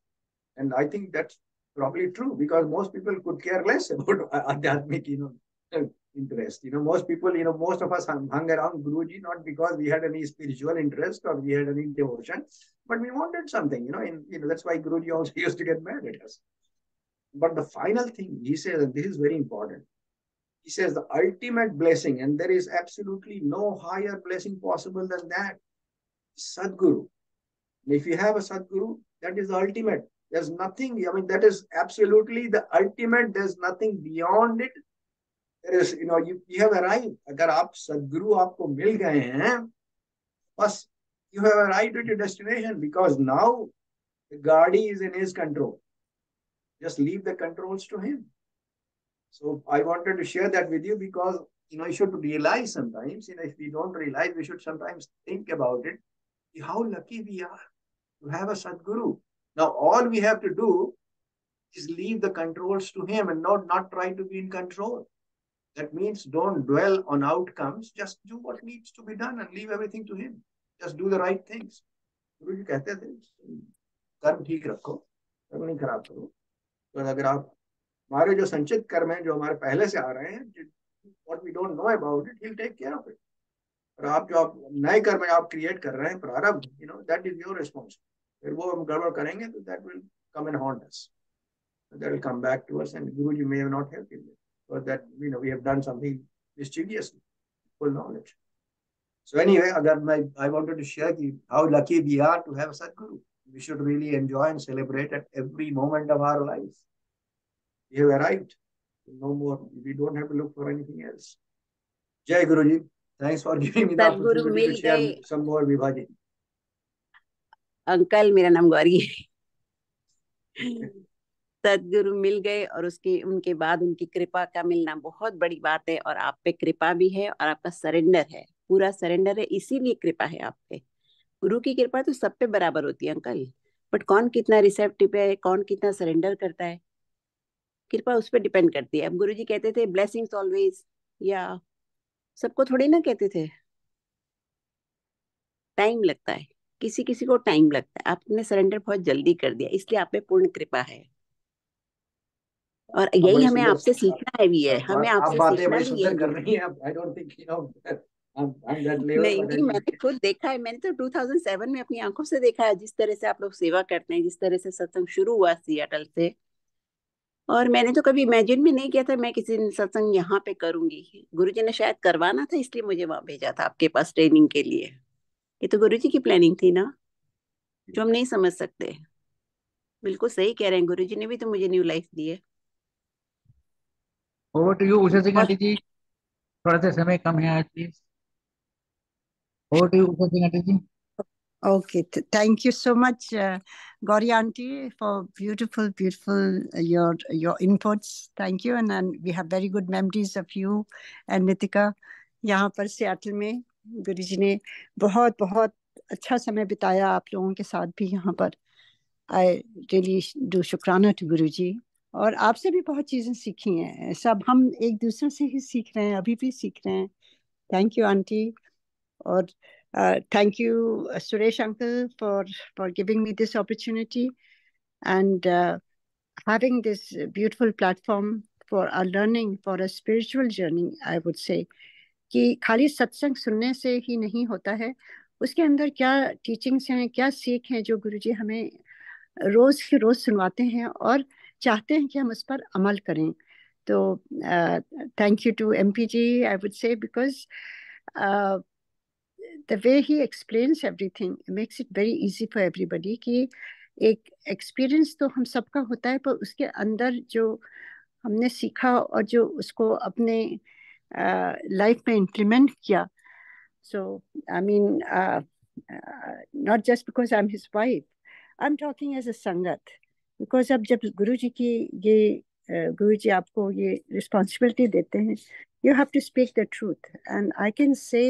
And I think that's probably true because most people could care less about adhyatmic, interest. Most people, most of us hung around Guruji not because we had any spiritual interest or we had any devotion, but we wanted something, that's why Guruji also used to get mad at us. But the final thing he says, and this is very important, he says the ultimate blessing, and there is absolutely no higher blessing possible than that, Sadguru. If you have a Sadguru, that is the ultimate. There's nothing, that is absolutely the ultimate. There's nothing beyond it. There is, you have arrived. Agar aap Sadguru aapko mil gaye hain, bas, you have arrived at your destination because now the Gadi is in his control. Just leave the controls to him. So I wanted to share that with you because, you should realize sometimes, if we don't realize, we should sometimes think about it, how lucky we are to have a Sadguru. Now, all we have to do is leave the controls to him and not try to be in control. That means don't dwell on outcomes. Just do what needs to be done and leave everything to him. Just do the right things. Guru ji कहते थे, कर्म ठीक रखो, कर्म नहीं खराब करो. तो अगर आप हमारे जो संचित कर्म हैं, जो हमारे पहले से आ रहे हैं, what we don't know about it, he'll take care of it. और आप जो नए कर्म आप क्रिएट कर रहे हैं, प्रारब्ध, that is your responsibility. फिर वो हम गड़बड़ करेंगे तो that will come and haunt us. That will come back to us, and Guruji may have not helped in it, but that we have done something mischievously, full knowledge. So anyway, I wanted to share how lucky we are to have a Sadguru. We should really enjoy and celebrate at every moment of our life. We have arrived. No more. We don't have to look for anything else. Jai Guruji. Thanks for giving me the सदगुरु opportunity to mill share गए। some more, Vibhaji. Uncle, मेरा नाम गौरी है। सदगुरु मिल गए और उसके उनके बाद उनकी कृपा का मिलना बहुत बड़ी बात है। और आप पे कृपा भी है और आपका सरेंडर है, पूरा सरेंडर है, इसीलिए कृपा है आप पे। गुरु की कृपा तो सब पे बराबर होती है अंकल, बट कौन कितना रिसेप्टिव है, कौन कितना सरेंडर करता है, कृपा उस पर डिपेंड करती है। अब गुरु जी कहते थे ब्लेसिंग्स ऑलवेज, या सबको थोड़ी ना कहते थे। टाइम लगता है, किसी किसी को टाइम लगता है। आपने सरेंडर बहुत जल्दी कर दिया, इसलिए आप पे पूर्ण कृपा है। और आप यही बड़ी हमें सुंदर आपसे सीखना है भी है, हमें आप आपसे बातें सीखना बड़ी भी सुंदर यही कर है। रही हैं। I don't think I'm that level, नहीं but नहीं, मैंने खुद देखा है। मैंने तो 2007 में अपनी आंखों से देखा है, जिस तरह से आप लोग सेवा करते हैं, जिस तरह से सत्संग शुरू हुआ सियाटल से। और मैंने तो कभी इमेजिन भी नहीं किया था मैं किसी दिन सत्संग यहाँ पे करूंगी। गुरुजी ने शायद करवाना था, इसलिए मुझे वहां भेजा था आपके पास ट्रेनिंग के लिए। ये तो गुरुजी की प्लानिंग थी ना, जो हम नहीं समझ सकते। बिल्कुल सही कह रहे हैं, गुरुजी ने भी तो मुझे न्यू लाइफ दी है। Over to you Usha Singh और आंटी जी, थोड़ा सा समय कम है आज please. Over to you Usha Singh aunty ji. Okay, thank you so much, Gauri auntie, for beautiful your inputs. Thank you, and we have very good memories of you and Nitika. यहाँ पर Seattle में गुरुजी ने बहुत बहुत अच्छा समय बिताया आप लोगों के साथ भी यहाँ पर। आई रियली डू शुक्राना टू गुरुजी। और आपसे भी बहुत चीजें सीखी हैं, सब हम एक दूसरे से ही सीख रहे हैं, अभी भी सीख रहे हैं। Thank you aunty. और thank you, Suresh uncle, for giving me this opportunity and having this beautiful platform for our learning, for a spiritual journey, I would say. कि खाली सत्संग सुनने से ही नहीं होता है, उसके अंदर क्या टीचिंग्स हैं, क्या सीख हैं जो गुरुजी हमें रोज के रोज सुनवाते हैं और चाहते हैं कि हम उस पर अमल करें। तो thank you to MP ji, I would say, because the way he explains everything makes it very easy for everybody कि एक एक्सपीरियंस तो हम सबका होता है, पर उसके अंदर जो हमने सीखा और जो उसको अपने लाइफ में इम्प्लीमेंट किया। So I mean not just because I am his wife, I am talking as a sangat. Because अब जब गुरु जी की ये गुरु जी आपको ये रिस्पॉन्सिबिलिटी देते हैं, you have to speak the truth, and I can say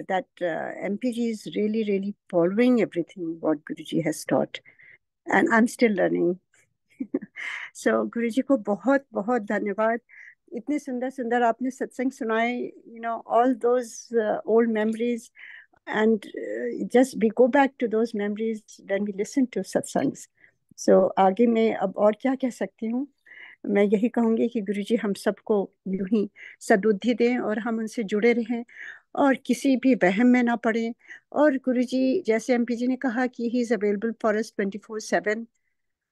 that MPG is really, really following everything what Guruji has taught, and I'm still learning. So Guruji को बहुत बहुत धन्यवाद। इतने सुंदर सुंदर आपने सत्संग सुनाए, all those old memories, and just we go back to those memories when we listen to satsangs. So आगे मैं अब और क्या कह सकती हूँ। मैं यही कहूँगी कि गुरुजी हम सबको यूं ही सद्बुद्धि दें और हम उनसे जुड़े रहें और किसी भी वहम में ना पड़े। और गुरुजी जैसे एमपी जी ने कहा कि he is available for us 24/7,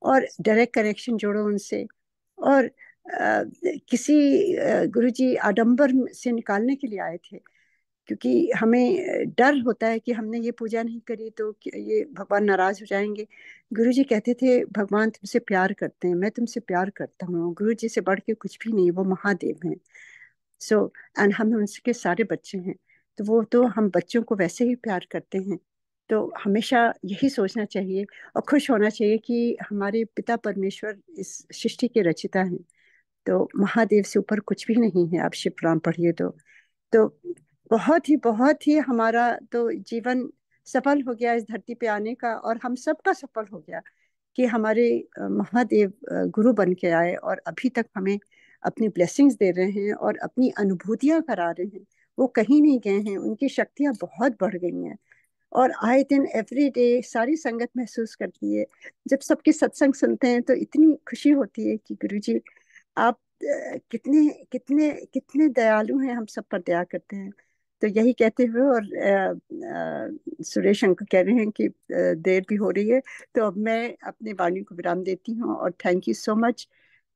और डायरेक्ट कनेक्शन जोड़ो उनसे। और किसी गुरुजी आडंबर से निकालने के लिए आए थे, क्योंकि हमें डर होता है कि हमने ये पूजा नहीं करी तो ये भगवान नाराज हो जाएंगे। गुरु जी कहते थे भगवान तुमसे प्यार करते हैं, मैं तुमसे प्यार करता हूँ, गुरु जी से बढ़ के कुछ भी नहीं, वो महादेव हैं। सो एंड हम उनके सारे बच्चे हैं, तो वो तो हम बच्चों को वैसे ही प्यार करते हैं। तो हमेशा यही सोचना चाहिए और खुश होना चाहिए कि हमारे पिता परमेश्वर इस सृष्टि के रचिता हैं, तो महादेव से ऊपर कुछ भी नहीं है। आप शिव पुराण पढ़िए तो बहुत ही हमारा तो जीवन सफल हो गया इस धरती पे आने का, और हम सबका सफल हो गया कि हमारे महादेव गुरु बन के आए और अभी तक हमें अपनी ब्लेसिंग्स दे रहे हैं और अपनी अनुभूतियां करा रहे हैं। वो कहीं नहीं गए हैं, उनकी शक्तियां बहुत बढ़ गई हैं। और आए दिन एवरी डे सारी संगत महसूस करती है, जब सबके सत्संग सुनते हैं तो इतनी खुशी होती है कि गुरुजी आप कितने कितने कितने दयालु हैं, हम सब पर दया करते हैं। तो यही कहते हुए, और सुरेश अंकल कह रहे हैं कि देर भी हो रही है, तो अब मैं अपनी वाणी को विराम देती हूँ। और thank you so much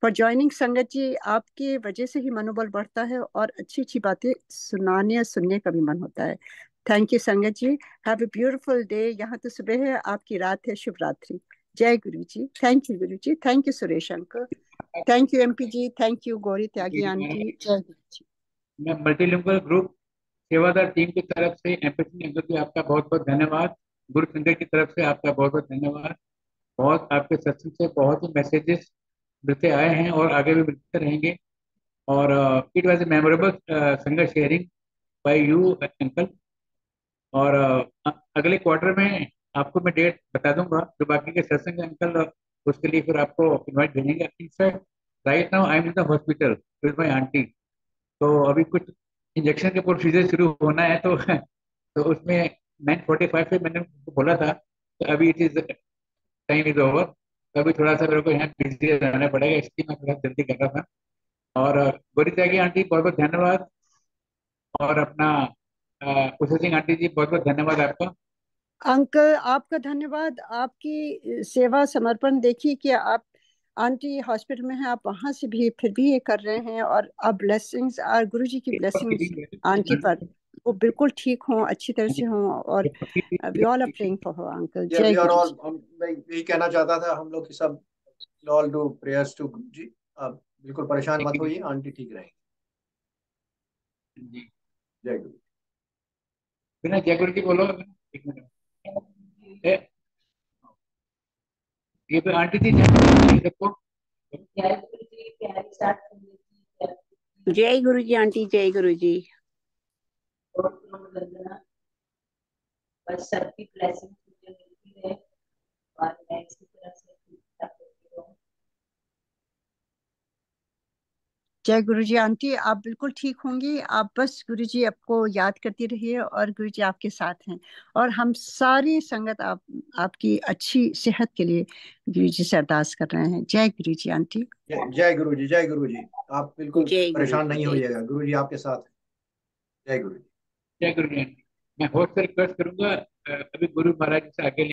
for joining संगत जी। आपकी वजह से ही मनोबल बढ़ता है और अच्छी अच्छी बातें सुनाने और सुनने का भी मन होता है। थैंक यू संगत जी, हैव ए ब्यूटीफुल डे। यहाँ तो सुबह है, आपकी रात है, शुभ रात्रि। जय गुरु जी। Thank you Guru ji, thank you Suresh uncle, thank you MP ji, thank you Gauri Tyagi aunty. जय गुरु जी। मैं मल्टीलिंगुअल ग्रुप सेवादार टीम की तरफ से एम्पैथी अंकल जी आपका बहुत बहुत धन्यवाद। गुरु संगत की तरफ से आपका बहुत बहुत धन्यवाद। बहुत आपके सत्संग से बहुत ही मैसेजेस मिलते आए हैं और आगे भी मिलते रहेंगे। और इट वॉज ए मेमोरेबल संगत शेयरिंग बाय यू अंकल। और अगले क्वार्टर में आपको मैं डेट बता दूंगा जो बाकी के सत्संग अंकल, उसके लिए फिर आपको इनवाइट भेजेंगे। In fact right now I am in the hospital with my aunty. तो अभी कुछ इंजेक्शन के प्रोसीजर शुरू होना है, तो उसमें 9:45 पे मैंने उनको बोला था, तो अभी it is time is over. तो अभी थोड़ा सा मेरे को यहाँ बिजी रहना पड़ेगा, इसलिए मैं थोड़ा जल्दी कर रहा था। और गोरी त्यागी आंटी बहुत बहुत धन्यवाद। और अपना उषा सिंह आंटी जी बहुत बहुत धन्यवाद आपका। अंकल आपका धन्यवाद। आपकी सेवा समर्पण देखिए कि आप आंटी हॉस्पिटल में हैं, आप वहां से भी फिर भी ये कर रहे हैं। और अब ब्लेसिंग्स और गुरु जी की ब्लेसिंग्स आंटी पर, वो बिल्कुल ठीक हों, अच्छी तरह से हों। और we all are praying for her uncle. Yeah, Jai we are Guru all, ji. मैं यही कहना चाहता था, हम लोग सब ऑल डू प्रेयर्स टू गुरु जी। आप बिल्कुल परेशान मत होइए, आंटी ठीक रहेंगे। जी जय गुरु। बिना जय गुरु जी बोलो। एक मिनट ये तो आंटी जी सबको। जय गुरु जी आंटी, जय गुरु जी। बस सबकी ब्लेसिंग मुझे मिलती है और मैं इसी तरह से करती रहूं। जय गुरु जी आंटी, आप बिल्कुल ठीक होंगी। आप बस गुरु जी आपको याद करती रहिए और गुरु जी आपके साथ हैं। और हम सारी संगत आपकी अच्छी सेहत के लिए गुरु जी से अरदास कर रहे हैं। जय गुरु जी आंटी। जय गुरु जी, जय गुरु जी। आप बिल्कुल जय गुरु परेशान जी, नहीं जय। होइएगा, गुरु जी आपके साथ हैं। जय गुरु जी। जय गुरु जी आंटी। मैं होस्ट से रिक्वेस्ट करूंगा अभी गुरु महाराज से आगे